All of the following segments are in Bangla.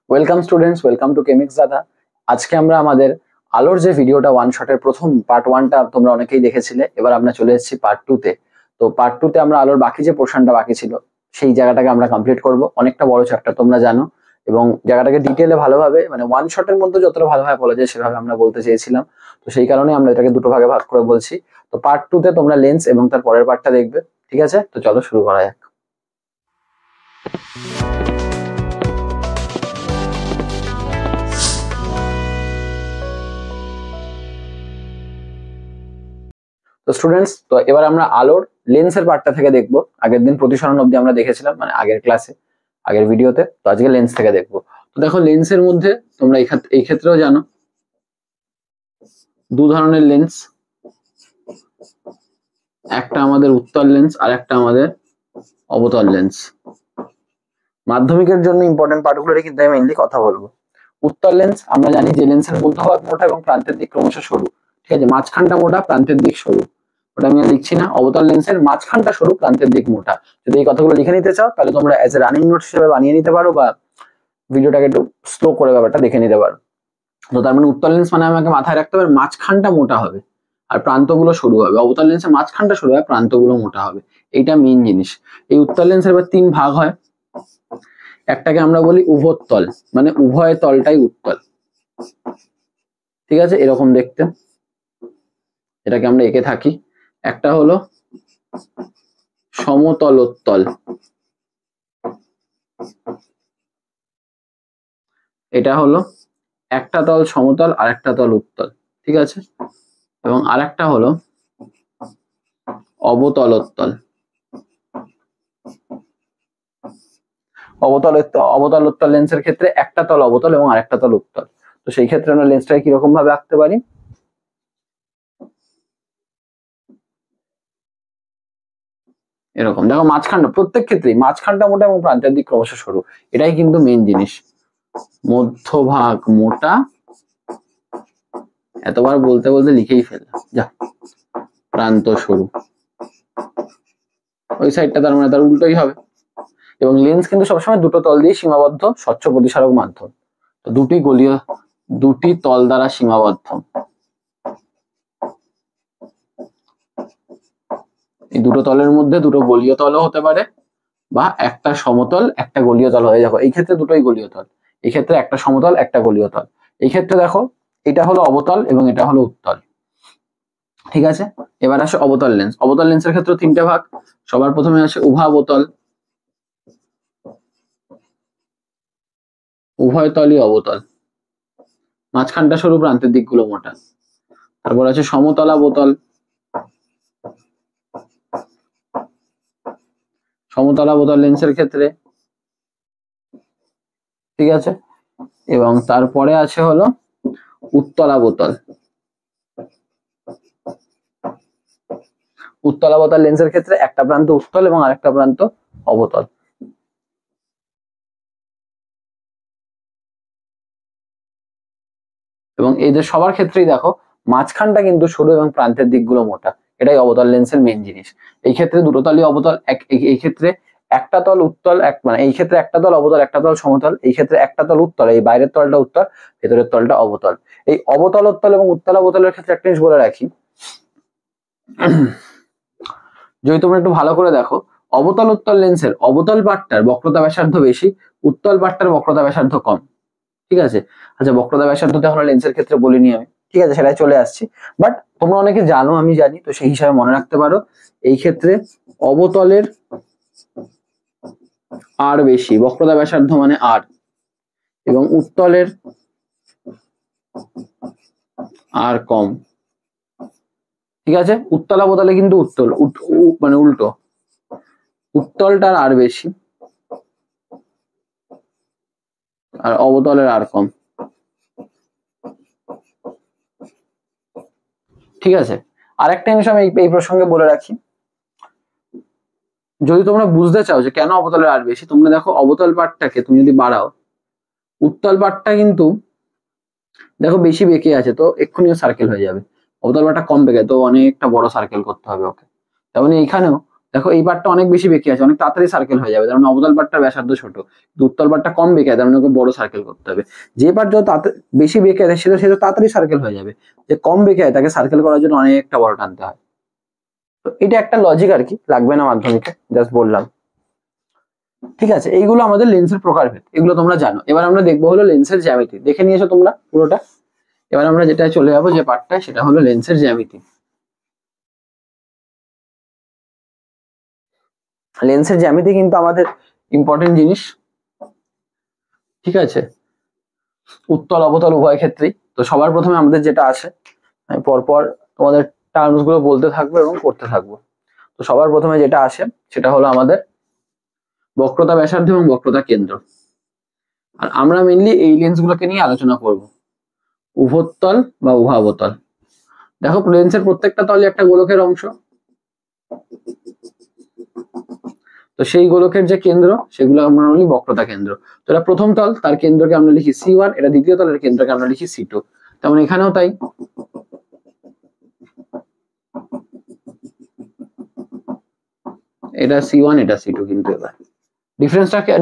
ওয়েলকাম স্টুডেন্টস, ওয়েলকাম টু কেমিক্স দাদা। আজকে আমরা আমাদের আলোর যে ভিডিওটা ওয়ান শটের প্রথম পার্ট ওয়ানটা তোমরা অনেকেই দেখেছিলে, এবার আমরা চলে এসেছি পার্ট টু তে। তো পার্ট টু তে আমরা আলোর বাকি যে পোর্শনটা বাকি ছিল সেই জায়গাটাকে আমরা কমপ্লিট করব। অনেকটা বড় চ্যাপ্টার তোমরা জানো, এবং জায়গাটাকে ডিটেলে ভালোভাবে মানে ওয়ান শটের মধ্যে যতটা ভালোভাবে বলা যায় সেভাবে আমরা বলতে চেয়েছিলাম। তো সেই কারণে আমরা এটাকে দুটো ভাগে ভাগ করে বলছি। তো পার্ট টু তে তোমরা লেন্স এবং তার পরের পার্টটা দেখবে, ঠিক আছে? তো চলো শুরু করা যাক। তো স্টুডেন্টস, তো এবার আমরা আলোর লেন্সের পার্টটা থেকে দেখবো। আগের দিন প্রতিসরণ অব্দি আমরা দেখেছিলাম, মানে আগের ক্লাসে, আগের ভিডিওতে। তো আজকে লেন্স থেকে দেখবো। তো দেখো, লেন্সের মধ্যে তোমরা এই ক্ষেত্রেও জানো দু ধরনের লেন্স, একটা আমাদের উত্তল লেন্স আর একটা আমাদের অবতল লেন্স। মাধ্যমিকের জন্য ইম্পর্টেন্ট পার্টগুলোরে কিন্তু আমি মেইনলি কথা বলবো। উত্তল লেন্স আমরা জানি যে লেন্সের মধ্যভাগ মোটা এবং প্রান্তের দিক ক্রমশ সরু, ঠিক আছে? মাঝখানটা মোটা, প্রান্তের দিক সরু, ওটা আমি আর লিখছি না। অবতল লেন্সের মাঝখানটা সরু, প্রান্তের দিক মোটা। যদি এই কথাগুলো লিখে নিতে চাও তাহলে তোমরা এজ এ রানিং নোট হিসেবে বানিয়ে নিতে পারো, বা ভিডিওটাকে একটু স্লো করে ব্যাপারটা দেখে নিতে পারো। তো তার মানে উত্তল লেন্স মানে আমাকে মাথায় রাখতে হবে মাঝখানটা মোটা হবে আর প্রান্তগুলো সরু হবে। অবতল লেন্সের মাঝখানটা সরু হয়, প্রান্তগুলো মোটা হবে। এইটা মেইন জিনিস। এই উত্তল লেন্সের এবার তিন ভাগ হয়। একটাকে আমরা বলি উভোত্তল, মানে উভয় তলটাই উত্তল, ঠিক আছে? এরকম দেখতে, এটাকে আমরা এঁকে থাকি। একটা হলো সমতলোত্তল, এটা হলো একটা তল সমতল আর একটা তল উত্তল, ঠিক আছে? এবং আরেকটা হলো অবতলোত্তল। অবতলোত্তল লেন্সের ক্ষেত্রে একটা তল অবতল এবং আরেকটা তল উত্তল। তো সেই ক্ষেত্রে আমরা লেন্সটাকে কিরকম ভাবে আঁকতে পারি? এরকম দেখো, মাঝখানটা প্রত্যেক ক্ষেত্রেই মাঝখানটা মোটা এবং প্রান্তের দিক ক্রমশ সরু, এটাই কিন্তু মেইন জিনিস। মধ্যভাগ মোটা, এতবার বলতে বলতে লিখেই ফেললাম, যা। প্রান্ত সরু, ওই সাইডটা তার মানে তার উল্টোই হবে। এবং লেন্স কিন্তু সবসময় দুটো তল দিয়ে সীমাবদ্ধ, স্বচ্ছ প্রতিসারক মাধ্যম। তো দুটি তল দ্বারা সীমাবদ্ধ। এই দুটো তলের মধ্যে দুটো গলীয় তলও হতে পারে, বা একটা সমতল একটা গলীয় তল হয়ে যাবে। এই ক্ষেত্রে দুটোই গলীয় তল, এই ক্ষেত্রে একটা সমতল একটা গলীয় তল। এই ক্ষেত্রে দেখো, এটা হলো অবতল এবং এটা হলো উত্তল, ঠিক আছে? এবার আসে অবতল লেন্স। অবতল লেন্সের ক্ষেত্রে তিনটে ভাগ। সবার প্রথমে আসে উভাবতল, উভয় তলই অবতল, মাঝখানটা সরু, প্রান্তের দিকগুলো মোটা। তারপর আছে সমতলাবতল, সমতলাবতল লেন্সের ক্ষেত্রে, ঠিক আছে? এবং তারপরে আছে হলো উত্তলাবতল। উত্তলাবতল লেন্সের ক্ষেত্রে একটা প্রান্ত উত্তল এবং আরেকটা প্রান্ত অবতল। এবং এদের সবার ক্ষেত্রেই দেখো মাঝখানটা কিন্তু সরু এবং প্রান্তের দিকগুলো মোটা, এটাই অবতল লেন্সের মেইন জিনিস। এই ক্ষেত্রে দুটো তলই অবতল, এই ক্ষেত্রে একটা তল উত্তল, মানে এই ক্ষেত্রে একটা তল অবতল একটা তল সমতল। এই ক্ষেত্রে একটা তল উত্তল, এই বাইরের তলটা উত্তল, ভেতরের তলটা অবতল। এই অবতলোত্তল এবং উত্তলাবতলের ক্ষেত্রে একটা জিনিস বলে রাখি, যদি তোমরা একটু ভালো করে দেখো, অবতলোত্তল লেন্সের অবতল পাটটার বক্রতা ব্যাসার্ধ বেশি, উত্তল পাটটার বক্রতা ব্যাসার্ধ কম, ঠিক আছে? আচ্ছা, বক্রতা ব্যাসার্ধটা এখন লেন্সের ক্ষেত্রে বলিনি আমি, ঠিক আছে? সেটাই চলে আসছি। বাট তোমরা অনেকে জানো, আমি জানি, তো সেই হিসাবে মনে রাখতে পারো। এই ক্ষেত্রে অবতলের আর বেশি, বক্রতা ব্যাসার্ধ মানে আর, এবং উত্তলের আর কম, ঠিক আছে? উত্তলাবতলে কিন্তু মানে উল্টো, উত্তলটার আর বেশি আর অবতলের আর কম, ঠিক আছে? আরেকটা জিনিস আমি এই প্রসঙ্গে বলে রাখি, যদি তোমরা বুঝতে চাও যে কেন অবতলের আর বেশি, তোমরা দেখো অবতল পাটটাকে তুমি যদি বাড়াও, উত্তল পাটটা কিন্তু দেখো বেশি বেঁকে আছে, তো এক্ষুনি সার্কেল হয়ে যাবে। অবতল পাটটা কম বেঁকে, তো অনেকটা বড় সার্কেল করতে হবে ওকে। তেমনি এইখানেও দেখো এই পার্টটা অনেক বেশি বেঁকে আছে, অনেক তাড়াতাড়ি সার্কেল হয়ে যাবে, তার মানে অবতল পার্টটা ব্যাসার্ধ ছোট, উত্তল পার্টটা কম বেঁকে আছে, তার মানে ওকে বড় সার্কেল করতে হবে। যে পার্ট যত বেশি বেঁকে আছে সেটা সেটা তাড়াতাড়ি সার্কেল হয়ে যাবে, যে কম বেঁকে আছে তাকে সার্কেল করার জন্য অনেকটা বড় টানতে হয়। তো এটা একটা লজিক আর কি, লাগবে না মাধ্যমিকে, জাস্ট বললাম। ঠিক আছে, এইগুলো আমাদের লেন্সের প্রকারভেদ, এগুলো তোমরা জানো। এবার আমরা দেখবো হলো লেন্সের জ্যামিতি, দেখে নিয়েছো তোমরা পুরোটা। এবার আমরা যেটা চলে যাবো যে পার্টটা, সেটা হলো লেন্সের জ্যামিতি। লেন্সের জ্যামিতি কিন্তু আমাদের ইম্পর্টেন্ট জিনিস, ঠিক আছে, উত্তল অবতল উভয় ক্ষেত্রেই। তো সবার প্রথমে আমাদের যেটা আসে, আমি পরপর তোমাদের টার্মস গুলো বলতে থাকবো এবং করতে থাকবো। তো সবার প্রথমে যেটা আসে সেটা হলো আমাদের বক্রতা ব্যাসার্ধ এবং বক্রতা কেন্দ্র। আর আমরা মেনলি এই লেন্স গুলোকে নিয়ে আলোচনা করব, উভোত্তল বা উভাবতল। দেখো লেন্সের প্রত্যেকটা তলই একটা গোলকের অংশ, তো সেই গোলকের যে কেন্দ্র সেগুলো আমরা বলি বক্রতা কেন্দ্র। তো এটা প্রথম তল, তার কেন্দ্রকে আমরা লিখি C1, এটা দ্বিতীয় তলের কেন্দ্রকে আমরা লিখি C2। তেমন এখানেও তাই, এটা C1 এটা C2। কিন্তু এবার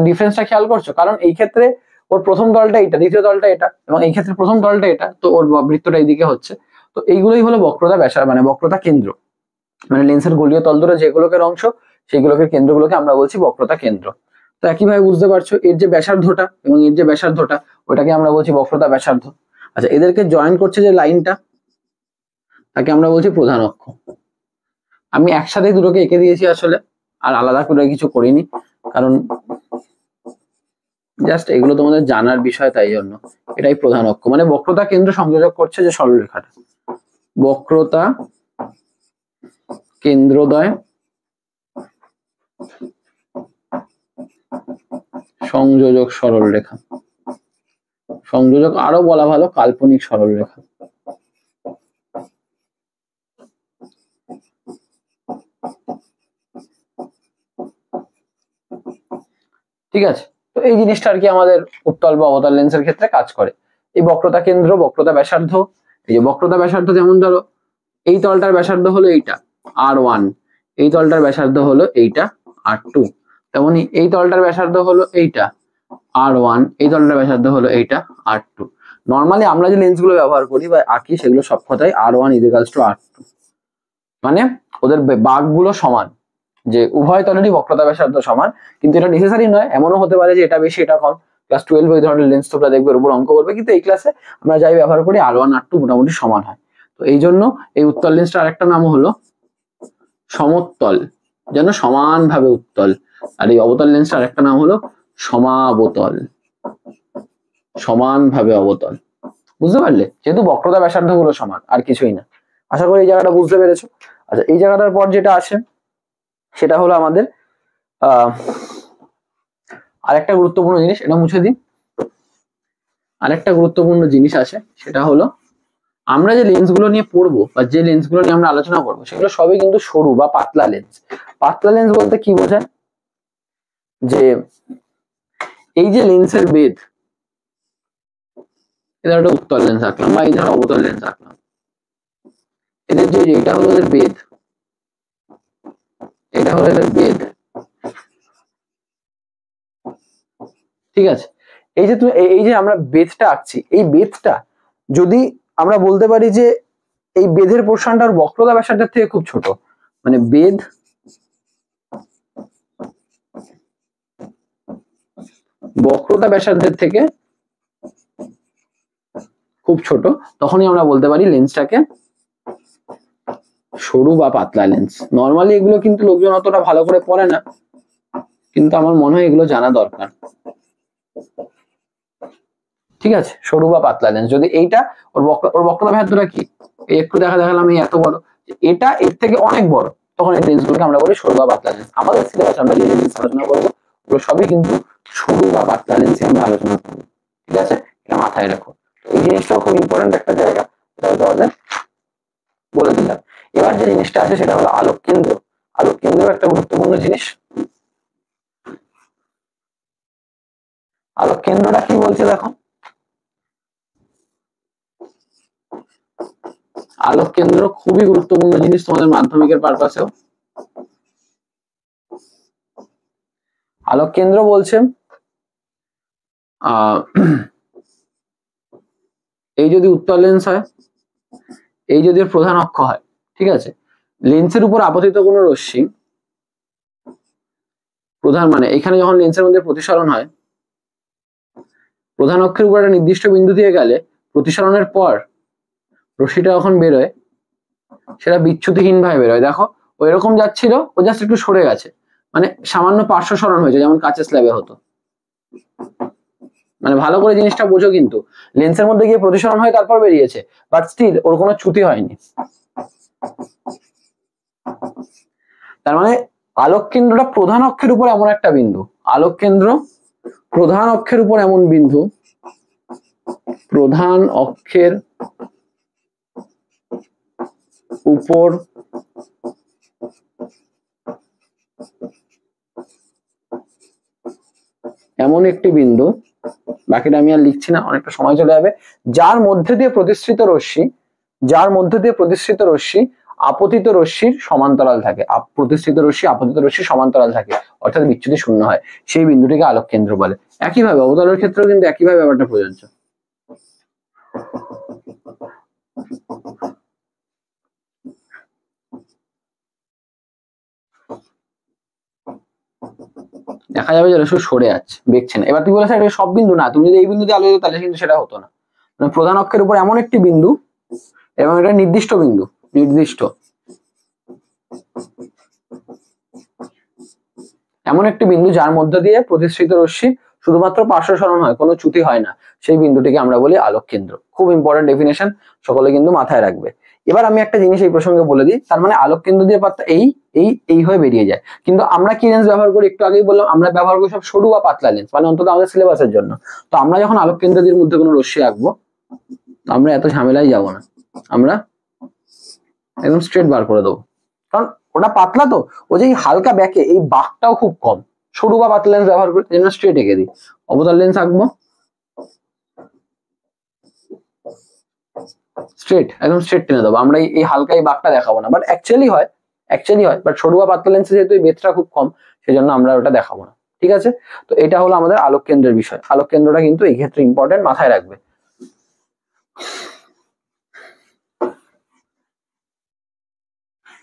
ডিফারেন্সটা খেয়াল করছো, কারণ এই ক্ষেত্রে ওর প্রথম তলটা এটা, দ্বিতীয় তলটা এটা, এবং এই ক্ষেত্রে প্রথম তলটা এটা, তো ওর বৃত্তটা এইদিকে হচ্ছে। তো এইগুলোই হলো বক্রতা ব্যাসার্ধ, মানে বক্রতা কেন্দ্র, মানে লেন্সের গোলীয় তল ধরে যে গোলকের অংশ সেই গোলকের কেন্দ্রগুলোকে আমরা বলছি বক্রতা কেন্দ্র। তো একইভাবে বুঝতে পারছো এর যে ব্যাসার্ধটা এবং এর যে ব্যাসার্ধটা, ওটাকে আমরা বলছি বক্রতা ব্যাসার্ধ। আচ্ছা, এদেরকে জয়েন করছে যে লাইনটা, তাকে আমরা বলছি প্রধান অক্ষ। আমি একসাথে দুটোকে এঁকে দিয়েছি আসলে, আর আলাদা করে কিছু করিনি, কারণ জাস্ট এগুলো তোমাদের জানার বিষয়, তাই জন্য। এটাই প্রধান অক্ষ, মানে বক্রতা কেন্দ্র সংযোজক করছে যে সরলরেখাটা, বক্রতা কেন্দ্রদ্বয় সংযোজক সরলরেখা, সংযোজক আরো বলা ভালো কাল্পনিক সরলরেখা। ঠিক আছে, তো এই জিনিসটা আর কি আমাদের উত্তল বা অবতল লেন্সের ক্ষেত্রে কাজ করে। এই বক্রতা কেন্দ্র, বক্রতা ব্যাসার্ধ, এই যে বক্রতা ব্যাসার্ধ, যেমন ধরো এই তলটার ব্যাসার্ধ হলো এইটা R1, এই তলটার ব্যাসার্ধ হলো এইটা R2, তেমনি এই তলটার ব্যাসার্ধ হলো এইটা R1, এই তলটার ব্যাসার্ধ হলো এইটা R2। নর্মালি আমরা যে লেন্স গুলো ব্যবহার করি বা আঁকি সেগুলো সব কথাই R1 = R2, মানে ওদের বাঁকগুলো সমান, যে উভয় তলেরই বক্রতা ব্যাসার্ধ সমান। কিন্তু এটা নেসেসারি নয়, এমনও হতে পারে যে এটা বেশি এটা কম। ক্লাস 12 এই ধরনের লেন্স তোমরা দেখবে এর উপর অঙ্ক করবে, কিন্তু এই ক্লাসে আমরা যাই ব্যবহার করি R1 R2 মোটামুটি সমান হয়। তো এই জন্য এই উত্তল লেন্সটার আরেকটা নাম হলো সমোত্তল, যেন সমানভাবে উত্তল। আর এই অবতল লেন্সটার আরেকটা নাম হলো সমাবতল, সমানভাবে অবতল। বুঝতে পারলে, যেহেতু বক্রতা ব্যাসার্ধ গুলো সমান, আর কিছুই না। আশা করি এই জায়গাটা বুঝতে পেরেছো। আচ্ছা, এই জায়গাটার পর যেটা আসে সেটা হলো আমাদের আরেকটা গুরুত্বপূর্ণ জিনিস, এটা মুছে দিই। আরেকটা গুরুত্বপূর্ণ জিনিস আছে, সেটা হলো আমরা যে লেন্সগুলো নিয়ে পড়বো বা যে লেন্সগুলো নিয়ে আমরা আলোচনা করবো সেগুলো সবই কিন্তু সরু বা পাতলা লেন্স। পাতলা লেন্স বলতে কি বোঝায়, যে এই যে লেন্সের বেধ, এটা একটা উত্তল লেন্স আঁকলাম বা এই ধরো অবতল লেন্স আঁকলাম, এদের যে এটা হলো এদের বেধ, এটা হলো এদের বেধ। ঠিক আছে, এই যে এই যে আমরা বেধটা আঁকছি, এই বেধটা যদি আমরা বলতে পারি যে এই বেধের পোর্শনটার বক্রতা ব্যাসার্ধের থেকে খুব ছোট, মানে বেধ বক্রতা ব্যাসার্ধের থেকে খুব ছোট, তখনই আমরা বলতে পারি লেন্সটাকে সরু বা পাতলা লেন্স। নর্মালি এগুলো কিন্তু লোকজন অতটা ভালো করে পড়ে না, কিন্তু আমার মনে হয় এগুলো জানা দরকার। ঠিক আছে, সরু বা পাতলা লেন্স, যদি এইটা ওর বক্রতা ব্যাসার্ধটা কি এই একটু দেখালাম এই এত বড়, এটা এর থেকে অনেক বড়, তখন এই লেন্সগুলোকে আমরা বলি সরু বা পাতলা লেন্স। আমাদের সিলেবাস আমরা যে লেন্স আলোচনা করবো ওগুলো সবই কিন্তু সরু বা পাতলা লেন্সে আমরা আলোচনা করবো। ঠিক আছে, এটা মাথায় রাখো। এই জিনিসটাও খুব ইম্পর্টেন্ট একটা জায়গা, তোমাদের বলে দিলাম। এবার যে জিনিসটা আছে সেটা হলো আলোক কেন্দ্র। আলোক কেন্দ্র একটা গুরুত্বপূর্ণ জিনিস। আলোক কেন্দ্রটা কি বলছে দেখো, আলোক কেন্দ্র খুবই গুরুত্বপূর্ণ জিনিস তোমাদের মাধ্যমিকের পারপাসেও। আলোক কেন্দ্র বলছে এই যদি উত্তল লেন্স হয়, এই যদি প্রধান অক্ষ হয়, ঠিক আছে, লেন্সের উপর আপতিত কোনো রশ্মি প্রধান মানে এখানে যখন লেন্সের মধ্যে প্রতিসরণ হয়, প্রধান অক্ষের উপর একটা নির্দিষ্ট বিন্দু দিয়ে গেলে প্রতিসরণের পর রশ্মিটা যখন বেরোয় সেটা বিচ্যুতিহীন ভাবে বেরোয়। দেখো ওই রকম যাচ্ছিল, ও জাস্ট একটু সরে গেছে, মানে সামান্য পার্শ্ব সরণ হয়েছে, যেমন কাঁচের স্ল্যাবে হতো। মানে ভালো করে জিনিসটা বোঝো, কিন্তু লেন্সের মধ্যে গিয়ে প্রতিসরণ হয়ে তারপর বেরিয়েছে, বাট স্টিল ওর কোনো চ্যুতি হয়নি। তার মানে আলোক কেন্দ্রটা প্রধান অক্ষের উপর এমন একটা বিন্দু, আলোক কেন্দ্র প্রধান অক্ষের উপর এমন বিন্দু, প্রধান অক্ষের উপর এমন একটি বিন্দু, বাকিটা আমি আর লিখছি না, অনেকটা সময় চলে যাবে, যার মধ্যে দিয়ে প্রতিসৃত রশ্মি, যার মধ্যে দিয়ে প্রতিসৃত রশ্মি আপতিত রশ্মির সমান্তরাল থাকে, প্রতিসৃত রশ্মি আপতিত রশ্মির সমান্তরাল থাকে, অর্থাৎ বিচ্যুতি শূন্য হয়, সেই বিন্দুটিকে আলোক কেন্দ্র বলে। একইভাবে অবতলের ক্ষেত্রেও কিন্তু একইভাবে ব্যাপারটা প্রযোজ্য। দেখা যাবে যে রশ্মি সরে যাচ্ছে, দেখছে না। এবার তুই বলেছ এটা সব বিন্দু না, তুমি যদি এই বিন্দুতে আলো দিতে তাহলে কিন্তু সেটা হতো না। মানে প্রধান অক্ষের উপর এমন একটি বিন্দু, এবং এটা নির্দিষ্ট বিন্দু, নির্দিষ্ট এমন একটি বিন্দু যার মধ্য দিয়ে প্রতিসৃত রশ্মি শুধুমাত্র পার্শ্ব সরণ হয়, কোনো চ্যুতি হয় না, সেই বিন্দুটিকে আমরা বলি আলোক কেন্দ্র। খুব ইম্পর্টেন্ট ডেফিনেশন, সকলে কিন্তু মাথায় রাখবে। এবার আমি একটা জিনিস এই প্রসঙ্গে বলে দিই, তার মানে আলোক কেন্দ্র দিয়ে পাত্তা এই হয়ে বেরিয়ে যায়। কিন্তু আমরা কি লেন্স ব্যবহার করি, একটু আগেই বললাম, আমরা ব্যবহার করি সব সরু বা পাতলা লেন্স, মানে অন্তত আমাদের সিলেবাসের জন্য। তো আমরা যখন আলোক কেন্দ্রের মধ্যে কোনো রশ্মি আঁকবো, আমরা এত ঝামেলায় যাব না, আমরা একদম স্ট্রেট বার করে দেবো, কারণ ওটা পাতলা, তো ও যে হালকা ব্যাকে এই বাঁকটাও খুব কম। সরু বা পাতলা লেন্স ব্যবহার করি, জন্য স্ট্রেট এঁকে দিই। অবতল লেন্স আঁকবো, স্ট্রেট, একদম স্ট্রেট টেনে দেবো, আমরা এই হালকা এই বাঁকটা দেখাবো না। বাট অ্যাকচুয়ালি হয়, বাট সরু বা পাতলা লেন্সে যেহেতু এই বেধটা খুব কম, সেজন্য আমরা ওটা দেখাবো না। ঠিক আছে, তো এটা হলো আমাদের আলোক কেন্দ্রের বিষয়। আলোক কেন্দ্রটা কিন্তু এই ক্ষেত্রে ইম্পর্টেন্ট, মাথায় রাখবে।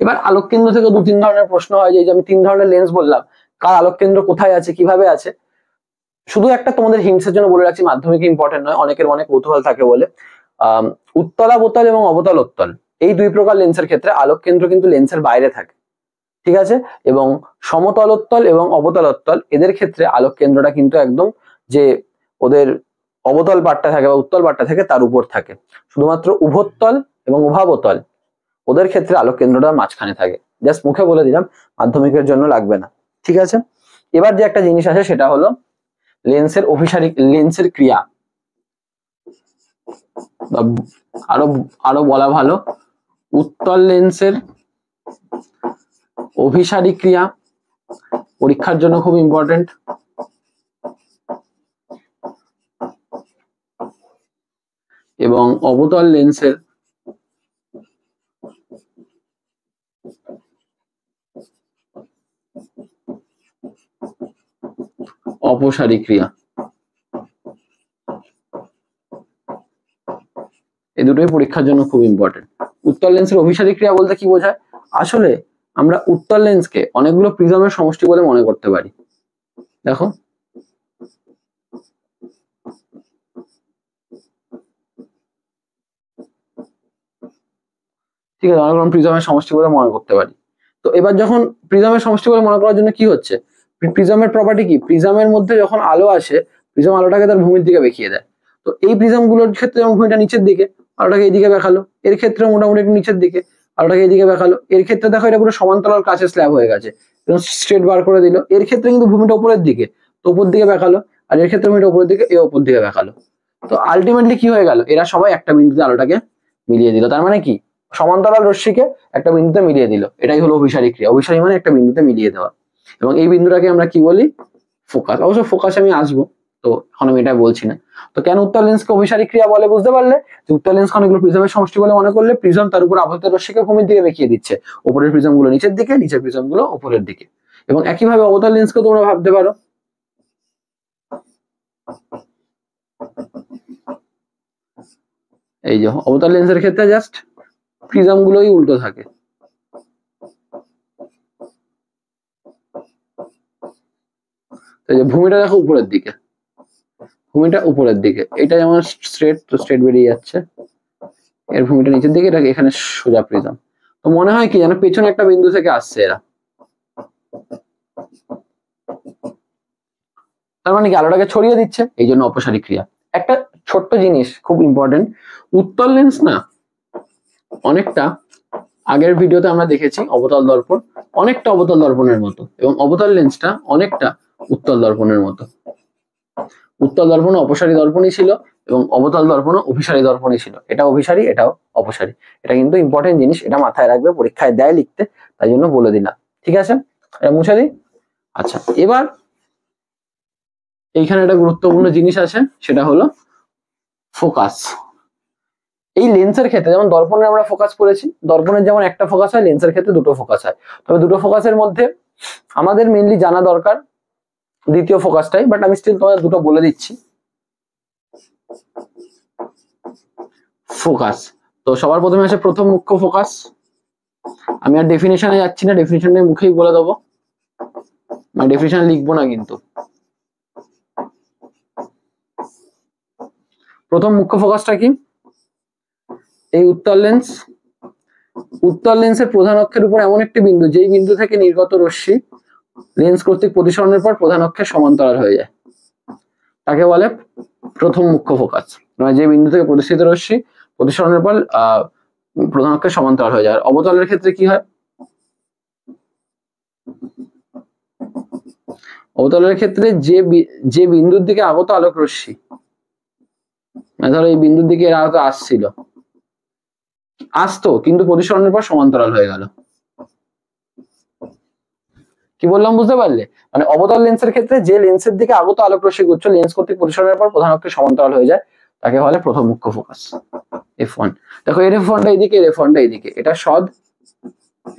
এবার আলোক কেন্দ্র থেকে দু তিন ধরনের প্রশ্ন হয়, যে আমি তিন ধরনের লেন্স বললাম, কার আলোক কেন্দ্র কোথায় আছে, কিভাবে আছে। শুধু একটা তোমাদের হিংসের জন্য বলে রাখছি, মাধ্যমিকে ইম্পর্টেন্ট নয়, অনেকের অনেক কৌতূহল থাকে বলে। উত্তলাবতল এবং অবতলোত্তল, এই দুই প্রকার লেন্সের ক্ষেত্রে আলোক কেন্দ্র কিন্তু লেন্সের বাইরে থাকে, ঠিক আছে। এবং সমতলোত্তল এবং অবতলোত্তল, এদের ক্ষেত্রে আলোক কেন্দ্রটা কিন্তু একদম যে ওদের অবতল পাটটা থাকে বা উত্তল পাটটা থাকে তার উপর থাকে। শুধুমাত্র উভোত্তল এবং উভাবতল, ওদের ক্ষেত্রে আলোক কেন্দ্রটা মাঝখানে থাকে। জাস্ট মুখে বলে দিলাম, মাধ্যমিকের জন্য লাগবে না, ঠিক আছে। এবার যে একটা জিনিস আছে সেটা হলো লেন্সের অভিসারিক, লেন্সের ক্রিয়া, আরো বলা ভালো উত্তল লেন্সের অভিসারী ক্রিয়া, পরীক্ষার জন্য খুব ইম্পর্টেন্ট। এবং অবতল লেন্সের অপসারী ক্রিয়া, এই দুটোই পরীক্ষার জন্য খুব ইম্পর্টেন্ট। উত্তল লেন্সের অভিসারী ক্রিয়া বলতে কি বোঝায়, আসলে আমরা উত্তল লেন্সকে অনেকগুলো প্রিজমের সমষ্টি বলে মনে করতে পারি। দেখো ঠিক আছে, অনেক রকম প্রিজমের সমষ্টি বলে মনে করতে পারি। তো এবার যখন প্রিজমের সমষ্টি বলে মনে করার জন্য কি হচ্ছে, প্রিজমের প্রপার্টি কি, প্রিজমের মধ্যে যখন আলো আসে, প্রিজম আলোটাকে তার ভূমির দিকে বেঁকিয়ে দেয়। তো এই প্রিজম গুলোর ক্ষেত্রে যখন ভূমিটা নিচের দিকে, আলোটাকে এইদিকে বেঁকালো, এর ক্ষেত্রে মোটামুটি একটু নিচের দিকে, আলোটাকে এইদিকে বেঁকালো। এর ক্ষেত্রে দেখো এটা পুরো সমান্তরাল কাঁচের স্ল্যাব হয়ে গেছে, স্ট্রেট বার করে দিল। এর ক্ষেত্রে কিন্তু ভূমিটা উপরের দিকে, তো উপর দিকে বেঁকালো, আর এর ক্ষেত্রে ভূমিটা উপরের দিকে, এ উপর দিকে বেঁকালো। তো আলটিমেটলি কি হয়ে গেল, এরা সবাই একটা বিন্দুতে আলোটাকে মিলিয়ে দিল। তার মানে কি, সমান্তরাল রশ্মিকে একটা বিন্দুতে মিলিয়ে দিল, এটাই হলো অভিসারী ক্রিয়া। অভিসারী মানে একটা বিন্দুতে মিলিয়ে দেওয়া। এবং এই বিন্দুটাকে আমরা কি বলি, ফোকাস। অবশ্য ফোকাস আমি আসবো, তো এখন আমি এটা বলছি না। তো কেন উত্তল লেন্সকে অভিসারী ক্রিয়া বলে বুঝতে পারলে, যে উত্তল লেন্স অনেকগুলো প্রিজমের সমষ্টি বলে মনে করলে, প্রিজম তার উপর আবদ্ধ রশ্মিকে ভূমির দিকে বেঁকিয়ে দিচ্ছে, উপরের প্রিজম গুলো নিচের দিকে, নিচের প্রিজম গুলো উপরের দিকে। এবং একইভাবে অবতল লেন্সকে তোমরা ভাবতে পারো, এই যে অবতল লেন্সের ক্ষেত্রে জাস্ট প্রিজম গুলোই উল্টো থাকে। এই যে ভূমিটা দেখো উপরের দিকে, ভূমিটা উপরের দিকে, এটা যেমন স্ট্রেট, তো স্ট্রেট বেরিয়ে যাচ্ছে, এর ভূমিটা নিচের দিকে, এটা এখানে সোজা প্রিজম। তো মনে হয় কি যেন পেছনে একটা বিন্দু থেকে আসছে এরা, তার মানে কি আলোটাকে ছড়িয়ে দিচ্ছে, এই জন্য অপসারী ক্রিয়া। একটা ছোট্ট জিনিস খুব ইম্পর্টেন্ট, উত্তল লেন্স না অনেকটা, আগের ভিডিওতে আমরা দেখেছি অবতল দর্পণ অনেকটা অবতল দর্পণের মতো, এবং অবতল লেন্সটা অনেকটা উত্তল দর্পণের মতো। উত্তল দর্পণ অপসারী দর্পণই ছিল এবং অবতল দর্পণ অভিসারী দর্পণই ছিল। এটা অভিসারী, এটাও অপসারী। এটা কিন্তু ইম্পর্টেন্ট জিনিস, এটা মাথায় রাখবে, পরীক্ষায় দেয় লিখতে, তাই জন্য বলে দিলাম। ঠিক আছে, এটা মুছে দিই। আচ্ছা, এবার এইখানে একটা গুরুত্বপূর্ণ জিনিস আছে, সেটা হলো ফোকাস। এই লেন্সের ক্ষেত্রে যেমন দর্পণে আমরা ফোকাস করেছি, দর্পণের যেমন একটা ফোকাস হয়, লেন্সের ক্ষেত্রে দুটো ফোকাস হয়। তবে দুটো ফোকাসের মধ্যে আমাদের মেইনলি জানা দরকার দ্বিতীয় ফোকাসটাই, বাট আমি স্টিল তোমাদের দুটো বলে দিচ্ছি। ফোকাস, তো সবার প্রথমে আছে প্রথম মুখ্য ফোকাস। আমি আর ডেফিনেশনে যাচ্ছি না, ডেফিনেশনে মুখেই বলে দেবো, মানে ডেফিনেশন লিখবো না কিন্তু। প্রথম মুখ্য ফোকাসটা কি? এই উত্তল লেন্স, উত্তল লেন্সের প্রধান অক্ষের উপর এমন একটি বিন্দু, যেই বিন্দু থেকে নির্গত রশ্মি লেন্স কর্তৃক প্রতিসরণের পর প্রধান অক্ষের সমান্তরাল হয়ে যায়, তাকে বলে প্রথম মুখ্য ফোকাস। মানে যে বিন্দু থেকে প্রতিসৃত রশ্মি প্রতিসরণের পর প্রধান অক্ষের সমান্তরাল হয়ে যায়। আর অবতলের ক্ষেত্রে কি হয়? অবতলের ক্ষেত্রে যে বিন্দুর দিকে আগত আলোক রশ্মি, মানে ধরো এই বিন্দুর দিকে এর আলোক আসতো কিন্তু প্রতিসরণের পর সমান্তরাল হয়ে গেল। কি বললাম বুঝতে পারলে? মানে অবতল লেন্সের ক্ষেত্রে যে লেন্সের দিকে আগত আলোক রশ্মি গুচ্ছ লেন্স কর্তৃক প্রতিসরণের পর প্রধান অক্ষের সমান্তরাল হয়ে যায়, তাকে বলে প্রথম মুখ্য ফোকাস। F1 দেখো, এর F1টা এইদিকে, এর F1টা এইদিকে, এটা সৎ,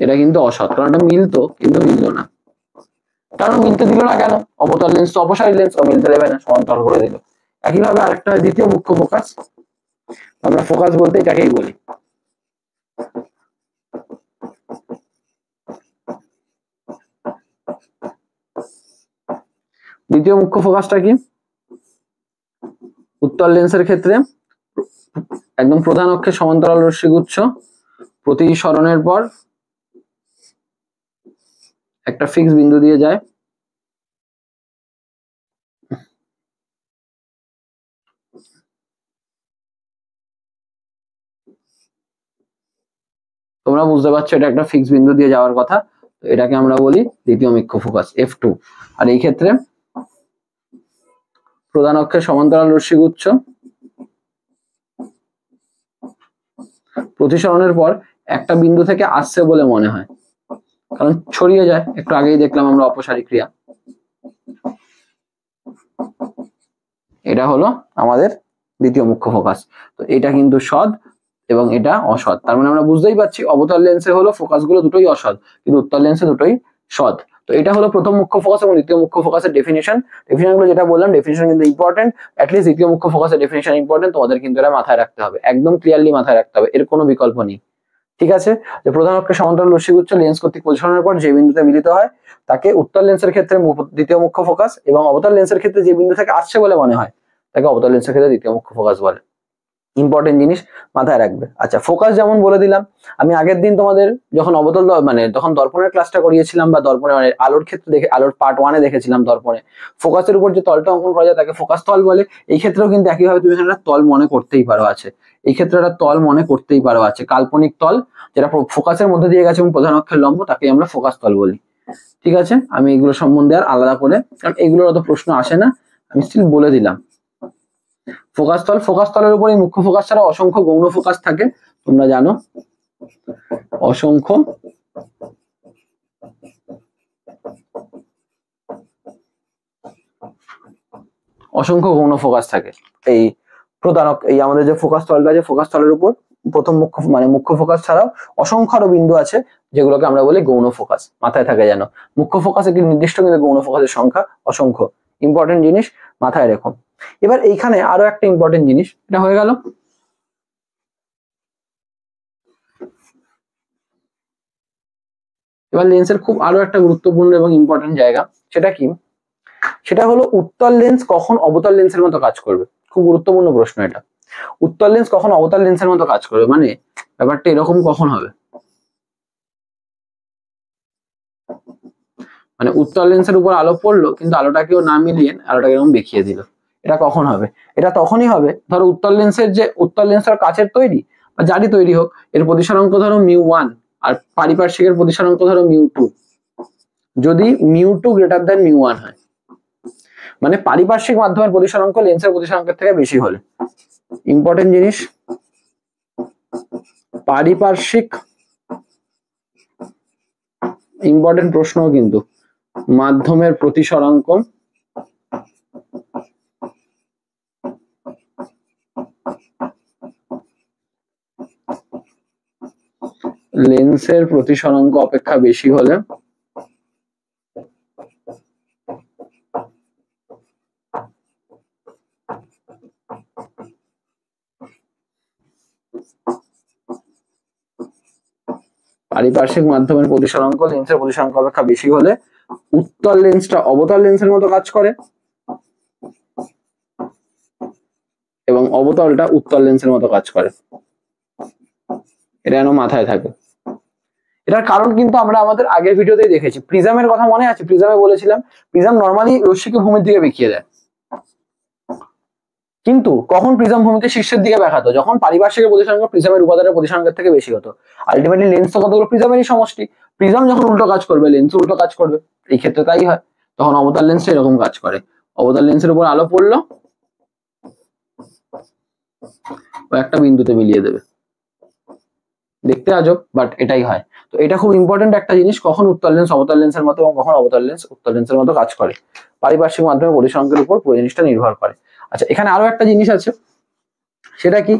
এটা কিন্তু অসৎ, কারণ এটা মিলতো কিন্তু মিললো না। কারণ মিলতে দিল না কেন? অবতল লেন্স তো অপসারী লেন্স, ও মিলতে দেবে না, সমান্তরাল করে দিল। একইভাবে আরেকটা দ্বিতীয় মুখ্য ফোকাস, আমরা ফোকাস বলতে এটাকেই বলি। দ্বিতীয় মুখ্য ফোকাসটা কি? উত্তল লেন্সের ক্ষেত্রে একদম প্রধান অক্ষের সমান্তরাল রশ্মিগুচ্ছ প্রতিসরণের পর একটা ফিক্স বিন্দু দিয়ে যায়, তোমরা বুঝতে পারছো এটা একটা ফিক্স বিন্দু দিয়ে যাওয়ার কথা, তো এটাকে আমরা বলি দ্বিতীয় মুখ্য ফোকাস, F2। আর এই ক্ষেত্রে প্রধান অক্ষের সমান্তরাল রশ্মিগুচ্ছ প্রতিসরণের পর একটা বিন্দু থেকে আসছে বলে মনে হয়, কারণ ছড়িয়ে যায়, একটু আগেই দেখলাম আমরা অপসারী ক্রিয়া। এটা হলো আমাদের দ্বিতীয় মুখ্য ফোকাস। তো এটা কিন্তু সৎ এবং এটা অসৎ, তার মানে আমরা বুঝতেই পারছি অবতল লেন্সে হলো ফোকাস গুলো দুটোই অসৎ, কিন্তু উত্তল লেন্সে দুটোই সৎ। তো এটা হলো প্রথম মুখ্য ফোকাস এবং দ্বিতীয় মুখ্য ফোকাসের ডেফিনেশন। ডেফিনেশন গুলো যেটা বললাম, ডেফিনেশন কিন্তু ইম্পর্টেন্ট, অ্যাটলিস্ট দ্বিতীয় মুখ্য ফোকাসের ডেফিনেশন ইম্পর্টেন্ট, তোমাদের কিন্তু এটা মাথায় রাখতে হবে, একদম ক্লিয়ারলি মাথায় রাখতে হবে, এর কোনো বিকল্প নেই। ঠিক আছে, যে প্রধান অক্ষের সমান্তরাল রশ্মিগুচ্ছ লেন্স কর্তৃক প্রতিসরণের পর যে বিন্দুতে মিলিত হয় তাকে উত্তল লেন্সের ক্ষেত্রে দ্বিতীয় মুখ্য ফোকাস, এবং অবতল লেন্সের ক্ষেত্রে যে বিন্দু থেকে আসছে বলে মনে হয় তাকে অবতল লেন্সের ক্ষেত্রে দ্বিতীয় মুখ্য ফোকাস বলে। ইম্পর্টেন্ট জিনিস মাথায় রাখবে। আচ্ছা, ফোকাস যেমন বলে দিলাম, আমি আগের দিন তোমাদের যখন অবতল মানে তখন দর্পণের ক্লাসটা করিয়েছিলাম, বা দর্পণে মানে আলোর ক্ষেত্রে দেখে, আলোর পার্ট 1-এ দেখেছিলাম দর্পণে ফোকাসের উপর যে তলটা অঙ্কন করা যায় তাকে ফোকাস তল বলে। এই ক্ষেত্রেও কিন্তু একইভাবে তুমি এখানে একটা তল মনে করতেই পারো আছে, এই ক্ষেত্রে একটা তল মনে করতেই পারো আছে, কাল্পনিক তল যেটা ফোকাসের মধ্যে দিয়ে গেছে এবং প্রধান অক্ষের লম্ব, তাকে আমরা ফোকাস তল বলি। ঠিক আছে, আমি এগুলো সম্বন্ধে আর আলাদা করে, কারণ এগুলোর অত প্রশ্ন আসে না, আমি স্টিল বলে দিলাম। ফোকাস তল, ফোকাস তলের উপরে মুখ্য ফোকাস ছাড়া অসংখ্য গৌণ ফোকাস থাকে, তোমরা জানো অসংখ্য গৌণ ফোকাস থাকে। এই প্রধান এই আমাদের যে ফোকাস তলটা আছে, ফোকাস তলের উপর প্রথম মুখ্য মানে মুখ্য ফোকাস ছাড়াও অসংখ্য আরো বিন্দু আছে যেগুলোকে আমরা বলি গৌণ ফোকাস। মাথায় থাকে যেন, মুখ্য ফোকাস একটি নির্দিষ্ট, কিন্তু গৌণ ফোকাসের সংখ্যা অসংখ্য। ইম্পর্টেন্ট জিনিস মাথায় রেখো। এবার এইখানে আরো একটা ইম্পর্টেন্ট জিনিস, এটা হয়ে গেল। এবার লেন্সের খুব আরো একটা গুরুত্বপূর্ণ এবং ইম্পর্টেন্ট জায়গা, সেটা কি, সেটা হলো উত্তল লেন্স কখন অবতল লেন্সের মতো কাজ করবে। খুব গুরুত্বপূর্ণ প্রশ্ন এটা। উত্তল লেন্স কখন অবতল লেন্সের মতো কাজ করবে, মানে ব্যাপারটা এরকম কখন হবে, মানে উত্তল লেন্সের উপর আলো পড়লো কিন্তু আলোটাকেও না মিলিয়ে আলোটাকে এরকম দেখিয়ে দিল, এটা কখন হবে? এটা তখনই হবে, ধরো উত্তল লেন্সের কাচের তৈরি বা যারই তৈরি হোক, এর প্রতিসরাঙ্ক ধরো μ1 আর পারিপার্শ্বিকের প্রতিসরাঙ্ক ধরো μ2, যদি μ2 গ্রেটার দ্যান μ1 হয়, মানে পারিপার্শ্বিক মাধ্যমের প্রতিসরাঙ্ক লেন্সের প্রতিসরাঙ্কের থেকে বেশি হলে, ইম্পর্টেন্ট জিনিস, পারিপার্শ্বিক, ইম্পর্টেন্ট প্রশ্ন কিন্তু, মাধ্যমের প্রতিসরাঙ্ক লেন্সের প্রতিসরাঙ্ক অপেক্ষা বেশি হলে পারিপার্শ্বিক মাধ্যমের প্রতিসরাঙ্ক লেন্সের প্রতিসরাঙ্ক অপেক্ষা বেশি হলে উত্তল লেন্সটা অবতল লেন্সের মতো কাজ করে এবং অবতলটা উত্তল লেন্সের মতো কাজ করে। এটা যেন মাথায় থাকে। এটার কারণ কিন্তু আমরা আমাদের আগের ভিডিওতেই দেখেছি। প্রিজমের কথা মনে আছে? প্রিজমে বলেছিলাম প্রিজম নর্মালি রশ্মিকে ভূমির দিকে বেঁকিয়ে দেয়, কিন্তু কখন প্রিজম ভূমিকে শীর্ষের দিকে দেখাতো? যখন পারিপার্শ্বিক প্রতিসরাঙ্ক প্রিজমের উপাদানের প্রতিসরাঙ্কের থেকে বেশি হতো। আলটিমেটলি লেন্স তো কতগুলো প্রিজমেরই সমষ্টি, প্রিজম যখন উল্টো কাজ করবে লেন্স উল্টো কাজ করবে, এই ক্ষেত্রে তাই হয়। তখন অবতল লেন্সটা এরকম কাজ করে, অবতল লেন্সের উপর আলো পড়লো ও একটা বিন্দুতে মিলিয়ে দেবে, দেখতে আজব বাট এটাই হয়। তো এটা খুব ইম্পর্টেন্ট একটা জিনিস, কখন উত্তল লেন্স অবতল লেন্সের মতো এবং কখন অবতল লেন্স উত্তল লেন্সের মতো কাজ করে, পারিপার্শ্বিক মাধ্যমে প্রতিসরাঙ্কের উপর পুরো জিনিসটা নির্ভর করে। আচ্ছা, এখানে আরো একটা জিনিস আছে, সেটা কি,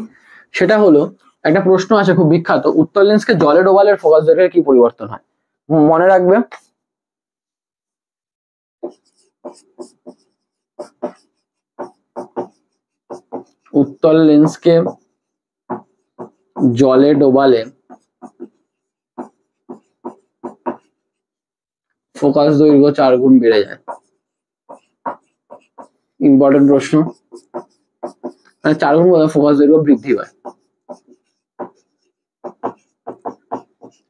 সেটা হলো একটা প্রশ্ন আছে খুব বিখ্যাত, উত্তল লেন্সকে জলে ডোবালে ফোকাস দৈর্ঘ্যের কি পরিবর্তন হয়? মনে রাখবে, উত্তল লেন্সকে জলে ডোবালে ফোকাস দৈর্ঘ্য 4 গুণ বেড়ে যায়। ইম্পর্টেন্ট প্রশ্ন, মানে 4 গুণ ফোকাস দৈর্ঘ্য বৃদ্ধি পায়।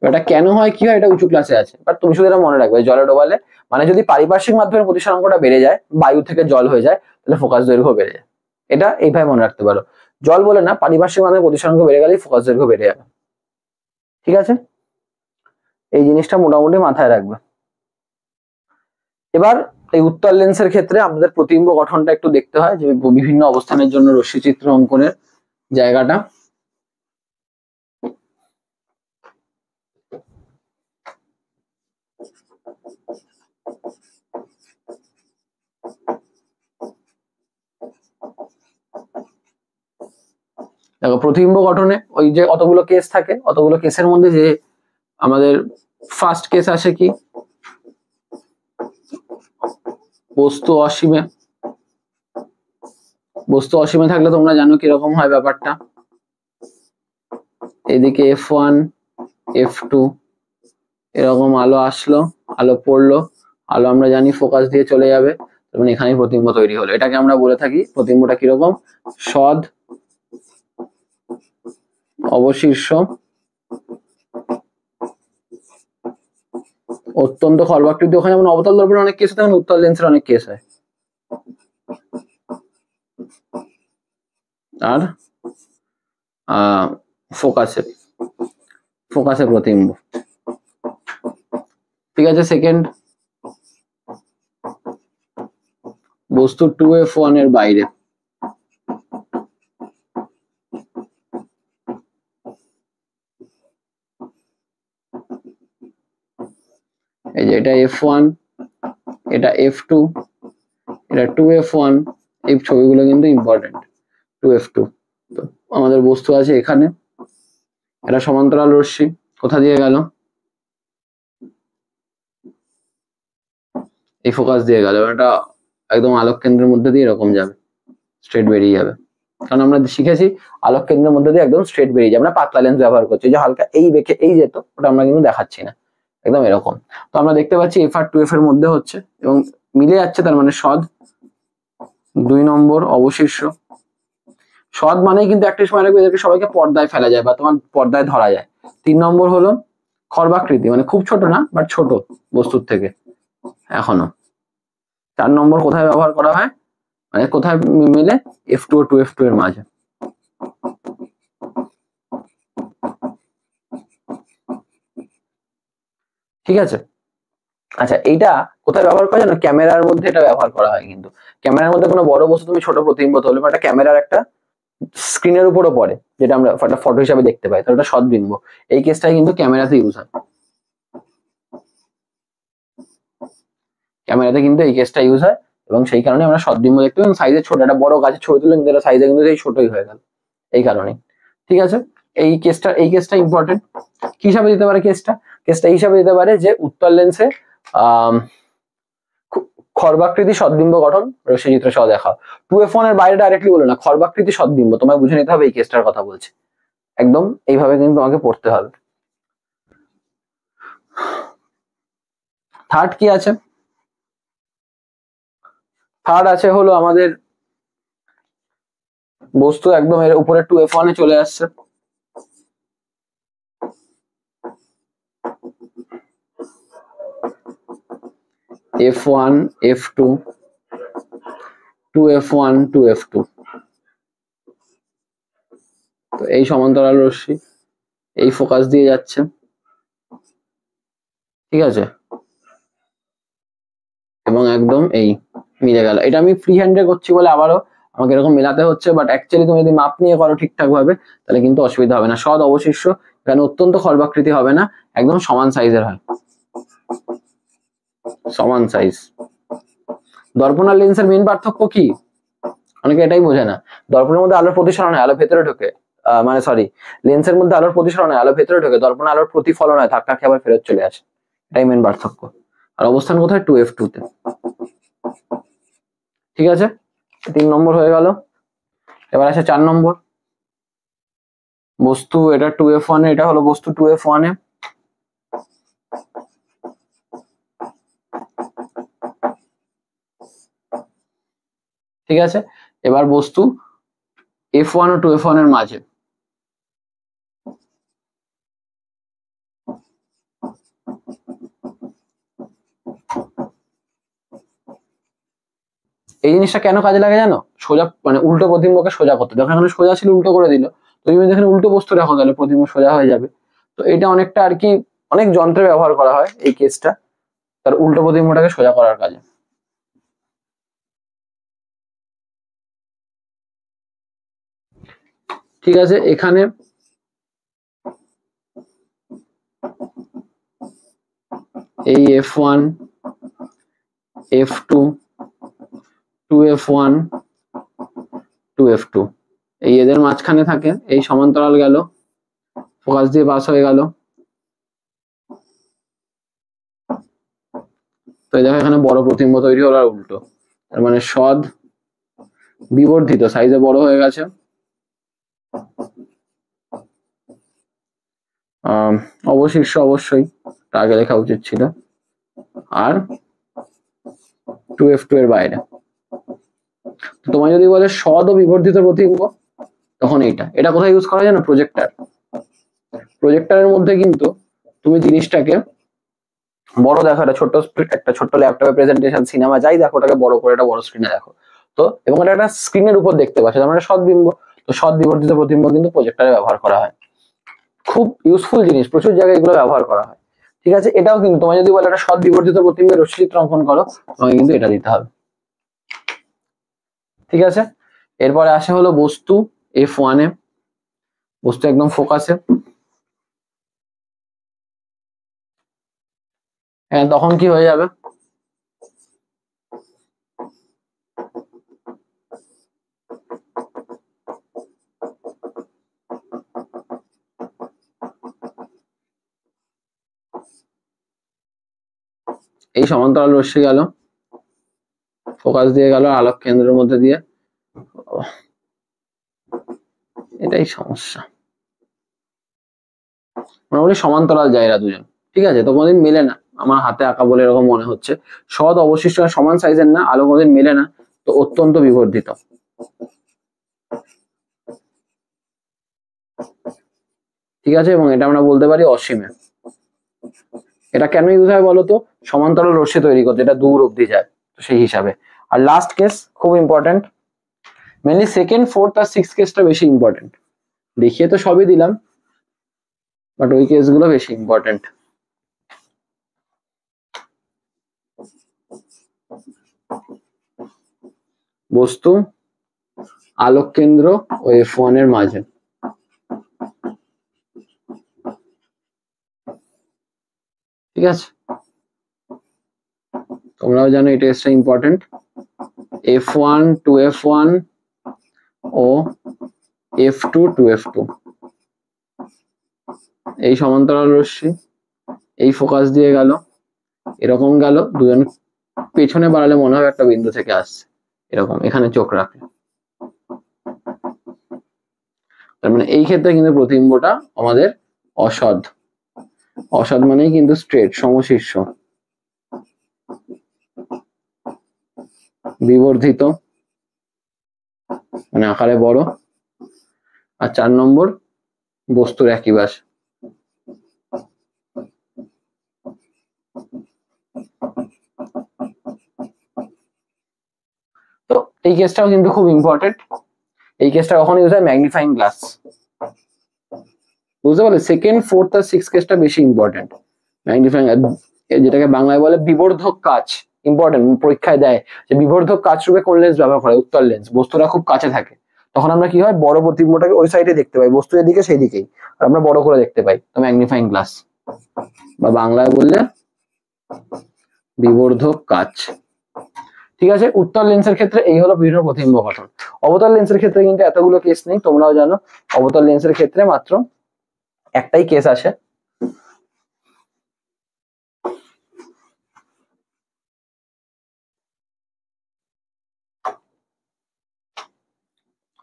এটা কেন হয় কি হয় এটা উঁচু ক্লাসে আছে, বাট তুমি শুধু এটা মনে রাখবে, জলে ডোবালে মানে যদি পারিপার্শ্বিক মাধ্যমের প্রতিসরাঙ্কটা বেড়ে যায়, বায়ু থেকে জল হয়ে যায়, তাহলে ফোকাস দৈর্ঘ্য বেড়ে যায়। এটা এইভাবে মনে রাখতে পারো, জল বলে না, পারিপার্শ্বিক মাধ্যমের প্রতিসরাঙ্ক বেড়ে গেলেই ফোকাস দৈর্ঘ্য বেড়ে যাবে। ঠিক আছে, এই জিনিসটা মোটামুটি মাথায় রাখবে। এবার এই উত্তল লেন্সের ক্ষেত্রে আমাদের প্রতিবিম্ব গঠনটা একটু দেখতে হয়, যে বিভিন্ন অবস্থানের জন্য রশ্মিচিত্র অঙ্কনের জায়গাটা। দেখো, প্রতিবিম্ব গঠনে ওই যে অতগুলো কেস থাকে, অতগুলো কেসের মধ্যে যে আমাদের ফার্স্ট কেস আসে কি, বস্তু অসীমে। বস্তু অসীমে থাকলে তোমরা জানো কিরকম হয় ব্যাপারটা, এদিকে F1 F2 এরকম আলো আসলো, আলো পড়লো, আলো আমরা জানি ফোকাস দিয়ে চলে যাবে, তখন এখানেই প্রতিবিম্ব তৈরি হলো। এটাকে আমরা বলে থাকি, প্রতিবিম্বটা কিরকম, সদ অবশীর্ষ অত্যন্ত খর্বাকৃতি। ওখানে যেমন অবতল দর্পণের অনেক কেস হয়, তেমন উত্তল লেন্সের অনেক কেস হয়। আর ফোকাসে প্রতিবিম্ব। ঠিক আছে, সেকেন্ড, বস্তু 2F1 এর বাইরে, এই যে এটা F1, এটা F2, এটা 2F1, এই ছবিগুলো কিন্তু ইম্পর্টেন্ট। 2F2, তো আমাদের বস্তু আছে এখানে, এটা সমান্তরাল রশ্মি কোথা দিয়ে গেল, এই ফোকাস দিয়ে গেল, এটা একদম আলোক কেন্দ্রের মধ্যে দিয়ে এরকম যাবে। স্ট্রেট বেরিয়ে যাবে, কারণ আমরা শিখেছি আলোক কেন্দ্রের মধ্যে দিয়ে একদম স্ট্রেট বেরিয়ে যাবে। আমরা পাতলা লেন্স ব্যবহার করছি, যে হালকা এই বেঁকে এই যেত ওটা আমরা কিন্তু দেখাচ্ছি না, একদম এরকম। তো আমরা দেখতে পাচ্ছি এফ আর টু এফ এর মধ্যে হচ্ছে এবং মিলে যাচ্ছে, তার মানে সদ 2 নম্বর অবশিষ্ট। সদ মানেই কিন্তু একটা সময় রাখবে এদেরকে সবাইকে পর্দায় ফেলা যায় বা তোমার পর্দায় ধরা যায়। 3 নম্বর হলো খর্বাকৃতি, মানে খুব ছোট না বাট ছোট বস্তুর থেকে এখনো। 4 নম্বর কোথায় ব্যবহার করা হয়, মানে কোথায় মিলে, F2 ও 2F2 এর মাঝে। ঠিক আছে, আচ্ছা এইটা কোথায় ব্যবহার করা জানো, ক্যামেরার মধ্যে এটা ব্যবহার করা হয়। কিন্তু ক্যামেরার মধ্যে কোনো বড় বস্তু তুমি ছোট প্রতিবিম্ব তোলো, একটা ক্যামেরার একটা স্ক্রিনের উপরও পড়ে, যেটা আমরা একটা ফটো হিসাবে দেখতে পাই, তাহলে ওটা সদবিম্ব। এই কেসটাই কিন্তু ক্যামেরাতে ইউজ হয়, ক্যামেরাতে কিন্তু এই কেসটা ইউজ হয় এবং সেই কারণে আমরা সদবিম্ব দেখতে পাই। সাইজে ছোট, একটা বড় গাছের ছবি তুলে কিন্তু এটা সাইজে কিন্তু এই ছোটই হয়ে গেল, এই কারণে। ঠিক আছে, এই কেসটা ইম্পর্টেন্ট। কি হিসাবে দিতে পারে কেসটা এই হিসাবে দিতে পারে যে উত্তল লেন্সে খর্বাকৃতি সদবিম্ব গঠন রশ্মিচিত্র সহ দেখা। 2F1 এর বাইরে ডাইরেক্টলি বলে না, খর্বাকৃতি সদবিম্ব তোমায় বুঝে নিতে হবে, এই কেসটার কথা বলছে, একদম এইভাবে কিন্তু তোমাকে পড়তে হবে। থার্ড কি আছে, থার্ড আছে হলো আমাদের বস্তু একদম এর উপরে 2F1 এ চলে আসছে, F1 F2 2F1 2F2। তো এই সমান্তরাল রশ্মি এই ফোকাস দিয়ে যাচ্ছে, ঠিক আছে, এবং একদম এই মিলে গেল। এটা আমি ফ্রি হ্যান্ডে করছি বলে আবারও আমাকে এরকম মেলাতে হচ্ছে, বাট অ্যাকচুয়ালি তুমি যদি মাপ নিয়ে করো ঠিকঠাক ভাবে তাহলে কিন্তু অসুবিধা হবে না। সদ অবশিষ্ট এখানে অত্যন্ত খর্বাকৃতি হবে না, একদম সমান সাইজের হয়, সমান সাইজ। দর্পণ আর লেন্সের মেইন পার্থক্য কি, অনেকে এটাই বোঝে না। দর্পণের মধ্যে আলোর প্রতিসরণ হয়, আলো ভেতরে ঢোকে, মানে সরি, লেন্সের মধ্যে আলোর প্রতিসরণ হয়, আলো ভেতরে ঢোকে। দর্পণে আলোর প্রতিফলন হয়, ধাক্কা খেয়ে আবার ফেরত চলে আসে, এটাই মেইন পার্থক্য। আর অবস্থান কোথায়, 2F2 তে। ঠিক আছে, 3 নম্বর হয়ে গেল। এবার আছে 4 নম্বর বস্তু, এটা 2F1 এ, এটা হলো বস্তু 2F1 এ। ঠিক আছে, এবার বস্তু F1 ও 2F1 এর মাঝে। এই জিনিসটা কেন কাজে লাগে জানো, সোজা মানে উল্টো প্রতিবিম্বকে সোজা করতে। দেখো এখানে সোজা ছিল, উল্টো করে দিল, তো তুমি এখানে উল্টো বস্তু রাখো তাহলে প্রতিবিম্ব সোজা হয়ে যাবে। তো এটা অনেকটা আর কি, অনেক যন্ত্রে ব্যবহার করা হয় এই কেসটা, তার উল্টো প্রতিবিম্বটাকে সোজা করার কাজে। ঠিক আছে, এখানে এই F1 F2 2F1 2F2 এই এদের মাঝখানে থাকে, এই সমান্তরাল গেল, ফোকাস দিয়ে পাস হয়ে গেল। তো দেখো এখানে বড় প্রতিবিম্ব তৈরি হলো আর উল্টো, তার মানে সদ বিবর্ধিত, সাইজে বড় হয়ে গেছে। অবশিষ্ট অবশ্যই আগে লেখা উচিত ছিল, আর 2F2 এর বাইরে। তোমায় যদি বলে সদ ও বিবর্ধিত প্রতিবিম্ব, তখন এটা কোথায় ইউজ করা যায় না, প্রজেক্টর। প্রজেক্টরের মধ্যে কিন্তু তুমি জিনিসটাকে বড় দেখো, একটা ছোট্ট ল্যাপটপে প্রেজেন্টেশন, সিনেমা যাই দেখো, ওটাকে বড় করে একটা বড় স্ক্রিনে দেখো। তো এবং এটা একটা স্ক্রিনের উপর দেখতে পাচ্ছ, তার মানে সদবিম্ব। তো সদ বিবর্ধিত প্রতিবিম্ব কিন্তু প্রজেক্টরে ব্যবহার করা হয়, খুব ইউজফুল জিনিস, প্রচুর জায়গায় এগুলো ব্যবহার করা হয়। ঠিক আছে, এটাও কিন্তু তোমায় যদি বলে একটা সদ বিবর্ধিত প্রতিবিম্বের রশ্মিচিত্র অঙ্কন করো, তোমাকে কিন্তু এটা দিতে হবে। ঠিক আছে, এরপরে আসে হলো বস্তু F1 এ, বস্তু একদম ফোকাসে। হ্যাঁ, তখন কি হয়ে যাবে, এই সমান্তরাল রশ্মি গেল, ফোকাস দিয়ে গেল আলোক কেন্দ্রের মধ্যে দিয়ে, এটাই সমস্যা। মোটামুটি সমান্তরাল জায়গা দুজন, ঠিক আছে? তো কোনোদিন মেলে না, আমার হাতে আঁকা বলে এরকম মনে হচ্ছে। সৎ অবশিষ্ট সমান সাইজের না, আলো কোনোদিন মেলে না, তো অত্যন্ত বিবর্ধিত। ঠিক আছে, এবং এটা আমরা বলতে পারি অসীমে। এটা কেন ইউজ হয় বলতো? সমান্তরাল রশ্মি তৈরি করতে, এটা দূর অব্দি যায়, তো সেই হিসাবে। আর লাস্ট কেস খুব ইম্পর্টেন্ট, মেনলি সেকেন্ড, ফোর্থ আর সিক্স কেসটা বেশি ইম্পর্টেন্ট। দেখিয়ে তো সবই দিলাম, বাট ওই কেসগুলো বেশি ইম্পর্টেন্ট। বস্তু, আলোক কেন্দ্র ও F1 এর মাঝে। ঠিক আছে, তোমরাও জানো এই টেস্টটা important. F1 to F1 O F2 to F2, এই সমান্তরাল রশ্মি এই ফোকাস দিয়ে গেল, এরকম গেল, দুজন পেছনে বাড়ালে মনে হবে একটা বিন্দু থেকে আসছে, এরকম এখানে চোখ রাখলে। তার মানে এই ক্ষেত্রে কিন্তু প্রতিবিম্বটা আমাদের অসৎ। অসৎ মানেই কিন্তু স্ট্রেট, সমশীর্ষ, বিবর্ধিত মানে আকারে বড়। আর 4 নম্বর, বস্তুর একই ব্যাস। তো এই কেসটাও কিন্তু খুব ইম্পর্টেন্ট। এই কেসটা কখন ইউজ হয়? Magnifying glass. বুঝতে পারলে? সেকেন্ড, ফোর্থ আর সিক্স কেসটা বেশি ইম্পর্টেন্ট। ম্যাগনিফাইং, যেটাকে বাংলায় বলে বিবর্ধক কাচ, ইম্পর্টেন্ট, পরীক্ষায় দেয় যে বিবর্ধক কাচ রূপে কোন লেন্স ব্যবহার করে? উত্তল লেন্স। বস্তুটা খুব কাছে থাকে, তখন আমরা কি হয়, বড় প্রতিবিম্বটাকে ওই সাইডে দেখতে পাই, বস্তু এদিকে সেই দিকেই, আর আমরা বড় করে দেখতে পাই। তো ম্যাগনিফাইং গ্লাস, বা বাংলায় বললে বিবর্ধক কাচ। ঠিক আছে, উত্তল লেন্সের ক্ষেত্রে এই হলো বিভিন্ন প্রতিবিম্ব গঠন। অবতল লেন্সের ক্ষেত্রে কিন্তু এতগুলো কেস নেই, তোমরাও জানো। অবতল লেন্সের ক্ষেত্রে মাত্র একটাই কেস আসে।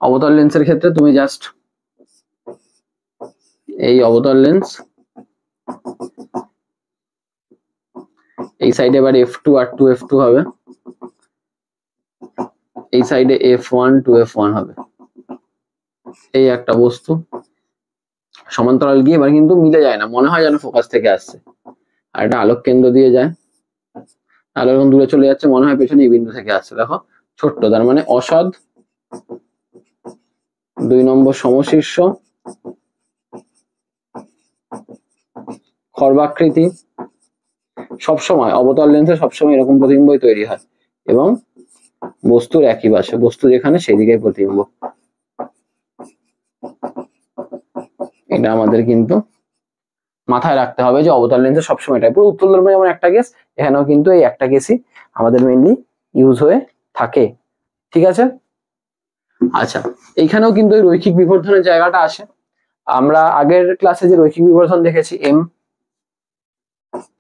অবতল লেন্সের ক্ষেত্রে তুমি জাস্ট এই অবতল লেন্স, এই সাইডে এবার F2 আর 2F2 হবে, এই সাইডে F1 2F1 হবে। এই একটা বস্তু সমান্তরাল গিয়ে এবার কিন্তু মিলে যায় না, মনে হয় যেন ফোকাস থেকে আসছে। আর এটা আলোক কেন্দ্র দিয়ে যায়, আলো যখন দূরে চলে যাচ্ছে মনে হয় পেছনে এই বিন্দু থেকে আসছে। দেখো ছোট্ট, তার মানে অসৎ। 2 নম্বর সমশীর্ষ, খর্বাকৃতি। সবসময় অবতল লেন্সে সবসময় এরকম প্রতিবিম্বই তৈরি হয়, এবং বস্তুর একই পাশে, বস্তু যেখানে সেই দিকে প্রতিবিম্ব। এটা আমাদের কিন্তু মাথায় রাখতে হবে যে অবতল লেন্সে সবসময় এটাই। পুরো উত্তল দর্পণে যেমন একটা কেস, এখানেও কিন্তু এই একটা কেসই আমাদের মেইনলি ইউজ হয়ে থাকে। ঠিক আছে, আচ্ছা, এইখানেও কিন্তু এই রৈখিক বিবর্ধনের জায়গাটা আসে। আমরা আগের ক্লাসে যে রৈখিক বিবর্ধন দেখেছি, এম,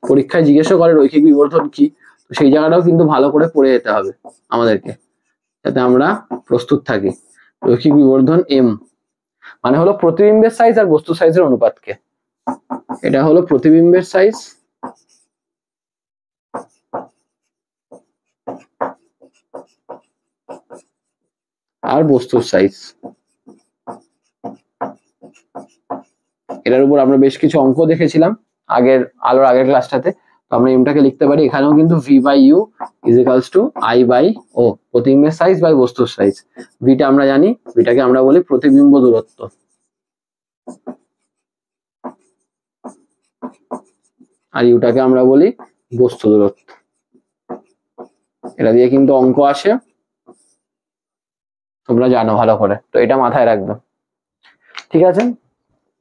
পরীক্ষায় জিজ্ঞেসও করে রৈখিক বিবর্ধন কি, তো সেই জায়গাটাও কিন্তু ভালো করে পড়ে যেতে হবে আমাদেরকে, যাতে আমরা প্রস্তুত থাকি। রৈখিক বিবর্ধন এম মানে হলো প্রতিবিম্বের সাইজ আর বস্তু সাইজের অনুপাতকে। এটা হলো প্রতিবিম্বের সাইজ আর বস্তুর সাইজ। এটার উপর আমরা বেশ কিছু অঙ্ক দেখেছিলাম আলোর আগের ক্লাসটাতে। তো আমরা এমটাকে লিখতে পারি, এখানেও কিন্তু v by u is equals to i by o, প্রতিবিম্বের সাইজ বাই বস্তুর সাইজ। ভিটা আমরা জানি, ভিটাকে আমরা বলি প্রতিবিম্ব দূরত্ব, আর ইউটাকে আমরা বলি বস্তু দূরত্ব। এটা দিয়ে কিন্তু অঙ্ক আসে, তোমরা জানো ভালো করে, তো এটা মাথায় রাখবে। ঠিক আছে,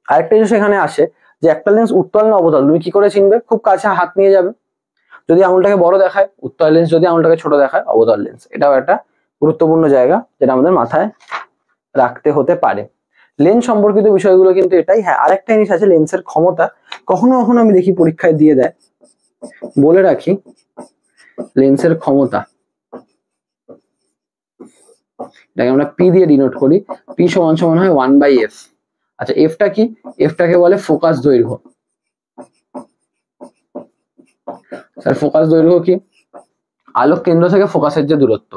আরেকটা জিনিস এখানে আসে যে একটা লেন্স উত্তল না অবতল তুমি কি করে চিনবে? খুব কাছে হাত নিয়ে যাবে, যদি আঙুলটাকে বড় দেখায় উত্তল লেন্স, যদি আঙুলটাকে ছোট দেখায় অবতল লেন্স। এটাও একটা গুরুত্বপূর্ণ জায়গা যেটা আমাদের মাথায় রাখতে হতে পারে। লেন্স সম্পর্কিত বিষয়গুলো কিন্তু এটাই। হ্যাঁ, আরেকটা জিনিস আছে, লেন্সের ক্ষমতা। কখনো কখনো আমি দেখি পরীক্ষায় দিয়ে দেয়, বলে রাখি লেন্সের ক্ষমতা। এটাকে আমরা পি দিয়ে ডিনোট করি, পি সমান সমান হয় 1/f। আচ্ছা এফটা কি, এফটাকে বলে ফোকাস দৈর্ঘ্য। স্যার ফোকাস দৈর্ঘ্য কি, আলোক কেন্দ্র থেকে ফোকাসের যে দূরত্ব।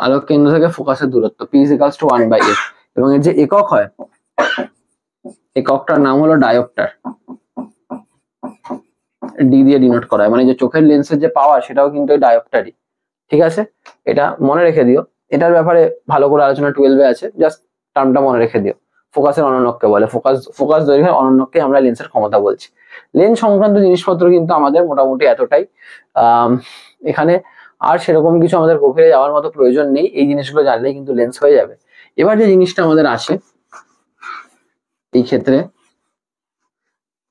আলোক কেন্দ্র থেকে ফোকাসের দূরত্ব p = 1/f, এবং এর যে একক হয়, এককটার নাম হলো ডায়োপ্টার, ডি দিয়ে ডিনোট করা হয়, মানে যে চোখের লেন্সের যে পাওয়ার সেটাও কিন্তু ওই ডায়োপ্টারই। ঠিক আছে, এটা মনে রেখে দিও, এটার ব্যাপারে ভালো করে আলোচনা 12 এ আছে, জাস্ট টার্মটা মনে রেখে দিও। ফোকাসের অনন্যককে বলে, ফোকাস দৈর্ঘ্যের অনন্যককে আমরা লেন্সের ক্ষমতা বলছি। লেন্স সংক্রান্ত জিনিসপত্র কিন্তু আমাদের মোটামুটি এতটাই, এখানে আর সেরকম কিছু আমাদের গভীরে যাওয়ার মতো প্রয়োজন নেই, এই জিনিসগুলো জানলেই কিন্তু লেন্স হয়ে যাবে। এবার যে জিনিসটা আমাদের আসে এই ক্ষেত্রে,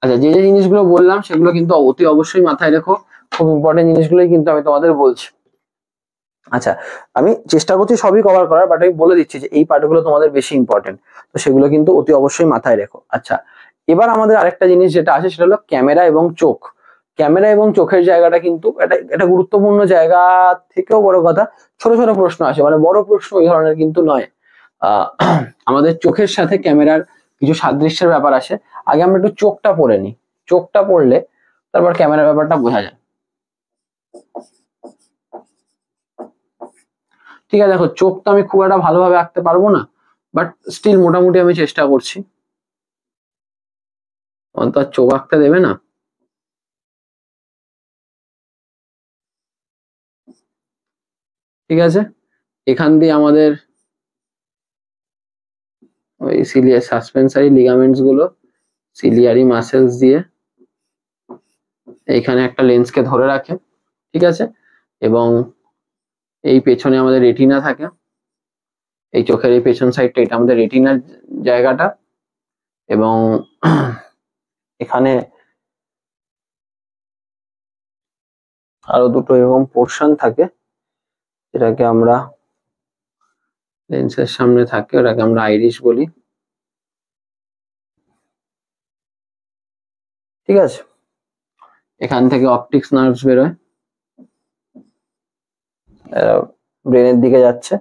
আচ্ছা যে যে জিনিসগুলো বললাম সেগুলো কিন্তু অতি অবশ্যই মাথায় রেখো, খুব ইম্পর্টেন্ট জিনিসগুলোই কিন্তু আমি তোমাদের বলছি। আচ্ছা আমি চেষ্টা করছি সবই কভার করার, বাট আমি বলে দিচ্ছি যে এই পার্টগুলো তোমাদের বেশি ইম্পর্টেন্ট, তো সেগুলো কিন্তু অতি অবশ্যই মাথায় রেখো। আচ্ছা এবার আমাদের আরেকটা জিনিস যেটা আছে সেটা হলো ক্যামেরা এবং চোখ। ক্যামেরা এবং চোখের জায়গাটা কিন্তু এটা গুরুত্বপূর্ণ জায়গা থেকেও বড় কথা, ছোট ছোট প্রশ্ন আসে, মানে বড় প্রশ্ন ওই ধরনের কিন্তু নয়। আমাদের চোখের সাথে ক্যামেরার কিছু সাদৃশ্যের ব্যাপার আসে। আগে আমরা একটু চোখটা পড়ে নিই, চোখটা পড়লে তারপর ক্যামেরার ব্যাপারটা বোঝা যায়। ঠিক আছে, দেখো চোখ তো আমি খুব একটা ভালোভাবে আঁকতে পারবো না, বাট স্টিল মোটামুটি আমি চেষ্টা করছি। তো আর চোখ আঁকতে দেবে না? ঠিক আছে, এখান দিয়ে আমাদের ওই সিলিয়ার সাসপেন্সারি লিগামেন্টস গুলো সিলিয়ারি মাসেলস দিয়ে এইখানে একটা লেন্সকে ধরে রাখে। ঠিক আছে, এবং এই পেছনে আমাদের রেটিনা থাকে, এই চোখের এই পেছন সাইডটা এটা আমাদের রেটিনার জায়গাটা, এবং এখানে আরো দুটো এরকম পোর্শন থাকে যেটাকে আমরা লেন্সের সামনে থাকে, ওটাকে আমরা আইরিশ বলি। ঠিক আছে, এখান থেকে অপটিক্স নার্ভস বেরোয়, ব্রেনের দিকে যাচ্ছে।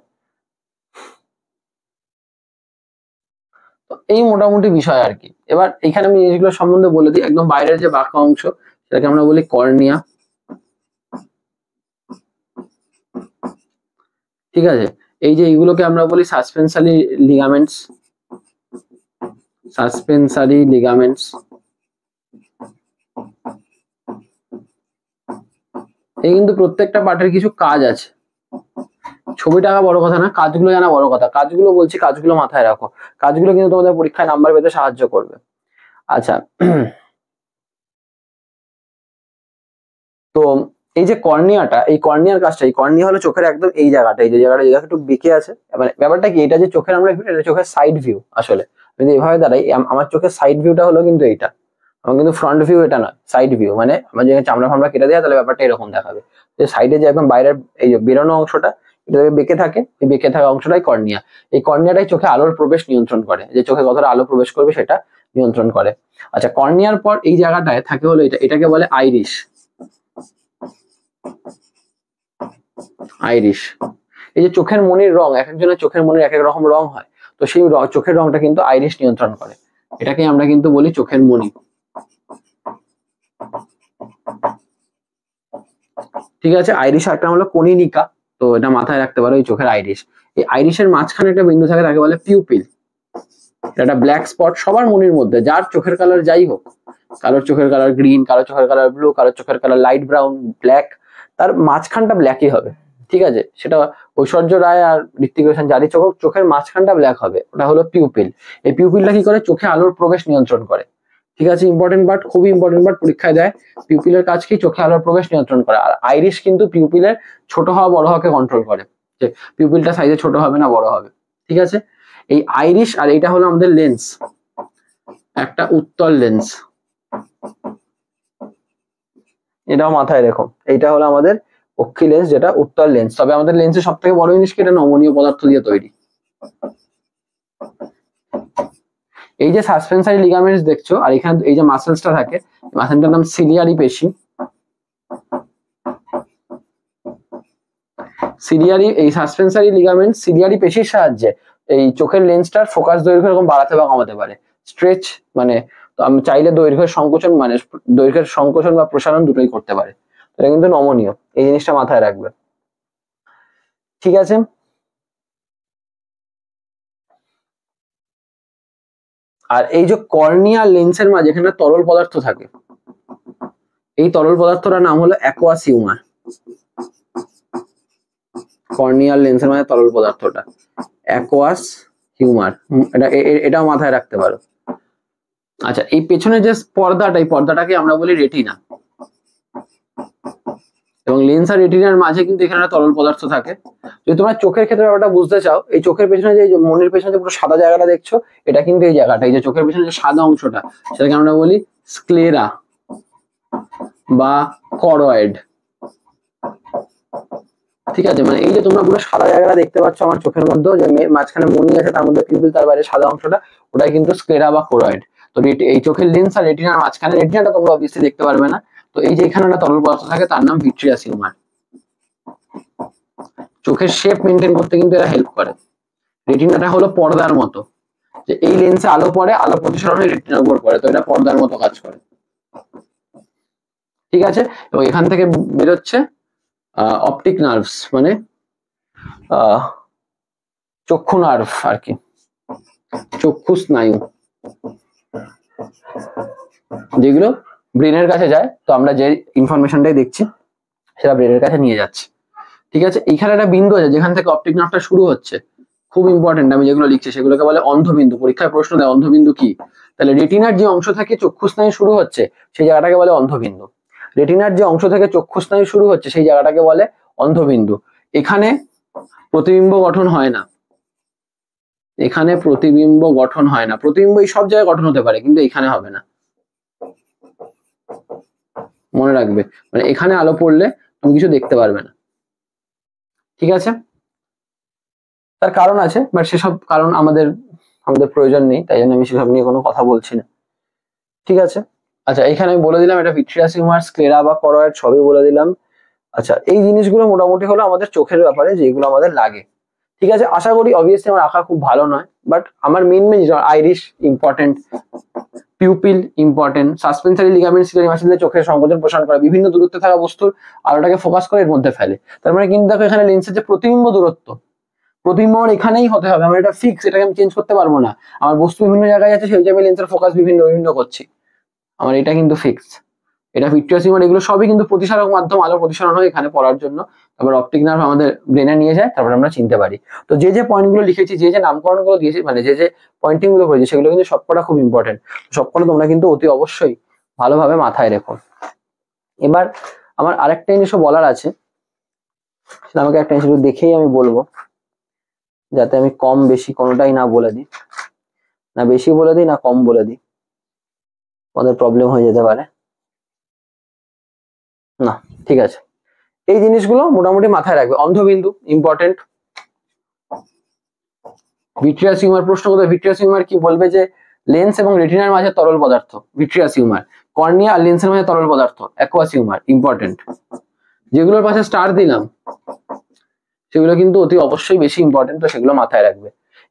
তো এই মোটামুটি বিষয় আর কি। এবার এখানে আমি জিনিসগুলো সম্বন্ধে বলে দিই, একদম বাইরের যে বাঁকা অংশ সেটাকে আমরা বলি কর্নিয়া। ঠিক আছে, এই যে এইগুলোকে আমরা বলি সাসপেন্সারি লিগামেন্টস, সাসপেন্সারি লিগামেন্টস। এই কিন্তু প্রত্যেকটা পার্টের কিছু কাজ আছে, ছবিটা আঁকা বড় কথা না, কাজগুলো জানা বড় কথা। কাজগুলো বলছি, কাজগুলো মাথায় রাখো, কাজগুলো কিন্তু তোমাদের পরীক্ষায় নাম্বার পেতে সাহায্য করবে। আচ্ছা তো এই যে কর্নিয়াটা, এই কর্নিয়ার কাজটা, এই কর্নিয়া হলো চোখের একদম এই জায়গাটা, এই যে জায়গাটা একটু বেঁকে আছে, মানে ব্যাপারটা কি, এটা যে চোখের আমরা এটা চোখের সাইড ভিউ। আসলে যদি এভাবে দাঁড়াই, আমার চোখের সাইড ভিউটা হলো কিন্তু এইটা, আমার কিন্তু ফ্রন্ট ভিউ এটা নয়, সাইড ভিউ। মানে আমার যে চামড়া ফামড়া কেটে দেওয়া, তাহলে ব্যাপারটা এরকম দেখাবে। যে সাইডে যে একদম বাইরের এই যে বেরোনো অংশটা, এটা বেঁকে থাকে, এই বেঁকে থাকা অংশটাই কর্নিয়া। এই কর্নিয়াটাই চোখে আলোর প্রবেশ নিয়ন্ত্রণ করে, যে চোখে কতটা আলো প্রবেশ করবে সেটা নিয়ন্ত্রণ করে। আচ্ছা কর্নিয়ার পর এই জায়গাটায় থাকে হলো এটা, এটাকে বলে আইরিশ। আইরিশ, এই যে চোখের মনির রং, এক একজনের চোখের মনির এক এক রকম রং হয়, তো সেই চোখের রংটা কিন্তু আইরিশ নিয়ন্ত্রণ করে, এটাকে আমরা কিন্তু বলি চোখের মনি। ঠিক আছে, আইরিশ একটা হলো কনিনিকা, তো এটা মাথায় রাখতে পারো, এই চোখের আইরিশ। এই আইরিশের মাঝখানে একটা বিন্দু থাকে, তাকে বলে পিউপিল। এটা ব্ল্যাক স্পট সবার মনির মধ্যে, যার চোখের কালার যাই হোক, কারোর চোখের কালার গ্রিন, কারোর চোখের কালার ব্লু, কারোর চোখের কালার লাইট ব্রাউন, ব্ল্যাক, তার মাঝখানটা ব্ল্যাকই হবে। ঠিক আছে, সেটা ঐশ্বর্য রায় আর ঋত্বিক রোশন যারই চোখের মাঝখানটা ব্ল্যাক হবে, ওটা হলো পিউপিল। এই পিউপিলটা কি করে, চোখে আলোর প্রবেশ নিয়ন্ত্রণ করে। ঠিক আছে, ইম্পর্টেন্ট পার্ট, খুবই ইম্পর্টেন্ট পার্ট, পরীক্ষায় দেয়। পিউপিলের কাজ কি, চোখে আলোর প্রবেশ নিয়ন্ত্রণ করে। আর আইরিশ কিন্তু পিউপিলের ছোট হওয়া বড় হওয়াকে কন্ট্রোল করে, যে পিউপিলটা সাইজে ছোট হবে না বড় হবে। ঠিক আছে, এই আইরিশ আর এটা হলো আমাদের লেন্স, একটা উত্তল লেন্স, এটাও মাথায় রেখো। এইটা হলো আমাদের অক্ষি লেন্স, যেটা উত্তল লেন্স। তবে আমাদের লেন্সের সব থেকে বড় জিনিস কি, এটা নমনীয় পদার্থ দিয়ে তৈরি। এই যে সাসপেন্সারি লিগামেন্টস দেখছো আর এখানে এই যে মাসেলসটা থাকে, মাসেলটার নাম সিলিয়ারি পেশি। সিলিয়ারি এই সাসপেন্সারি লিগামেন্ট সিলিয়ারি পেশির সাহায্যে এই চোখের লেন্সটার ফোকাস দৈর্ঘ্য এরকম বাড়াতে বা কমাতে পারে। স্ট্রেচ মানে তো আমি চাইলে দৈর্ঘ্যের সংকোচন মানে দৈর্ঘ্যের সংকোচন বা প্রসারণ দুটোই করতে পারে। এটা কিন্তু নমনীয়, এই জিনিসটা মাথায় রাখবে। ঠিক আছে, আর এই যে কর্নিয়া লেন্সের মাঝে এখানে তরল পদার্থ থাকে, এই তরল পদার্থটার নাম হলো অ্যাকোয়াস হিউমার। কর্নিয়াল লেন্সের মাঝে তরল পদার্থটা অ্যাকোয়াস হিউমার, এটাও মাথায় রাখতে পারো। আচ্ছা, এই পেছনে যে পর্দাটা, এই পর্দাটাকে আমরা বলি রেটিনা, এবং লেন্স আর রেটিনার মাঝে কিন্তু এখানে একটা তরল পদার্থ থাকে। যদি তোমরা চোখের ক্ষেত্রে ব্যাপারটা বুঝতে চাও, এই চোখের পেছনে যে মনের পেছনে যে পুরো সাদা জায়গাটা দেখছো, এটা কিন্তু এই জায়গাটা, এই যে চোখের পেছনে যে সাদা অংশটা, সেটাকে আমরা বলি স্ক্লেরা বা করয়েড। ঠিক আছে, মানে এই যে তোমরা পুরো সাদা জায়গাটা দেখতে পাচ্ছ আমার চোখের মধ্যে, যে মাঝখানে মনি আছে, তার মধ্যে পিউপিল, তার বাইরে সাদা অংশটা, ওটাই কিন্তু স্ক্লেরা বা করয়েড। তো এই চোখের লেন্স আর রেটিনার মাঝখানে, রেটিনাটা তোমরা অবভিয়াসলি দেখতে পারবে না, তো এই যে এখানে একটা তরল পদার্থ থাকে তার নাম ভিট্রিয়াস হিউমার। চোখের শেপ মেনটেন করতে কিন্তু এরা হেল্প করে। রেটিনাটা হলো পর্দার মতো, যে এই লেন্সে আলো পড়ে, আলো প্রতিসরণ রেটিনার উপর পড়ে, তো এটা পর্দার মতো কাজ করে। ঠিক আছে, এবং এখান থেকে বেরোচ্ছে অপটিক নার্ভস, মানে চক্ষু নার্ভ আর কি, চক্ষু স্নায়ু, যেগুলো ব্রেনের কাছে যায়। তো আমরা যে ইনফরমেশনটাই দেখছি সেটা ব্রেনের কাছে নিয়ে যাচ্ছে। ঠিক আছে, এখানে একটা বিন্দু আছে যেখান থেকে অপটিক নার্ভটা শুরু হচ্ছে, খুব ইম্পর্টেন্ট। আমি যেগুলো লিখছি সেগুলোকে বলে অন্ধবিন্দু। পরীক্ষায় প্রশ্ন দেয় অন্ধবিন্দু কি, তাহলে রেটিনার যে অংশ থেকে চক্ষু স্নায়ু শুরু হচ্ছে সেই জায়গাটাকে বলে অন্ধবিন্দু। রেটিনার যে অংশ থেকে চক্ষু স্নায়ু শুরু হচ্ছে সেই জায়গাটাকে বলে অন্ধবিন্দু। এখানে প্রতিবিম্ব গঠন হয় না, এখানে প্রতিবিম্ব গঠন হয় না। প্রতিবিম্ব এই সব জায়গায় গঠন হতে পারে, কিন্তু এখানে হবে না, মনে রাখবে। মানে এখানে আলো পড়লে তুমি কিছু দেখতে পারবে না। ঠিক আছে, তার কারণ আছে, বাট সেসব কারণ আমাদের প্রয়োজন নেই, তাই জন্য আমি সেসব নিয়ে কোনো কথা বলছি না। ঠিক আছে, আচ্ছা এখানে আমি বলে দিলাম এটা ভিট্রিয়াস হিউমার, স্ক্লেরা বা করয়েড সবই বলে দিলাম। আচ্ছা, এই জিনিসগুলো মোটামুটি হলো আমাদের চোখের ব্যাপারে যেগুলো আমাদের লাগে। ঠিক আছে, আশা করি অবভিয়াসলি আমার আঁকা খুব ভালো নয়, বাট আমার main iris important, pupil important, suspensory ligament ciliary মাসেলদের চোখের সংকোচন প্রসারণ করে, বিভিন্ন দূরত্বে থাকা বস্তুর আলোটাকে ফোকাস করে এর মধ্যে ফেলে। তার মানে কিন্তু দেখো এখানে লেন্সের যে প্রতিবিম্ব দূরত্ব, প্রতিবিম্ব আমার এখানেই হতে হবে, আমার এটা ফিক্স, এটাকে আমি চেঞ্জ করতে পারবো না। আমার বস্তু বিভিন্ন জায়গায় আছে, সেই আমি লেন্সের ফোকাস বিভিন্ন করছি, আমার এটা কিন্তু ফিক্স। এটা ভিট্রিয়াস হিউমার, এগুলো সবই কিন্তু প্রতিসারক মাধ্যম, আলো প্রতিসরণ হয় এখানে পড়ার জন্য। তারপর অপটিক নার্ভ আমাদের ব্রেনে নিয়ে যায়, তারপর আমরা চিনতে পারি। তো যে পয়েন্টগুলো লিখেছি, যে নামকরণগুলো দিয়েছি, মানে যে পয়েন্টিং গুলো করেছি, সেগুলো কিন্তু সবকটা খুব ইম্পর্টেন্ট। সবকটা তোমরা কিন্তু অতি অবশ্যই ভালোভাবে মাথায় রেখো। এবার আমার আরেকটা জিনিসও বলার আছে, সেটা আমাকে একটা জিনিস দেখেই আমি বলবো, যাতে আমি কম বেশি কোনোটাই না বলে দিই, না বেশি বলে দিই না কম বলে দিই, আমাদের প্রবলেম হয়ে যেতে পারে না। ঠিক আছে, এই জিনিসগুলো মোটামুটি মাথায় রাখবে। অন্ধবিন্দু ইম্পর্টেন্ট। ভিট্রিয়াস হিউমার প্রশ্ন করতে, ভিট্রিয়াস হিউমার কি বলবে, যে লেন্স এবং রেটিনার মাঝে তরল পদার্থ ভিট্রিয়াস হিউমার, কর্নিয়া আর লেন্সের মাঝে তরল পদার্থ অ্যাকোয়াস হিউমার, ইম্পর্টেন্ট। যেগুলোর পাশে স্টার দিলাম সেগুলো কিন্তু অতি অবশ্যই বেশি ইম্পর্টেন্ট, তো সেগুলো মাথায় রাখবে।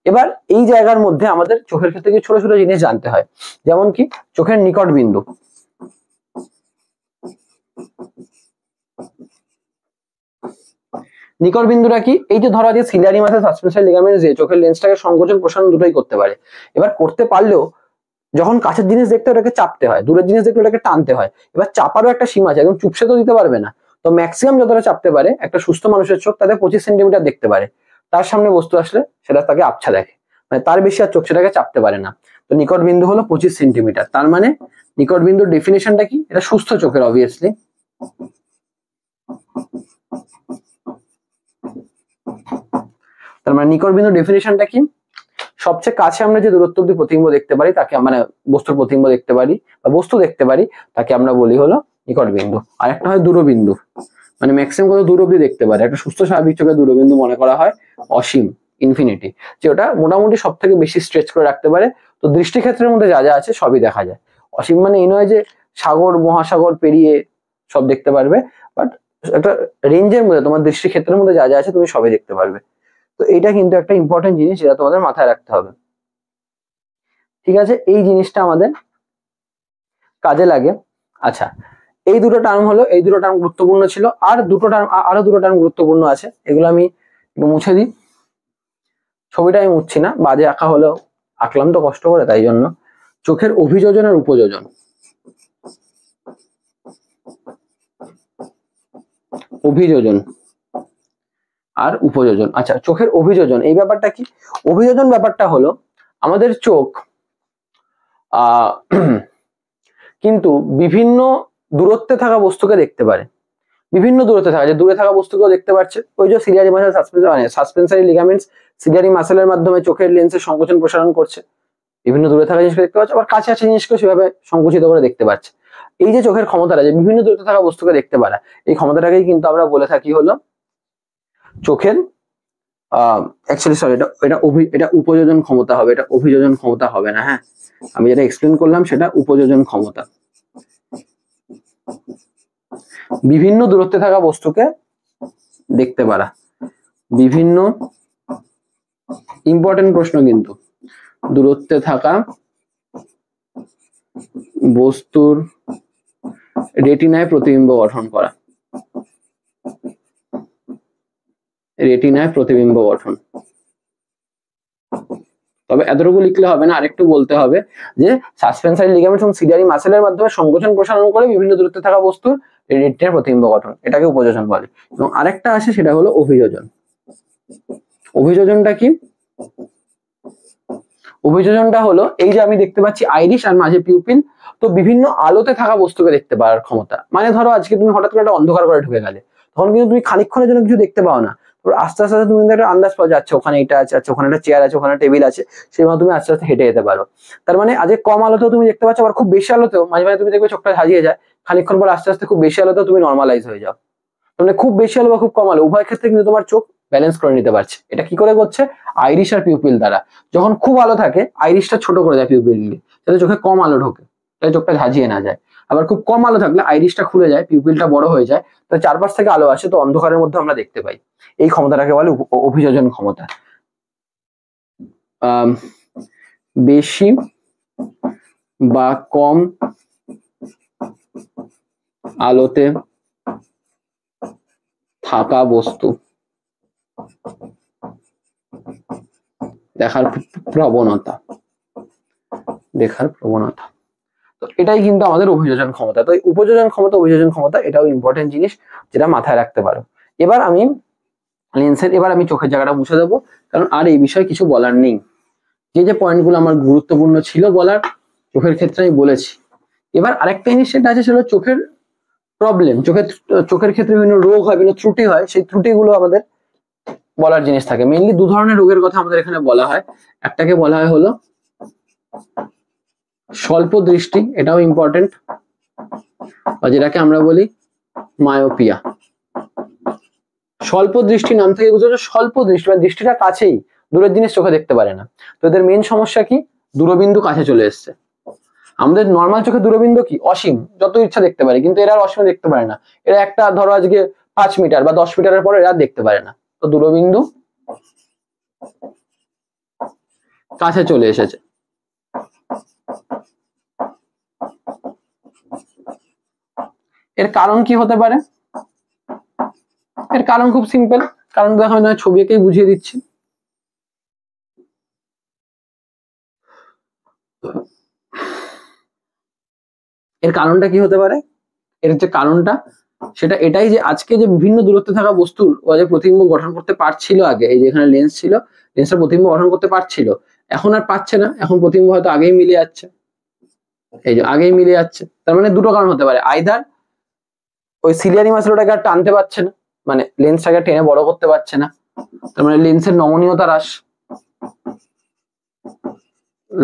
এবার এই জায়গার মধ্যে আমাদের চোখের ক্ষেত্রে কিছু ছোট ছোট জিনিস জানতে হয়, যেমন কি চোখের নিকট বিন্দু। নিকট বিন্দুটা কি, এই যে ধরো যে সিলিয়ারি মাসেল সাসপেন্সারি লিগামেন্ট যে চোখের লেন্সটাকে সংকোচন প্রসারণ দুটোই করতে পারে। এবার করতে পারলেও যখন কাছের জিনিস দেখতে ওটাকে চাপতে হয়, দূরের জিনিস দেখলে ওটাকে টানতে হয়। এবার চাপারও একটা সীমা আছে, একদম চুপসে তো দিতে পারবে না। তো ম্যাক্সিমাম যতটা চাপতে পারে একটা সুস্থ মানুষের চোখ, তাদের 25 সেন্টিমিটার দেখতে পারে। তার সামনে বস্তু আসলে সেটা তাকে আবছা দেখে, মানে তার বেশি আর চোখ সেটাকে চাপতে পারে না। তো নিকট বিন্দু হলো 25 সেন্টিমিটার। তার মানে নিকট বিন্দুর ডেফিনেশনটা কি, এটা সুস্থ চোখের অবভিয়াসলি। তার মানে নিকট বিন্দুর ডেফিনেশনটা কি, সবচেয়ে কাছে আমরা যে দূরত্ব অব্দি প্রতিবিম্ব দেখতে পারি তাকে, মানে বস্তুর প্রতিবিম্ব দেখতে পারি বা বস্তু দেখতে পারি, তাকে আমরা বলি হলো নিকট বিন্দু। আর একটা হয় দূরবিন্দু, মানে ম্যাক্সিমাম কত দূর অব্দি দেখতে পারে। একটা সুস্থ স্বাভাবিক চোখে দূরবিন্দু মনে করা হয় অসীম, ইনফিনিটি, যে ওটা মোটামুটি সব থেকে বেশি স্ট্রেচ করে রাখতে পারে। তো দৃষ্টিক্ষেত্রের মধ্যে যা যা আছে সবই দেখা যায়। অসীম মানে এই নয় যে সাগর মহাসাগর পেরিয়ে সব দেখতে পারবে, বাট একটা রেঞ্জের মধ্যে তোমার দৃষ্টিক্ষেত্রের মধ্যে যা যা আছে তুমি সবই দেখতে পারবে। তো এইটা কিন্তু একটা ইম্পর্টেন্ট জিনিস, যেটা তোমাদের মাথায় রাখতে হবে। ঠিক আছে, এই জিনিসটা আমাদের কাজে লাগে। আচ্ছা, এই দুটো টার্ম হলো, এই দুটো টার্ম গুরুত্বপূর্ণ ছিল। আর দুটো টার্ম, আরো দুটো টার্ম গুরুত্বপূর্ণ আছে, এগুলো আমি একটু মুছে দিই। ছবিটা আমি মুছছি না, বাজে আঁকা হলেও আঁকলাম তো কষ্ট করে, তাই জন্য। চোখের অভিযোজন আর উপযোজন। অভিযোজন আর উপযোজন। আচ্ছা, চোখের অভিযোজন এই ব্যাপারটা কি? অভিযোজন ব্যাপারটা হলো আমাদের চোখ কিন্তু বিভিন্ন দূরত্বে থাকা বস্তুকে দেখতে পারে। বিভিন্ন দূরত্বে থাকা, যে দূরে থাকা বস্তুকেও দেখতে পাচ্ছে। ওই যে ciliary muscle suspensory ligaments ciliary মাসেলের মাধ্যমে চোখের লেন্সের সংকোচন প্রসারণ করছে, বিভিন্ন দূরে থাকা জিনিসকে দেখতে পাচ্ছে, আবার কাছে আছে জিনিসকেও সেভাবে সংকুচিত করে দেখতে পাচ্ছে। এই যে চোখের ক্ষমতাটা, যে বিভিন্ন দূরত্বে থাকা বস্তুকে দেখতে পারা, এই ক্ষমতাটাকেই কিন্তু আমরা বলে থাকি হলো চোখের অ্যাকচুয়ালি সরি, এটা উপযোজন ক্ষমতা হবে, এটা অভিযোজন ক্ষমতা হবে না। হ্যাঁ, আমি যেটা এক্সপ্লেন করলাম সেটা উপযোজন ক্ষমতা। বিভিন্ন দূরত্বে থাকা বস্তুকে দেখতে পারা, বিভিন্ন ইম্পর্টেন্ট প্রশ্ন কিন্তু, দূরত্বে থাকা বস্তুর রেটিনায় প্রতিবিম্ব গঠন করা, রেটিনায় প্রতিবিম্ব গঠন। তবে এতটুকু লিখলে হবে না, আরেকটু বলতে হবে যে সাসপেন্সারি লিগামেন্ট এবং সিলিয়ারি মাসেলের মাধ্যমে সংকোচন প্রসারণ করে বিভিন্ন দূরত্বে থাকা বস্তুর রেটিনায় প্রতিবিম্ব গঠন, এটাকে উপযোজন বলে। এবং আরেকটা আছে, সেটা হলো অভিযোজন। অভিযোজনটা কি? অভিযোজনটা হলো এই যে আমি দেখতে পাচ্ছি আইরিশ আর মাঝে পিউপিল, তো বিভিন্ন আলোতে থাকা বস্তুকে দেখতে পাওয়ার ক্ষমতা। মানে ধরো আজকে তুমি হঠাৎ করে একটা অন্ধকার করে ঢুকে গেলে, তখন কিন্তু তুমি খানিকক্ষণের জন্য কিছু দেখতে পাও না, আস্তে আস্তে তুমি একটা আন্দাজ পাওয়া যাচ্ছে ওখানে এটা আছে, আচ্ছা ওখানে একটা চেয়ার আছে, ওখানে টেবিল আছে, সেভাবে তুমি আস্তে আস্তে হেঁটে যেতে পারো। তার মানে আজকে কম আলোতেও তুমি দেখতে পাচ্ছ, আবার খুব বেশি আলোতেও মাঝে মাঝে তুমি দেখবে চোখটা ঝাঁঝিয়ে যায়, খানিকক্ষণ পর আস্তে আস্তে খুব বেশি আলোতেও তুমি নর্মালাইজ হয়ে যাও। মানে খুব বেশি আলো বা খুব কম আলো উভয় ক্ষেত্রে কিন্তু তোমার চোখ ব্যালেন্স করে নিতে পারছে। এটা কি করে করছে? আইরিশ আর পিউপিল দ্বারা। যখন খুব আলো থাকে আইরিশটা ছোট করে দেয় পিউপিল দিয়ে, যাতে চোখে কম আলো ঢোকে, তাই চোখটা ঝাঁঝিয়ে না যায়। আবার খুব কম আলো থাকলে আইরিশটা খুলে যায়, পিউপিলটা বড় হয়ে যায়, তো চারপাশ থেকে আলো আসে, তো অন্ধকারের মধ্যে আমরা দেখতে পাই। এই ক্ষমতাটাকে বলে অভিযোজন ক্ষমতা। বেশি বা কম আলোতে থাকা বস্তু দেখার প্রবণতা, দেখার প্রবণতা। তো এটাই কিন্তু আমাদের অভিযোজন ক্ষমতা। তো উপযোজন ক্ষমতা, অভিযোজন ক্ষমতা, এটাও ইম্পর্টেন্ট জিনিস, যেটা মাথায় রাখতে পারো। এবার আমি লেন্সের, এবার আমি চোখের জায়গাটা মুছে দেবো, কারণ আর এই বিষয়ে কিছু বলার নেই। যে যে পয়েন্টগুলো আমার গুরুত্বপূর্ণ ছিল বলার চোখের ক্ষেত্রে আমি বলেছি। এবার আরেকটা জিনিস সেটা আছে, সেটা চোখের প্রবলেম, চোখের ক্ষেত্রে বিভিন্ন রোগ হয়, বিভিন্ন ত্রুটি হয়, সেই ত্রুটিগুলো আমাদের বলার জিনিস থাকে। মেইনলি দু ধরনের রোগের কথা আমাদের এখানে বলা হয়। একটাকে বলা হয় হলো স্বল্প দৃষ্টি, এটাও ইম্পর্টেন্ট, যেটাকে আমরা বলি মায়োপিয়া। স্বল্প দৃষ্টি নাম থেকে বুঝতে পারছো, স্বল্প দৃষ্টি মানে দৃষ্টিটা কাছেই, দূরের জিনিস চোখে দেখতে পারে না। তো এদের মেইন সমস্যা কি? দূরবিন্দু কাছে চলে এসছে। আমাদের নর্মাল চোখে দূরবিন্দু কি? অসীম, যত ইচ্ছা দেখতে পারে, কিন্তু এরা অসীম দেখতে পারে না। এরা একটা ধরো আজকে 5 মিটার বা 10 মিটারের পরে এরা দেখতে পারে না, তো দূরবিন্দু কাছে চলে এসেছে। এর কারণ কি হতে পারে? এর কারণ খুব সিম্পল, কারণ দেখো আমি ছবি এঁকেই বুঝিয়ে দিচ্ছি। এর কারণটা কি হতে পারে? এর যে কারণটা সেটা এটাই যে আজকে যে বিভিন্ন দূরত্বে থাকা বস্তুর যে প্রতিবিম্ব গঠন করতে পারছিল আগে, এই যে এখানে লেন্স ছিল, লেন্সের প্রতিবিম্ব গঠন করতে পারছিল, এখন আর পাচ্ছে না। এখন প্রতিবিম্ব হয়তো আগেই মিলে যাচ্ছে, এই যে আগেই মিলে যাচ্ছে। তার মানে দুটো কারণ হতে পারে, আইদার ওই সিলিয়ারি মাসেলটাকে আর টানতে পারছে না, মানে লেন্সটাকে টেনে বড় করতে পারছে না, তার মানে লেন্সের নমনীয়তা হ্রাস,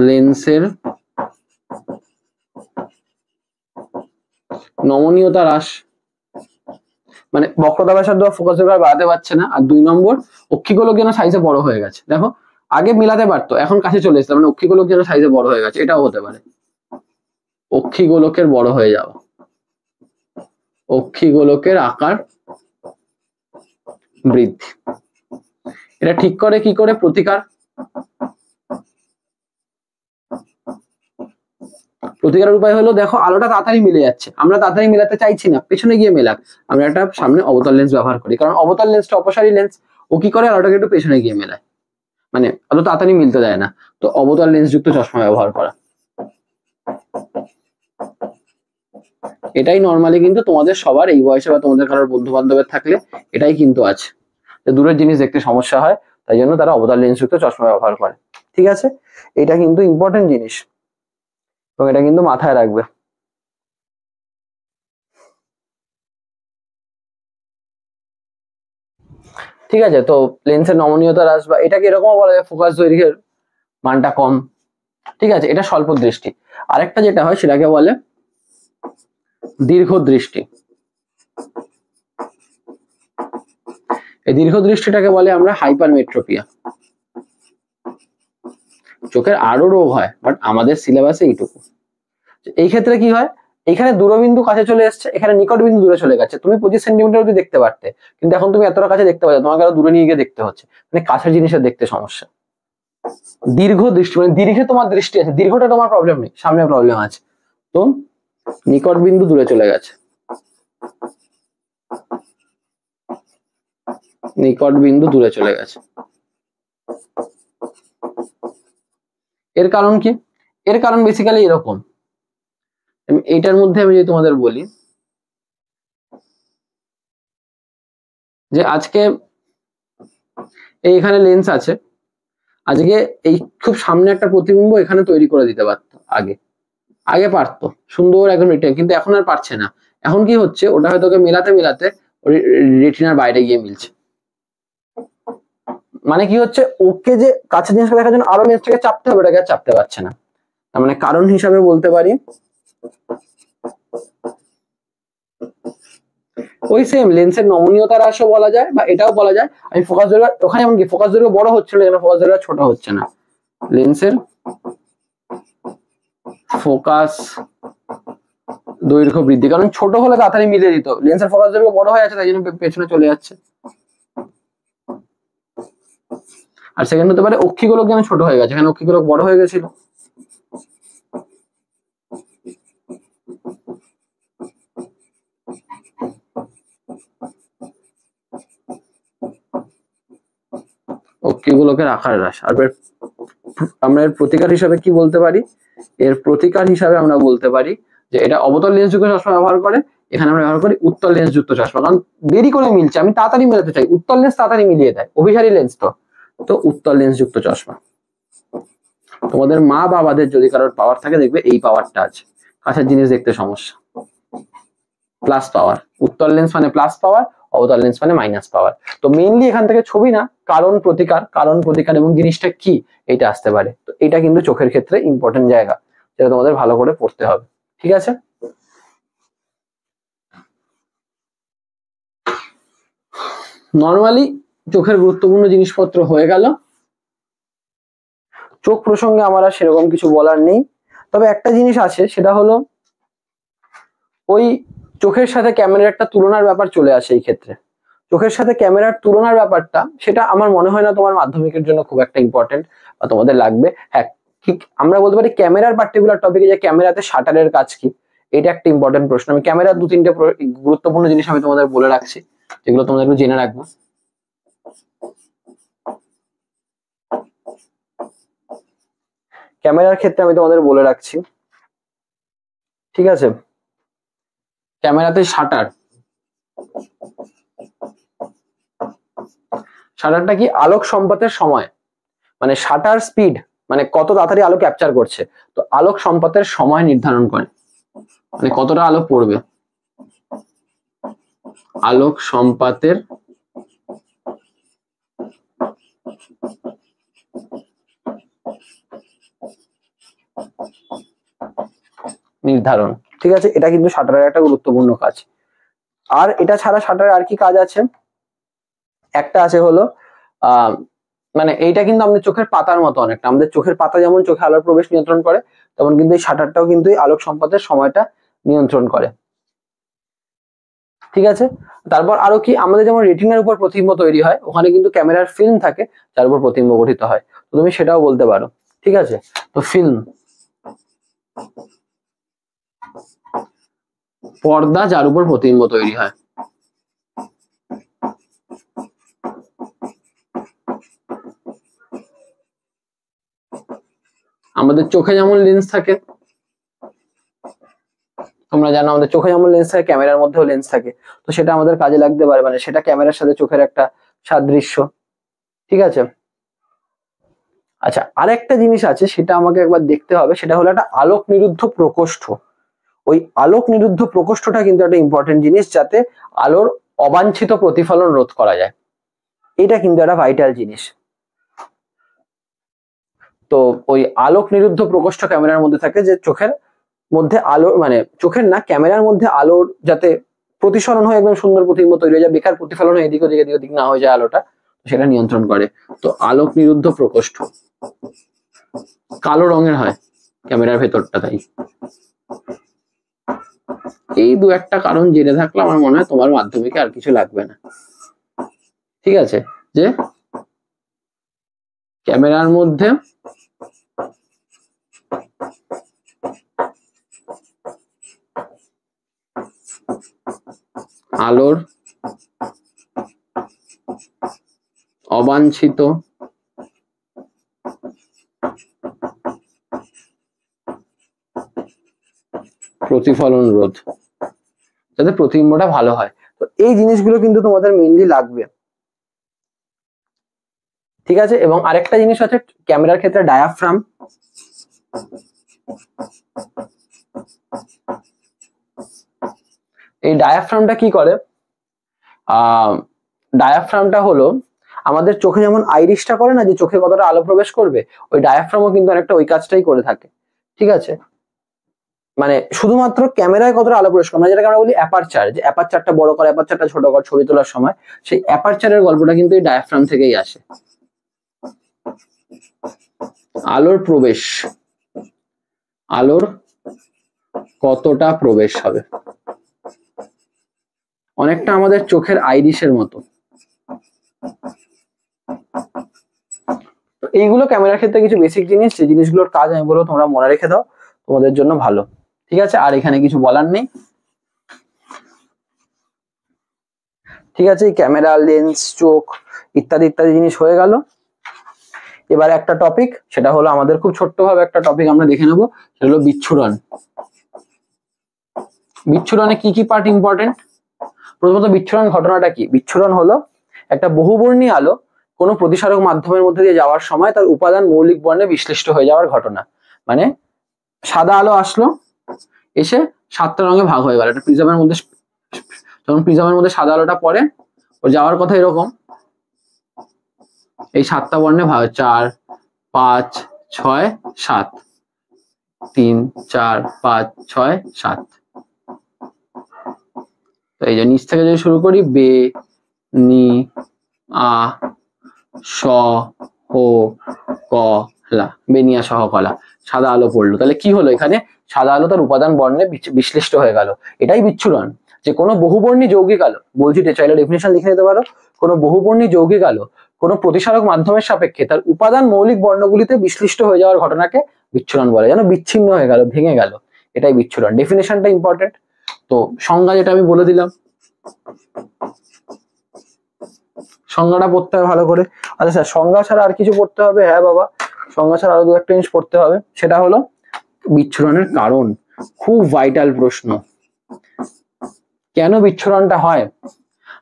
লেন্সের নমনীয়তা হ্রাস, মানে বক্রতা ব্যাসার্ধ ফোকাস দৈর্ঘ্য বাড়াতে পারছে না। আর 2 নম্বর, অক্ষিগোলক যেন সাইজে বড় হয়ে গেছে। দেখো আগে মিলাতে পারতো, এখন কাছে চলে এসেছে, মানে অক্ষিগোলক যেন সাইজে বড় হয়ে গেছে, এটাও হতে পারে। অক্ষিগোলকের বড় হয়ে যাওয়া, অক্ষিগোলকের আকার বৃদ্ধি। এটা ঠিক করে কি করে? প্রতিকার। প্রতিকারের উপায় হলো, দেখো আলোটা তাড়াতাড়ি মিলে যাচ্ছে, আমরা তাড়াতাড়ি মেলাতে চাইছি না, পেছনে গিয়ে মেলাক, আমরা একটা সামনে অবতল লেন্স ব্যবহার করি, কারণ অবতল লেন্সটা অপসারী লেন্স, ও কি করে আলোটাকে একটু পেছনে গিয়ে মেলায়, মানে অত তাড়াতাড়ি মিলতে দেয় না। তো অবতল লেন্স যুক্ত চশমা ব্যবহার করা, এটাই নর্মালি কিন্তু তোমাদের সবার এই বয়সে বা তোমাদের কারোর বন্ধু বান্ধবের থাকলে এটাই কিন্তু আছে, যে দূরের জিনিস দেখতে সমস্যা হয়, তাই জন্য তারা অবতল লেন্স যুক্ত চশমা ব্যবহার করে। ঠিক আছে, এটা কিন্তু ইম্পর্টেন্ট জিনিস এবং এটা কিন্তু মাথায় রাখবে। ঠিক আছে, তো লেন্সের নমনীয়তা হ্রাস বা এটাকে এরকম বলা যায় ফোকাস দৈর্ঘ্যের মানটা কম। ঠিক আছে, এটা স্বল্প দৃষ্টি। আরেকটা যেটা হয় সেটাকে বলে দীর্ঘ দৃষ্টি। এই দীর্ঘ দৃষ্টিটাকে বলে আমরা হাইপারমেট্রোপিয়া। চোখের আরো রোগ হয়, বাট আমাদের সিলেবাসে এইটুকু। এই ক্ষেত্রে কি হয়, এখানে দূরবিন্দু কাছে চলে এসছে, এখানে নিকট বিন্দু দূরে চলে গেছে, তুমি 25 সেন্টিমিটার অব্দি দেখতে পারতে, কিন্তু এখন তুমি এতটা কাছে দেখতে পাচ্ছ, তোমাকে আরো দূরে নিয়ে গিয়ে দেখতে হচ্ছে, মানে কাছের জিনিসের দেখতে সমস্যা। দীর্ঘ দৃষ্টি মানে দীর্ঘে তোমার দৃষ্টি আছে, দীর্ঘটা তোমার প্রবলেম নেই, সামনে প্রবলেম আছে, তো নিকট বিন্দু দূরে চলে গেছে, নিকট বিন্দু দূরে চলে গেছে। এর কারণ কি? এর কারণ বেসিক্যালি এরকম, এইটার মধ্যে আমি যদি তোমাদের বলি যে আজকে এইখানে লেন্স আছে, আজকে এই খুব সামনে একটা প্রতিবিম্ব এখানে তৈরি করে দিতে পারতো, আগে আগে পারতো সুন্দর একদম রেটিনা, কিন্তু এখন আর পারছে না। এখন কি হচ্ছে, ওটা হয়তো মেলাতে মেলাতে রেটিনার বাইরে গিয়ে মিলছে। মানে কি হচ্ছে, ওকে যে কাছে জিনিসটা দেখার জন্য আরো লেন্সটাকে চাপতে হবে, ওটাকে চাপতে পারছে না। তার মানে কারণ হিসাবে বলতে পারি ওই সেম লেন্সের নমনীয়তা হ্রাসও বলা যায়, বা এটাও বলা যায় আমি ফোকাস দৈর্ঘ্য, ওখানে এমন কি ফোকাস দৈর্ঘ্য বড় হচ্ছে না, ফোকাস দৈর্ঘ্য ছোট হচ্ছে না, লেন্সের ফোকাস দৈর্ঘ্য বৃদ্ধি, কারণ ছোট হলে তাড়াতাড়ি মিলে দিত, লেন্সের ফোকাস দৈর্ঘ্য বড় হয়ে যাচ্ছে, তাই জন্য পেছনে চলে যাচ্ছে। আর সেকেন্ড হতে পারে অক্ষিগোলক যেন ছোট হয়ে গেছে, এখানে অক্ষিগোলক বড় হয়ে গেছিল। অক্ষিগোলকের আকার হ্রাস। আর আমরা এর প্রতিকার হিসাবে কি বলতে পারি? এর প্রতিকার হিসাবে আমরা বলতে পারি যে এটা অবতল লেন্স যুক্ত চশমা ব্যবহার করে, এখানে আমরা ব্যবহার করি উত্তল লেন্স যুক্ত চশমা, কারণ দেরি করে মিলছে, আমি তাড়াতাড়ি মেলাতে চাই, উত্তল লেন্স তাড়াতাড়ি মিলিয়ে দেয়, অভিসারী লেন্স তো উত্তল লেন্স যুক্ত চশমা। তোমাদের মা বাবাদের যদি কারোর পাওয়ার থাকে, দেখবে এই পাওয়ারটা আছে, কাছের জিনিস দেখতে সমস্যা, প্লাস পাওয়ার, উত্তল লেন্স মানে প্লাস পাওয়ার, অবতল লেন্স মানে মাইনাস পাওয়ার। তো মেইনলি এখান থেকে ছবি না, কারণ প্রতিকার, কারণ প্রতিকার এবং জিনিসটা কি এটা আসতে পারে। তো এটা কিন্তু চোখের ক্ষেত্রে ইম্পর্টেন্ট জায়গা, যেটা তোমাদের ভালো করে পড়তে হবে। ঠিক আছে, নর্মালি চোখের গুরুত্বপূর্ণ জিনিসপত্র হয়ে গেল। চোখ প্রসঙ্গে আমার আর সেরকম কিছু বলার নেই, তবে একটা জিনিস আছে, সেটা হলো ওই চোখের সাথে ক্যামেরার একটা তুলনার ব্যাপার চলে আসে। এই ক্ষেত্রে চোখের সাথে ক্যামেরার তুলনার ব্যাপারটা, সেটা আমার মনে হয় না তোমার মাধ্যমিকের জন্য খুব একটা ইম্পর্টেন্ট বা তোমাদের লাগবে। হ্যাঁ, ঠিক আমরা বলতে পারি ক্যামেরার পার্টিকুলার টপিকে যে ক্যামেরাতে শাটারের কাজ কি, এটা একটা ইম্পর্টেন্ট প্রশ্ন। আমি ক্যামেরার 2-3টে গুরুত্বপূর্ণ জিনিস আমি তোমাদের বলে রাখছি, যেগুলো তোমাদের একটু জেনে রাখবো। ক্যামেরার ক্ষেত্রে আমি তোমাদের বলে রাখছি, ঠিক আছে, ক্যামেরাতে শাটার, শাটারটা কি? আলোক সম্পাতের সময়, মানে শাটার স্পিড মানে কত তাড়াতাড়ি আলো ক্যাপচার করছে, তো আলোক সম্পাতের সময় নির্ধারণ করে, মানে কতটা আলো পড়বে, আলোক সম্পাতের নির্ধারণ। ঠিক আছে, এটা কিন্তু শাটারের একটা গুরুত্বপূর্ণ কাজ। আর এটা ছাড়া শাটারের আর কি কাজ আছে, একটা আছে হলো মানে এইটা কিন্তু আমাদের চোখের পাতার মতো অনেকটা, আমাদের চোখের পাতা যেমন চোখে আলোর প্রবেশ নিয়ন্ত্রণ করে, তেমন কিন্তু এই শাটারটাও কিন্তু এই আলোক সম্পাদের সময়টা নিয়ন্ত্রণ করে। ঠিক আছে, তারপর আরো কি, আমাদের যেমন রেটিনার উপর প্রতিবিম্ব তৈরি হয়, ওখানে কিন্তু ক্যামেরার ফিল্ম থাকে যার উপর প্রতিবিম্ব গঠিত হয়, তো তুমি সেটাও বলতে পারো। ঠিক আছে, তো ফিল্ম পর্দা যার উপর প্রতিবিম্ব তৈরি হয়। আমাদের চোখে যেমন লেন্স থাকে, তোমরা জানো আমাদের চোখে যেমন লেন্স থাকে ক্যামেরার মধ্যেও লেন্স থাকে, তো সেটা আমাদের কাজে লাগতে পারে, মানে সেটা ক্যামেরার সাথে চোখের একটা সাদৃশ্য। ঠিক আছে, আচ্ছা আরেকটা জিনিস আছে সেটা আমাকে একবার দেখতে হবে, সেটা হলো একটা আলোক নিরুদ্ধ প্রকোষ্ঠ। ওই আলোক নিরুদ্ধ প্রকোষ্ঠটা কিন্তু একটা ইম্পর্টেন্ট জিনিস, যাতে আলোর অবাঞ্ছিত প্রতিফলন রোধ করা যায়, এটা কিন্তু একটা ভাইটাল জিনিস। তো ওই আলোক নিরুদ্ধ প্রকোষ্ঠ ক্যামেরার মধ্যে থাকে, যে চোখের মধ্যে আলোর মানে চোখের না ক্যামেরার মধ্যে আলোর যাতে প্রতিসরণ হয় একদম সুন্দর প্রতিবিম্ব তৈরি হয়ে যায়, বেকার প্রতিফলন হয় এদিক ওদিক এদিক ওদিক না হয়ে যায় আলোটা, সেটা নিয়ন্ত্রণ করে। তো আলোক নিরুদ্ধ প্রকোষ্ঠ কালো রঙের হয় ক্যামেরার ভেতরটা, তাই এই দু একটা কারণ জেনে থাকলে আমার মনে হয় তোমার মাধ্যমিকে আর কিছু লাগবে না। ঠিক আছে, যে ক্যামেরার মধ্যে আলোর অবাঞ্ছিত প্রতিফলন রোধ, যাতে প্রতিবিম্বটা ভালো হয়। তো এই জিনিসগুলো কিন্তু তোমাদের মেইনলি লাগবে। ঠিক আছে, এবং আরেকটা জিনিস আছে ক্যামেরার ক্ষেত্রে ডায়াফ্রাম। এই ডায়াফ্রামটা কি করে, ডায়াফ্রামটা হলো আমাদের চোখে যেমন আইরিশটা করে না, যে চোখে কতটা আলো প্রবেশ করবে, ওই ডায়াফ্রামও কিন্তু অনেকটা ওই কাজটাই করে থাকে। ঠিক আছে, মানে শুধুমাত্র ক্যামেরায় কতটা আলো প্রবেশ করে, মানে যেটাকে আমরা বলি অ্যাপারচার, যে অ্যাপারচারটা বড় কর অ্যাপারচারটা ছোট কর ছবি তোলার সময়, সেই অ্যাপারচারের গল্পটা কিন্তু এই ডায়াফ্রাম থেকেই আসে। আলোর প্রবেশ, আলোর কতটা প্রবেশ হবে, অনেকটা আমাদের চোখের আইরিশের মতো। তো এইগুলো ক্যামেরার ক্ষেত্রে কিছু বেসিক জিনিস, যে জিনিসগুলোর কাজ আমি বলবো তোমরা মনে রেখে দাও, তোমাদের জন্য ভালো। ঠিক আছে, আর এখানে কিছু বলার নেই। ঠিক আছে, ক্যামেরা, লেন্স, চোখ ইত্যাদি ইত্যাদি জিনিস হয়ে গেল। এবার একটা টপিক, সেটা হলো আমাদের খুব ছোট্টভাবে একটা টপিক আমরা দেখে নেবো, সেটা হলো বিচ্ছুরণ। বিচ্ছুরণে কি কি পার্ট ইম্পর্টেন্ট? প্রথমত বিচ্ছুরণ ঘটনাটা কি? বিচ্ছুরণ হলো একটা বহুবর্ণী আলো কোনো প্রতিসারক মাধ্যমের মধ্যে দিয়ে যাওয়ার সময় তার উপাদান মৌলিক বর্ণে বিশ্লিষ্ট হয়ে যাওয়ার ঘটনা। মানে সাদা আলো আসলো, এসে 7টা রঙে ভাগ হয়ে গেল। একটা প্রিজমের মধ্যে, যখন প্রিজমের মধ্যে সাদা আলোটা পড়ে, ও যাওয়ার কথা এরকম এই 7টা বর্ণে ভাগ, 4 5 6 7, 3 4 5 6 7। তো এই যে নিচ থেকে যদি শুরু করি, বে নি আ স ও ক লা, বেনিয়া সহ কলা, সাদা আলো পড়লো। তাহলে কি হলো, এখানে সাদা আলো তার উপাদান বর্ণে বিশ্লিষ্ট হয়ে গেল। এটাই বিচ্ছুরণ। যে কোনো বহুবর্ণী যৌগিক আলো, বলছি চাইলে ডেফিনিশন লিখে নিতে পারো, কোনো বহুবর্ণী যৌগিক আলো কোনো প্রতিসারক মাধ্যমের সাপেক্ষে তার উপাদান মৌলিক বর্ণগুলিতে বিশ্লিষ্ট হয়ে যাওয়ার ঘটনাকে বিচ্ছুরণ বলে, যেন বিচ্ছিন্ন হয়ে গেল, ভেঙে গেল, এটাই বিচ্ছুরণ। ডেফিনেশনটা ইম্পর্টেন্ট। তো সংজ্ঞা যেটা আমি বলে দিলাম, সংজ্ঞাটা পড়তে হবে ভালো করে। আচ্ছা স্যার সংজ্ঞা ছাড়া আর কিছু পড়তে হবে? হ্যাঁ বাবা, সংজ্ঞা ছাড়া আরো দু একটা জিনিস পড়তে হবে, সেটা হলো বিচ্ছুরণের কারণ। খুব ভাইটাল প্রশ্ন, কেন বিচ্ছুরণটা হয়?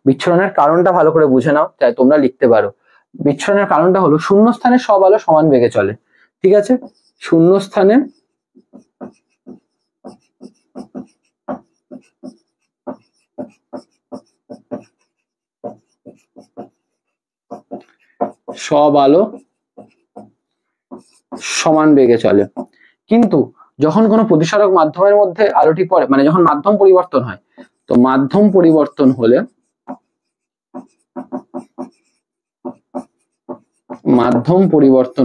বিচ্ছুরণের কারণটা ভালো করে বুঝে নাও, তাই তোমরা লিখতে পারো। বিচ্ছুরণের কারণটা হলো শূন্যস্থানে সব আলো সমান বেগে চলে। ঠিক আছে, শূন্যস্থানে সব আলো সমান বেগে চলে, কিন্তু যখন কোনো প্রতিসারক মাধ্যমের মধ্যে আলোটি পড়ে, মানে যখন মাধ্যম পরিবর্তন হয়, তো মাধ্যম পরিবর্তন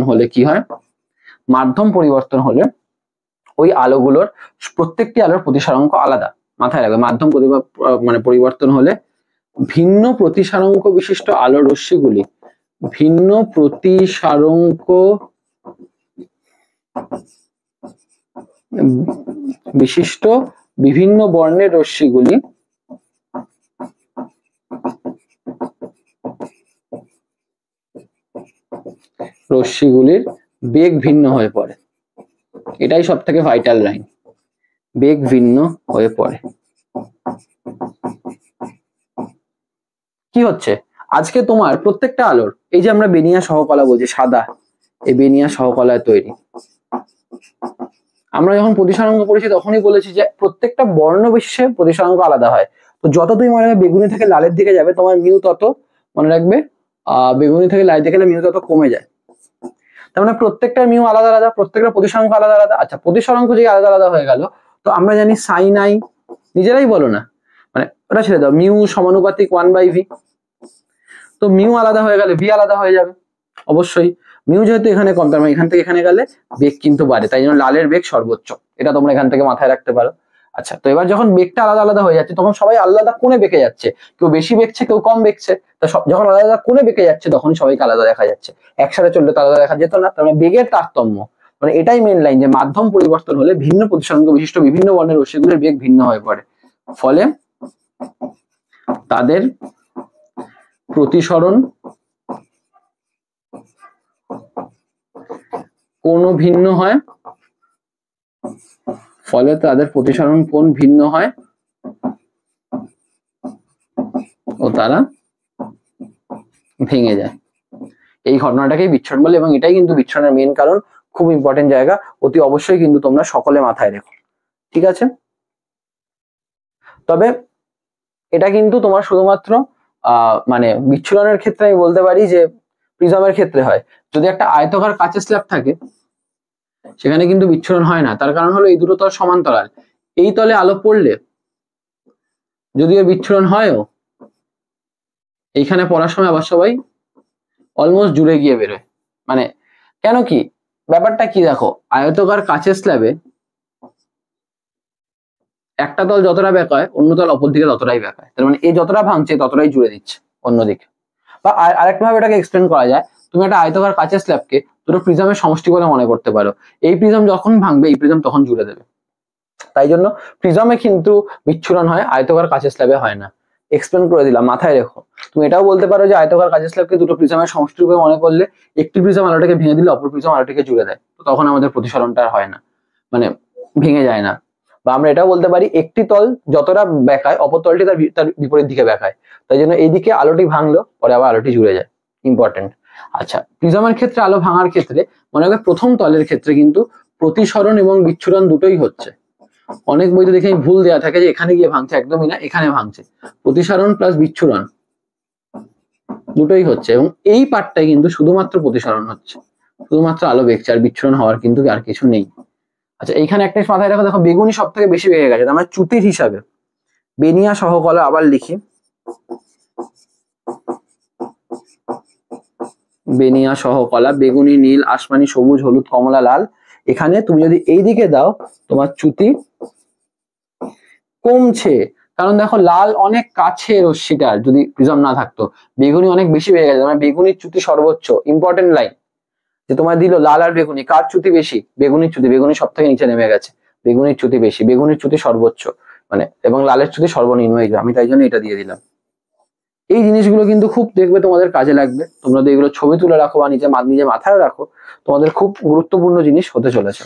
হলে কি হয়, মাধ্যম পরিবর্তন হলে ওই আলোগুলোর প্রত্যেকটি আলোর প্রতিসরাঙ্ক আলাদা। মাথায় রাখবে, মাধ্যম পরিবর্তন হলে ভিন্ন প্রতিসরাঙ্ক বিশিষ্ট আলোর রশ্মিগুলি ভিন্ন প্রতিসরাঙ্ক বিশিষ্ট বিভিন্ন বর্ণের রশ্মিগুলির বেগ ভিন্ন হয়ে পড়ে। এটাই সব থেকে ভাইটাল লাইন, বেগ ভিন্ন হয়ে পড়ে। কি হচ্ছে, আজকে তোমার প্রত্যেকটা আলোর, এই যে আমরা বেনিয়া সহকলা বলছি, সাদা, এই বেনিয়া সহকলায় তৈরি। আমরা যখন প্রতিসরাঙ্ক পড়েছি তখনই বলেছি যে প্রত্যেকটা বর্ণ বিশেষে প্রতিসরাঙ্ক আলাদা হয়। তো যত তুমি মনে রাখবে বেগুনি থেকে লালের দিকে যাবে, তোমার মিউ তত, মনে রাখবে বেগুনি থেকে লালের দিকে গেলে মিউ তত কমে যায়। তার মানে প্রত্যেকটা মিউ আলাদা আলাদা, প্রত্যেকটা প্রতিসরাঙ্ক আলাদা আলাদা। আচ্ছা, প্রতিসরাঙ্ক যদি আলাদা আলাদা হয়ে গেল, তো আমরা জানি সাইন আই, নিজেরাই বলো না, মানে ওটা ছেড়ে দাও, মিউ সমানুপাতিক 1/v। তো মিউ আলাদা হয়ে গেলে ভি আলাদা হয়ে যাবে অবশ্যই। মিউ যেহেতু এখানে কম, তার মানে এখান থেকে এখানে গেলে বেগ কিন্তু বাড়ে, তাই জন্য লালের বেগ সর্বোচ্চ, এটা তোমরা এখান থেকে মাথায় রাখতে পারো। আচ্ছা, তো এবার যখন বেগটা আলাদা আলাদা হয়ে যাচ্ছে, তখন সবাই আলাদা কোণে বেঁকে যাচ্ছে, কেউ বেশি বেঁকছে, কেউ কম বেঁকছে। তো যখন আলাদা আলাদা কোণে বেঁকে যাচ্ছে, তখন সবাইকে আলাদা দেখা যাচ্ছে। একসাথে চললে তো আলাদা দেখা যেত না। তার মানে বেগের তারতম্য, মানে এটাই মেন লাইন, যে মাধ্যম পরিবর্তন হলে ভিন্ন প্রতিসরাঙ্ক বিশিষ্ট বিভিন্ন বর্ণের রশ্মিগুলির বেগ ভিন্ন হয়ে পড়ে, ফলে তাদের প্রতিসরণ কোণ ভিন্ন হয়, ফলে তাদের প্রতিসরণ কোণ ভিন্ন হয় ও তারা ভেঙে যায়। এই ঘটনাটাকেই বিচ্ছুরণ বলে, এবং এটাই কিন্তু বিচ্ছুরণের মেন কারণ। খুব ইম্পর্টেন্ট জায়গা, অতি অবশ্যই কিন্তু তোমরা সকলে মাথায় রেখো, ঠিক আছে? তবে এটা কিন্তু তোমার শুধুমাত্র মানে বিচ্ছুরণের ক্ষেত্রে আমি বলতে পারি যে প্রিজমের ক্ষেত্রে হয়। যদি একটা আয়তাকার কাচের স্ল্যাব থাকে, সেখানে কিন্তু বিচ্ছুরণ হয় না। তার কারণ হলো এই দুটো তল সমান্তরাল, এই তলে আলো পড়লে যদিও বিচ্ছুরণ হয়ও, এইখানে পড়ার সময় আবার সবাই অলমোস্ট জুড়ে গিয়ে বেরোয়। মানে কেন, কি ব্যাপারটা কি, দেখো, আয়তাকার কাচের স্ল্যাবে একটা তল যতটা বেঁকায়, অন্য তল অপর দিকে ততটাই বেঁকায়। তার মানে এই যতটা ভাঙছে ততটাই জুড়ে দিচ্ছে অন্যদিকে। বা আরেকটা ভাবে এটাকে এক্সপ্লেন করা যায়, তুমি একটা আয়তাকার কাচের স্ল্যাবকে দুটো প্রিজমের সমষ্টি বলে মনে করতে পারো। এই প্রিজম যখন ভাঙবে, এই প্রিজম তখন জুড়ে দেবে। তাই জন্য প্রিজমে কিন্তু বিচ্ছুরণ হয়, আয়তাকার কাচের স্ল্যাবে হয় না। এক্সপ্লেন করে দিলাম, মাথায় রেখো। তুমি এটাও বলতে পারো যে আয়তাকার কাচের স্ল্যাবকে দুটো প্রিজমের সমষ্টি রূপে মনে করলে একটি প্রিজম আলোটাকে ভেঙে দিলে অপর প্রিজম আলোটাকে জুড়ে দেয়, তো তখন আমাদের প্রতিসরণটা হয় না, মানে ভেঙে যায় না। বা আমরা এটাও বলতে পারি একটি তল যতটা বেঁকায়, অপর তলটি তার বিপরীত দিকে বেঁকায়, তাই জন্য এইদিকে আলোটি ভাঙলো, পরে আবার আলোটি জুড়ে যায়। ইম্পর্টেন্ট। আচ্ছা, প্রিজমের ক্ষেত্রে আলো ভাঙার ক্ষেত্রে মনে রাখবে, প্রথম তলের ক্ষেত্রে কিন্তু প্রতিসরণ এবং বিচ্ছুরণ দুটোই হচ্ছে। অনেক বইতে দেখে ভুল দেওয়া থাকে যে এখানে গিয়ে ভাঙছে, একদমই না, এখানে ভাঙছে। প্রতিসরণ প্লাস বিচ্ছুরণ দুটোই হচ্ছে, এবং এই পার্টটাই কিন্তু শুধুমাত্র প্রতিসরণ হচ্ছে, শুধুমাত্র আলো বেঁকছে, আর বিচ্ছুরণ হওয়ার কিন্তু আর কিছু নেই। আচ্ছা, এইখানে একটা মাথায় রাখো, দেখো বেগুনি সব থেকে বেশি বেড়ে গেছে, আমরা চ্যুতির হিসাবে বেনিয়া সহকলা আবার লিখি, বেনিয়া সহকলা, বেগুনি, নীল, আসমানি, সবুজ, হলুদ, কমলা, লাল। এখানে তুমি যদি এই দিকে দাও, তোমার চ্যুতি কমছে, কারণ দেখো লাল অনেক কাছে রশ্মিটার, যদি প্রিজম না থাকতো। বেগুনি অনেক বেশি বেড়ে গেছে, মানে বেগুনির চ্যুতি সর্বোচ্চ। ইম্পর্টেন্ট লাইন, যে তোমার দিল লাল আর বেগুনি, কার চ্যুতি বেশি? বেগুনির চ্যুতি। বেগুনি সব থেকে নিচে নেমে গেছে, বেগুনির চ্যুতি বেশি, বেগুনির চ্যুতি সর্বোচ্চ, মানে, এবং লালের চ্যুতি সর্বনিম্ন। আমি তাই জন্য এটা দিয়ে দিলাম। এই জিনিসগুলো কিন্তু খুব দেখবে তোমাদের কাজে লাগবে, তোমরা তো এগুলো ছবি তুলে রাখো বা নিজে মাথায় রাখো, তোমাদের খুব গুরুত্বপূর্ণ জিনিস হতে চলেছে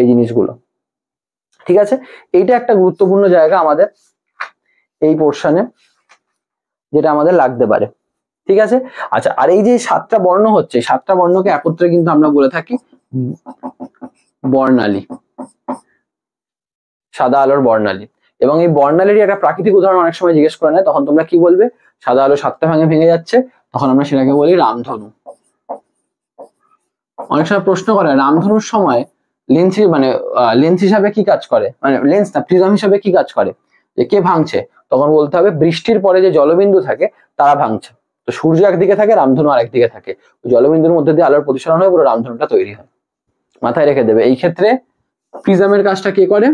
এই জিনিসগুলো, ঠিক আছে? এইটা একটা গুরুত্বপূর্ণ জায়গা আমাদের এই পোর্শনে, যেটা আমাদের লাগতে পারে, ঠিক আছে? আচ্ছা, আর এই যে 7টা বর্ণ হচ্ছে, 7টা বর্ণকে একত্রে কিন্তু আমরা বলে থাকি বর্ণালী, সাদা আলোর বর্ণালী। এবং এই বর্ণালীর একটা প্রাকৃতিক উদাহরণ অনেক সময় জিজ্ঞেস করে নেয়, তখন তোমরা কি বলবে? সাদা আলো 7টা ভাঙে ভেঙে যাচ্ছে, তখন আমরা সেটাকে বলি রামধনু। অনেক সময় প্রশ্ন করে, রামধনুর সময় লেন্স, মানে লেন্স হিসাবে কি কাজ করে, মানে লেন্স না, প্রিজম হিসাবে কি কাজ করে? যে কে ভাঙছে, তখন বলতে হবে বৃষ্টির পরে যে জলবিন্দু থাকে তারা ভাঙছে। তো সূর্য একদিকে থাকে, রামধনু আরেকদিকে থাকে, জলবিন্দুর মধ্যে দিয়ে আলোর প্রতিসরণ হয়ে পুরো রামধনুটা তৈরি হয়। মাথায় রেখে দেবে। এই ক্ষেত্রে প্রিজমের কাজটা কে করে?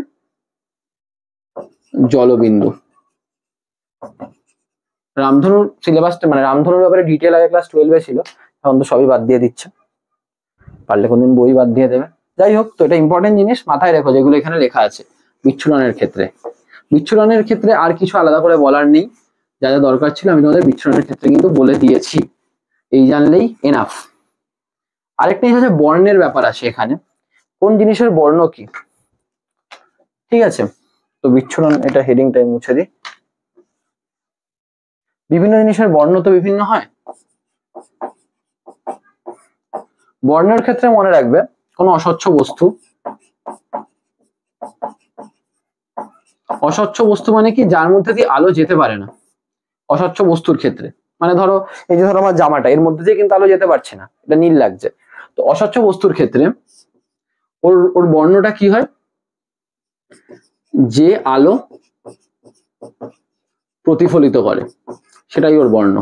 জলবিন্দু। রামধনুর সিলেবাসটা মানে রামধনুর ব্যাপারে ডিটেল আগে ক্লাস 12-এ ছিল, এখন তো সবই বাদ দিয়ে দিচ্ছে, পারলে কোনদিন বই বাদ দিয়ে দেবে। যাই হোক, তো এটা ইম্পর্টেন্ট জিনিস, মাথায় রেখো যেগুলো এখানে লেখা আছে। বিচ্ছুরণের ক্ষেত্রে, বিচ্ছুরণের ক্ষেত্রে আর কিছু আলাদা করে বলার নেই, যা যা দরকার ছিল আমি তোমাদের বিচ্ছুরণের ক্ষেত্রে কিন্তু বলে দিয়েছি, এই জানলেই এনাফ। আরেকটা জিনিস আছে, বর্ণের ব্যাপার আছে এখানে, কোন জিনিসের বর্ণ কি, ঠিক আছে? তো বিচ্ছুরণ, এটা হেডিংটাই মুছে দিই। বিভিন্ন জিনিসের বর্ণ তো বিভিন্ন হয়। বর্ণের ক্ষেত্রে মনে রাখবে, কোন অস্বচ্ছ বস্তু, অস্বচ্ছ বস্তু মানে কি, যার মধ্যে দিয়ে আলো যেতে পারে না। অস্বচ্ছ বস্তুর ক্ষেত্রে মানে ধরো, এই যে ধরো আমার জামাটা, এর মধ্যে দিয়ে কিন্তু আলো যেতে পারছে না, এটা নীল লাগছে। তো অস্বচ্ছ বস্তুর ক্ষেত্রে ওর বর্ণটা কি হয়? যে আলো প্রতিফলিত করে সেটাই ওর বর্ণ।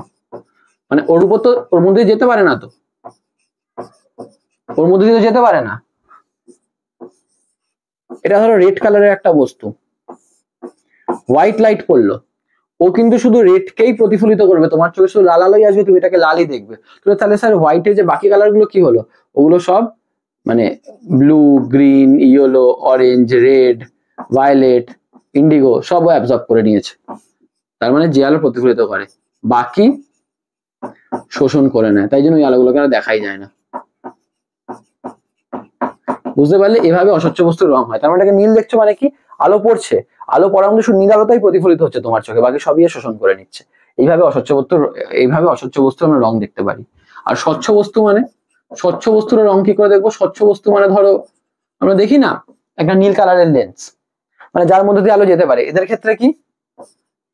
মানে ওর উপর তো, ওর মধ্যে যেতে পারে না, তো ওর মধ্যে দিয়ে যেতে পারে না। এটা ধরো রেড কালারের একটা বস্তু, হোয়াইট লাইট পড়লো, ও কিন্তু শুধু রেডকেই প্রতিফলিত করবে, তোমার চোখে শুধু লাল আলোই আসবে, তুমি এটাকে লালই দেখবে। তো তাহলে স্যার হোয়াইটের যে বাকি কালার গুলো কি হলো? ওগুলো সব মানে blue, green, yellow, orange, red, violet, indigo সব অ্যাবজর্ব করে নিয়েছে। তার মানে যে আলো প্রতিফলিত করে, বাকি শোষণ করে নেয়, তাই জন্য ওই আলোগুলোকে আর দেখাই যায় না। বুঝতে পারলে? এভাবে অস্বচ্ছ বস্তুর রং হয়। তার মানে নীল দেখছো মানে কি, আলো পড়ছে, আলো পড়ার মধ্যে শুধু নীল আলোটাই প্রতিফলিত হচ্ছে তোমার চোখে, বাকি সবই শোষণ করে নিচ্ছে। এইভাবে অস্বচ্ছ বস্তুর আমরা রং দেখতে পারি। আর স্বচ্ছ বস্তু মানে, স্বচ্ছ বস্তুর রং কি করে দেখবো? স্বচ্ছ বস্তু মানে ধরো আমরা দেখি না একটা নীল কালারের লেন্স, মানে যার মধ্যে দিয়ে আলো যেতে পারে। এদের ক্ষেত্রে কি,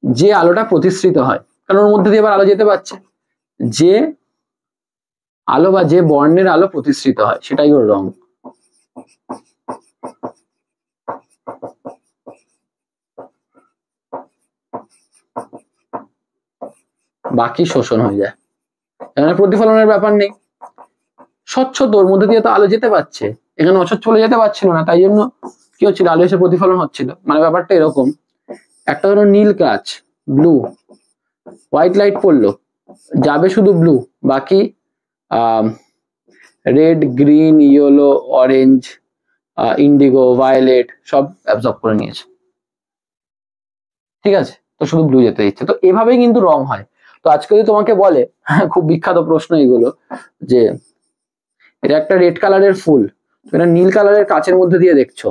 যে আলোটা প্রতিসৃত হয়, কারণ ওর মধ্যে দিয়ে আবার আলো যেতে পারছে, যে আলো বা যে বর্ণের আলো প্রতিসৃত হয় সেটাই ওর রং। বাকি শোষণ হয়ে যায়, এখানে প্রতিফলনের ব্যাপার নেই। স্বচ্ছ, তোর মধ্যে দিয়ে তো আলো যেতে পারছে, এখানে অস্বচ্ছ বলে যেতে পারছিল না, তাই জন্য কি হচ্ছিল, আলো এসে প্রতিফলন হচ্ছিল। মানে ব্যাপারটা এরকম, একটা ধরো নীল কাঁচ, ব্লু, হোয়াইট লাইট পড়লো, যাবে শুধু ব্লু, বাকি red, green, yellow, orange, indigo, violet সব অ্যাবজর্ব করে নিয়েছে, ঠিক আছে? তো শুধু ব্লু যেতে দিচ্ছে। তো এভাবেই কিন্তু রং হয়। তো আজকে যদি তোমাকে বলে, খুব বিখ্যাত প্রশ্ন এগুলো, যে এটা একটা রেড কালারের ফুল, এটা নীল কালারের কাচের মধ্যে দিয়ে দেখছো,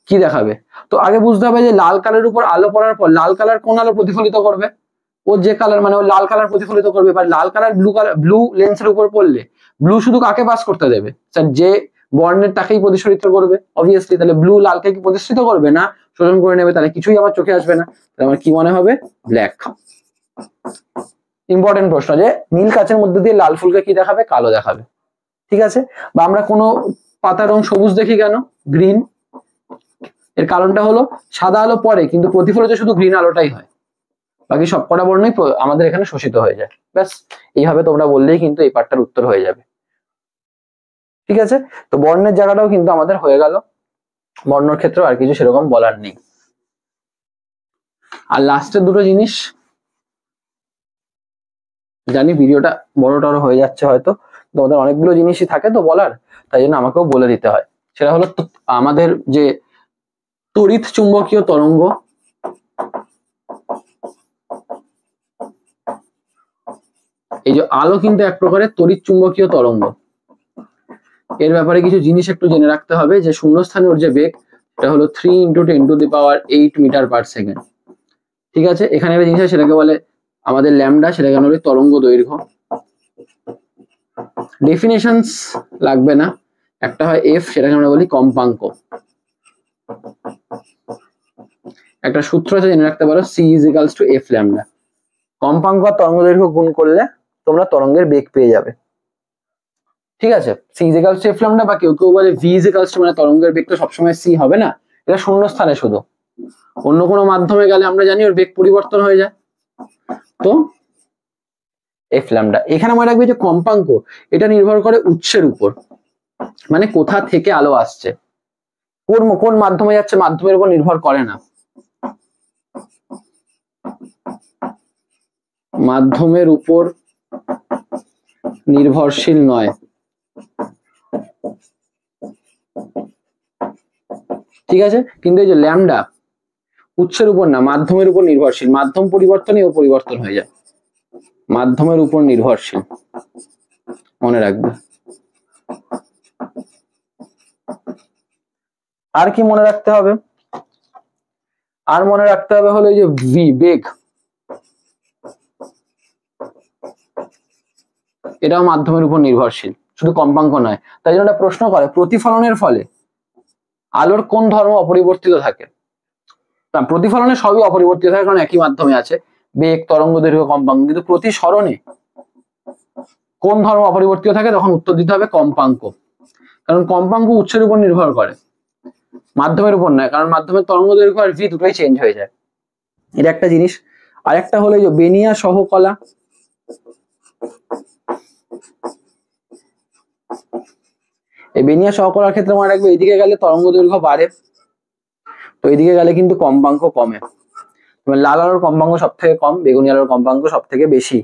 কি দেখাবে? তো আগে বুঝতে হবে যে লাল কালারের উপর আলো পড়ার পর লাল কালার কোন আলো প্রতিফলিত করবে? ওর যে কালার, মানে ও লাল কালার প্রতিফলিত করবে। এবার লাল কালার ব্লু লেন্সের উপর পড়লে ব্লু শুধু কাকে পাস করতে দেবে? স্যার যে বর্ণের তাকেই প্রতিফলিত করবে অবভিয়াসলি। তাহলে ব্লু লালকে কি প্রতিফলিত করবে না, শোষণ করে নেবে, তাহলে কিছুই আমার চোখে আসবে না। তাহলে আমার কি মনে হবে? ব্ল্যাক। ইম্পর্টেন্ট প্রশ্ন, যে নীল কাচের মধ্যে দিয়ে লাল ফুলকে কি দেখাবে? কালো দেখাবে, ঠিক আছে? বা আমরা কোনো পাতার রং সবুজ দেখি কেন? গ্রিন। এর কারণটা হলো সাদা আলো পড়ে কিন্তু প্রতিফলিত শুধু গ্রিন আলোটাই হয়, বাকি সব কটা বর্ণই আমাদের এখানে শোষিত হয়ে যায়। ব্যাস, এইভাবে তোমরা বললেই কিন্তু এই পার্টটার উত্তর হয়ে যাবে, ঠিক আছে? তো বর্ণের জায়গাটাও কিন্তু আমাদের হয়ে গেল, বর্ণের ক্ষেত্রেও আর কিছু সেরকম বলার নেই। আর লাস্টের দুটো জিনিস, জানি ভিডিওটা বড় টড় হয়ে যাচ্ছে হয়তো, তোমাদের অনেকগুলো জিনিসই থাকে তো বলার, তাই জন্য আমাকেও বলে দিতে হয়। সেটা হলো আমাদের যে তড়িৎ চুম্বকীয় তরঙ্গ, এই যে আলো কিন্তু এক প্রকারের তড়িৎ চুম্বকীয় তরঙ্গ। এর ব্যাপারে কিছু জিনিস একটু জেনে রাখতে হবে, যে শূন্যস্থানে ওর যে বেগ, এটা হলো 3 × 10⁸ মিটার পার সেকেন্ড, ঠিক আছে? এখানে একটা জিনিস আছে, সেটাকে বলে আমাদের ল্যামডা, সেটাকে বলে তরঙ্গ দৈর্ঘ্য। ডেফিনেশনস লাগবে না, একটা হয় এফ, সেটাকে আমরা বলি কম্পাঙ্ক। একটা সূত্র আছে, জেনে রাখতে পারো, সি = এফ ল্যামডা। কম্পাঙ্ক আর তরঙ্গ দৈর্ঘ্য গুণ করলে তোমরা তরঙ্গের বেগ পেয়ে যাবে, ঠিক আছে? সি = এফ ল্যামডা, বা কেউ কেউ বলে ভি = মানে তরঙ্গের বেগ তো সবসময় সি হবে না, এটা শূন্য স্থানে শুধু, অন্য কোনো মাধ্যমে গেলে আমরা জানি ওর বেগ পরিবর্তন হয়ে যায়। তো এফ ল্যামডা। এখানে মনে রাখবে যে কম্পাঙ্ক এটা নির্ভর করে উৎসের উপর, মানে কোথা থেকে আলো আসছে, কোন মাধ্যমে যাচ্ছে মাধ্যমের উপর নির্ভর করে না, মাধ্যমের উপর নির্ভরশীল নয়। ঠিক আছে, কিন্তু এই যে ল্যামডা উৎসের উপর না, মাধ্যমের উপর নির্ভরশীল, মাধ্যম পরিবর্তনে ও পরিবর্তন হয়ে যায়, মাধ্যমের উপর নির্ভরশীল, মনে রাখবে। আর কি মনে রাখতে হবে? আর মনে রাখতে হবে হলো এই যে ভি, বেগ, এটাও মাধ্যমের উপর নির্ভরশীল, শুধু কম্পাঙ্ক নয়। তাই জন্য প্রশ্ন করে প্রতিফলনের ফলে আলোর কোন ধর্ম অপরিবর্তিত থাকে? না, প্রতিফলনে সবই অপরিবর্তিত থাকে, কারণ একই মাধ্যমে আছে, বেগ, তরঙ্গ দৈর্ঘ্য, কম্পাঙ্ক। কিন্তু প্রতিসরণে কোন ধর্ম অপরিবর্তিত থাকে? তখন উত্তর দিতে হবে কম্পাঙ্ক, কারণ কম্পাঙ্ক উৎসের উপর নির্ভর করে, মাধ্যমের উপর নয়, কারণ মাধ্যমের তরঙ্গ দৈর্ঘ্য আর ভি দুটোই চেঞ্জ হয়ে যায়। এটা একটা জিনিস। আর একটা হলো যে বেনিয়া সহকলা, এই বেনিয়া সহকলার ক্ষেত্রে মনে রাখবে এইদিকে গেলে তরঙ্গ দৈর্ঘ্য বাড়ে, তো এইদিকে গেলে কিন্তু কম্পাঙ্ক কমে। লাল আলোর কম্পাঙ্ক সব থেকে কম, বেগুনি আলোর কম্পাঙ্ক সব থেকে বেশি।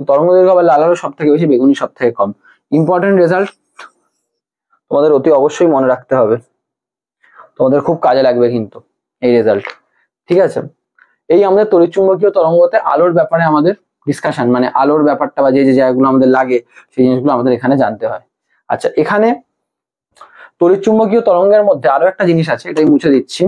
তরঙ্গ দৈর্ঘ্য আবার লাল আলোর সব থেকে বেশি, বেগুনি সব থেকে কম। ইম্পর্টেন্ট রেজাল্ট, তোমাদের অতি অবশ্যই মনে রাখতে হবে, তোমাদের খুব কাজে লাগবে কিন্তু এই রেজাল্ট। ঠিক আছে, এই আমাদের তড়িৎচুম্বকীয় তরঙ্গতে আলোর ব্যাপারে আমাদের ডিসকাশন, মানে আলোর ব্যাপারটা বা যে যে জায়গাগুলো আমাদের লাগে সেই জিনিসগুলো আমাদের এখানে জানতে হয়। আচ্ছা, এখানে তড়িৎচুম্বকীয় তরঙ্গের মধ্যে আরো একটা জিনিস আছে, এটাই মুছে দিচ্ছি।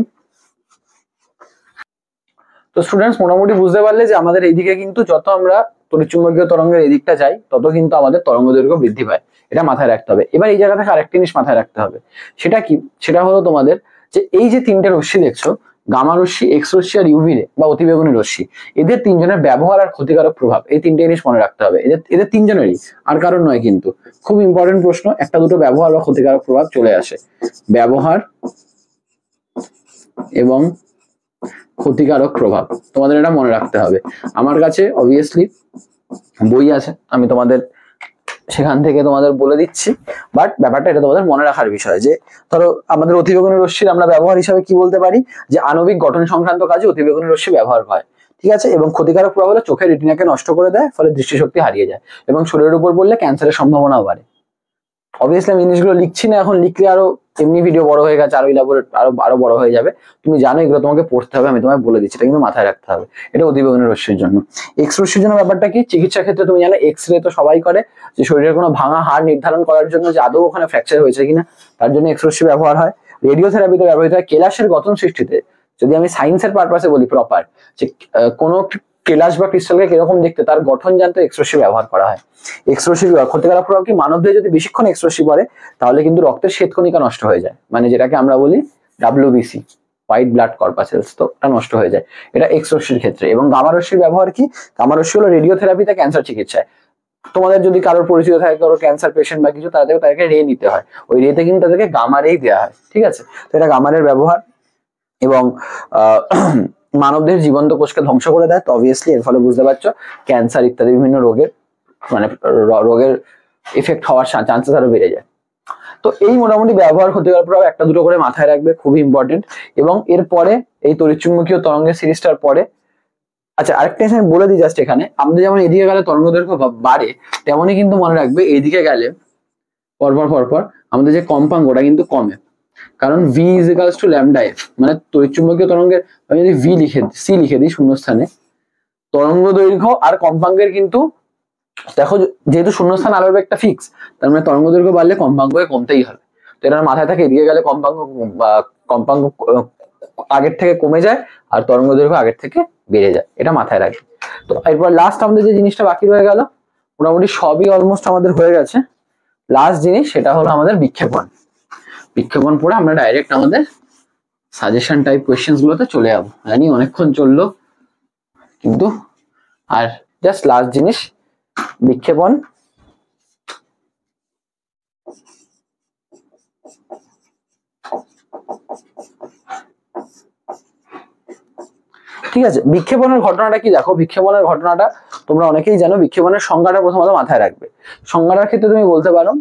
তো স্টুডেন্টস মোটামুটি বুঝতে পারলে যে আমাদের এইদিকে কিন্তু যত আমরা তড়িৎচুম্বকীয় তরঙ্গের এই দিকটা যাই, তত কিন্তু আমাদের তরঙ্গ দৈর্ঘ্য বৃদ্ধি পায়, এটা মাথায় রাখতে হবে। এবার এই জায়গা থেকে আরেকটা জিনিস মাথায় রাখতে হবে, সেটা কি? সেটা হলো তোমাদের যে এই যে তিনটে রশ্মি দেখছো, গামা রশ্মি, এক্স রশ্মি আর ইউভি রে বা অতিবেগুনি রশ্মি, এদের তিনজনের ব্যবহার আর ক্ষতিকারক প্রভাব, এই তিনটে জিনিস মনে রাখতে হবে। এদের তিনজনেরই, আর কারণ নয় কিন্তু। খুব ইম্পর্টেন্ট প্রশ্ন, একটা দুটো ব্যবহার বা ক্ষতিকারক প্রভাব চলে আসে, ব্যবহার এবং ক্ষতিকারক প্রভাব, তোমাদের এটা মনে রাখতে হবে। আমার কাছে অবভিয়াসলি বই আছে, আমি তোমাদের সেখান থেকে তোমাদের বলে দিচ্ছি, বাট ব্যাপারটা এটা তোমাদের মনে রাখার বিষয় যে ধরো আমাদের অতিবেগুনি রশ্মির আমরা ব্যবহার হিসাবে কি বলতে পারি, যে আণবিক গঠন সংক্রান্ত কাজে অতিবেগুনি রশ্মি ব্যবহার হয়। ঠিক আছে, এবং ক্ষতিকারক প্রভাব হলো চোখের রেটিনাকে নষ্ট করে দেয়, ফলে দৃষ্টিশক্তি হারিয়ে যায়, এবং শরীরের উপর পড়লে ক্যান্সারের সম্ভাবনাও বাড়ে। অবভিয়াসলি আমি জিনিসগুলো লিখছি না এখন, লিখলে আরো এমনি ভিডিও বড় হয়ে গেছে, আরো ইলাবোরেট আরো বড় হয়ে যাবে। তুমি জানো এগুলো তোমাকে পড়তে হবে, আমি তোমায় বলে দিচ্ছি, এটা কিন্তু মাথায় রাখতে হবে। এটা অতিবেগুনি রশ্মির জন্য। এক্স রশ্মির জন্য ব্যাপারটা কি? চিকিৎসা ক্ষেত্রে তুমি জানো এক্স রে তো সবাই করে, যে শরীরের কোনো ভাঙা হাড় নির্ধারণ করার জন্য যে আদৌ ওখানে ফ্র্যাকচার হয়েছে কিনা, তার জন্য এক্স রশ্মি ব্যবহার হয়। রেডিওথেরাপিতে ব্যবহৃত হয় কেলাসের গঠন সৃষ্টিতে। যদি আমি সায়েন্সের পারপাসে বলি প্রপার, যে কোনো কেলাস বা ক্রিস্টালকে কিরকম দেখতে তার গঠন জানতে এক্স রশ্মি ব্যবহার করা হয়। এক্স রশ্মি ক্ষতিকারক প্রভাব কি? মানবদেহে যদি বেশিক্ষণ এক্স রশ্মি পড়ে তাহলে কিন্তু রক্তের শ্বেতকণিকা নষ্ট হয়ে যায়, মানে যেটাকে আমরা বলি ডাব্লিউবিসি, হোয়াইট ব্লাড কর্পাসেলস, তো এটা নষ্ট হয়ে যায়, এটা এক্স রশ্মির ক্ষেত্রে। এবং গামা রশ্মির ব্যবহার কি? গামা রশ্মি হলো রেডিওথেরাপিতে ক্যান্সার চিকিৎসায়। তোমাদের যদি কারোর পরিচিত থাকে, কারো ক্যান্সার পেশেন্ট বা কিছু, তাদেরকে রে নিতে হয়, ওই রেতে কিন্তু তাদেরকে গামা রেই দেওয়া হয়। ঠিক আছে, তো এটা গামারের ব্যবহার। এবং মানবদেহের জীবন্ত কোষকে ধ্বংস করে দেয়, তো অবভিয়াসলি এর ফলে বুঝতে পারছো ক্যান্সার ইত্যাদি বিভিন্ন রোগের মানে রোগের এফেক্ট হওয়ার চান্সেস আরো বেড়ে যায়। তো এই মোটামুটি ব্যবহার ক্ষতিকর প্রভাব একটা দুটো করে মাথায় রাখবে, খুবই ইম্পর্টেন্ট। এবং এরপরে এই তড়িৎচুম্বকীয় তরঙ্গের সিরিজটার পরে, আচ্ছা আরেকটা জিনিস আমি বলে দিই জাস্ট, এখানে আমাদের যেমন এদিকে গেলে তরঙ্গ দৈর্ঘ্য বাড়ে, তেমনই কিন্তু মনে রাখবে এইদিকে গেলে পরপর পরপর আমাদের যে কম্পাঙ্কটা কিন্তু কমে, কারণ V is equals two lambda F. মানে তড়িৎচুম্বকীয় তরঙ্গের আমি যদি সি লিখে দিই শূন্যস্থানে, তরঙ্গ দৈর্ঘ্য আর কম্পাঙ্কের কিন্তু দেখো, যেহেতু শূন্যস্থান আলোর বেগটা ফিক্স, তার মানে তরঙ্গ দৈর্ঘ্য বাড়লে কম্পাঙ্ককে কমতেই হবে। তো এটার মাথায় থাকে এদিকে গেলে কম্পাঙ্ক আগের থেকে কমে যায়, আর তরঙ্গ দৈর্ঘ্য আগের থেকে বেড়ে যায়, এটা মাথায় রাখবে। তো এরপর লাস্ট আমাদের যে জিনিসটা বাকি রয়ে গেল, মোটামুটি সবই অলমোস্ট আমাদের হয়ে গেছে। লাস্ট জিনিস সেটা হলো আমাদের বিক্ষেপণ। বিক্ষেপণ পড়ে আমরা ডাইরেক্ট আমাদের সাজেশন টাইপ কোয়েশ্চেন্স গুলোতে চলে যাবো। জানি অনেকক্ষণ চললো, কিন্তু আর জাস্ট লাস্ট জিনিস বিক্ষেপণ। ঠিক আছে, বিক্ষেপণের ঘটনাটা কি দেখো, বিক্ষেপণের ঘটনাটা তোমরা অনেকেই জানো। বিক্ষেপণের সংজ্ঞাটা প্রথমত মাথায় রাখবে। সংজ্ঞাটার ক্ষেত্রে তুমি বলতে পারো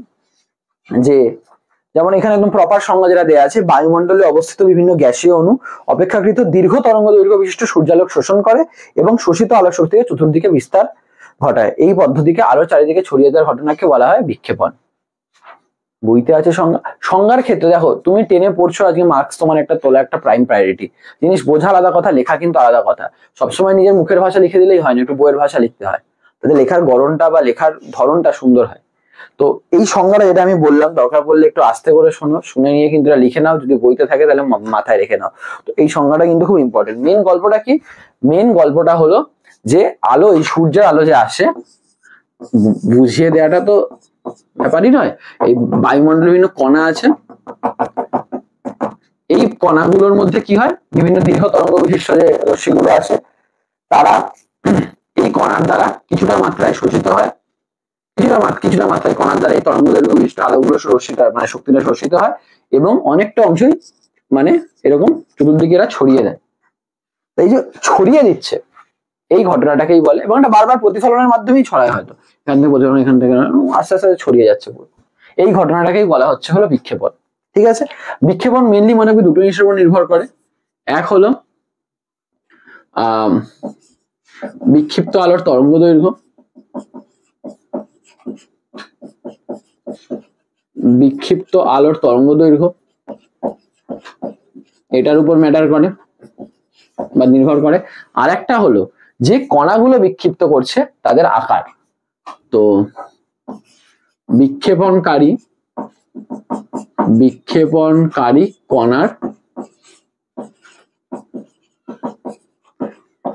যে, যেমন এখানে একদম প্রপার সংজ্ঞা যেটা দেওয়া আছে, বায়ুমণ্ডলে অবস্থিত বিভিন্ন গ্যাসীয় অণু অপেক্ষাকৃত দীর্ঘ তরঙ্গ দৈর্ঘ্য বিশিষ্ট সূর্যালোক শোষণ করে এবং শোষিত আলোক শক্তিকে চতুর্দিকে বিস্তার ঘটায়। এই পদ্ধতিকে আলো চারিদিকে ছড়িয়ে দেওয়ার ঘটনাকে বলা হয় বিক্ষেপণ। বইতে আছে সংজ্ঞা। সংজ্ঞার ক্ষেত্রে দেখো, তুমি 10-এ পড়ছো, আজকে মার্কস তোমার একটা তোলা একটা প্রাইম প্রায়োরিটি জিনিস। বোঝা আলাদা কথা, লেখা কিন্তু আলাদা কথা। সবসময় নিজের মুখের ভাষা লিখে দিলেই হয় না, একটু বইয়ের ভাষা লিখতে হয়, তাতে লেখার গড়নটা বা লেখার ধরনটা সুন্দর হয়। তো এই সংজ্ঞাটা যেটা আমি বললাম, দরকার পড়লে একটু আস্তে করে শোনো, শুনে নিয়ে কিন্তু এটা লিখে নাও, যদি বইতে থাকে তাহলে মাথায় রেখে নাও। তো এই সংজ্ঞাটা কিন্তু খুব ইম্পর্টেন্ট। মেন গল্পটা কি? মেন গল্পটা হলো যে আলো, এই সূর্যের আলো যে আসে, বুঝিয়ে দেওয়াটা তো ব্যাপারই নয়। এই বায়ুমণ্ডলে বিভিন্ন কণা আছে, এই কণাগুলোর মধ্যে কি হয়, বিভিন্ন দীর্ঘ তরঙ্গ বিশিষ্ট যে রশ্মিগুলো আসে, তারা এই কণার দ্বারা কিছুটা মাত্রায় শোষিত হয়, কিছুটা মাত্রায় কণার দ্বারা এই তরঙ্গ দৈর্ঘ্য বিশিষ্ট আলোগুলো রশ্মিটা মানে শক্তিটা শোষিত হয় এবং অনেকটা অংশই মানে এরকম চতুর্দিকে এরা ছড়িয়ে দেয়। এই যে ছড়িয়ে দিচ্ছে, এই ঘটনাটাকেই বলে, এবং এটা বারবার প্রতিফলনের মাধ্যমেই ছড়ায়, হয়তো এখান থেকে প্রতিফলন, এখান থেকে আস্তে আস্তে ছড়িয়ে যাচ্ছে পুরো। এই ঘটনাটাকেই বলা হচ্ছে হলো বিক্ষেপণ। ঠিক আছে, বিক্ষেপণ মেনলি মনে করি দুটো জিনিসের উপর নির্ভর করে। এক হলো বিক্ষিপ্ত আলোর তরঙ্গ দৈর্ঘ্য, বিক্ষিপ্ত আলোর তরঙ্গ দৈর্ঘ্য এটার উপর ম্যাটার করে বা নির্ভর করে। আর একটা হলো যে কণাগুলো বিক্ষিপ্ত করছে তাদের আকার। তো বিক্ষেপণকারী কণার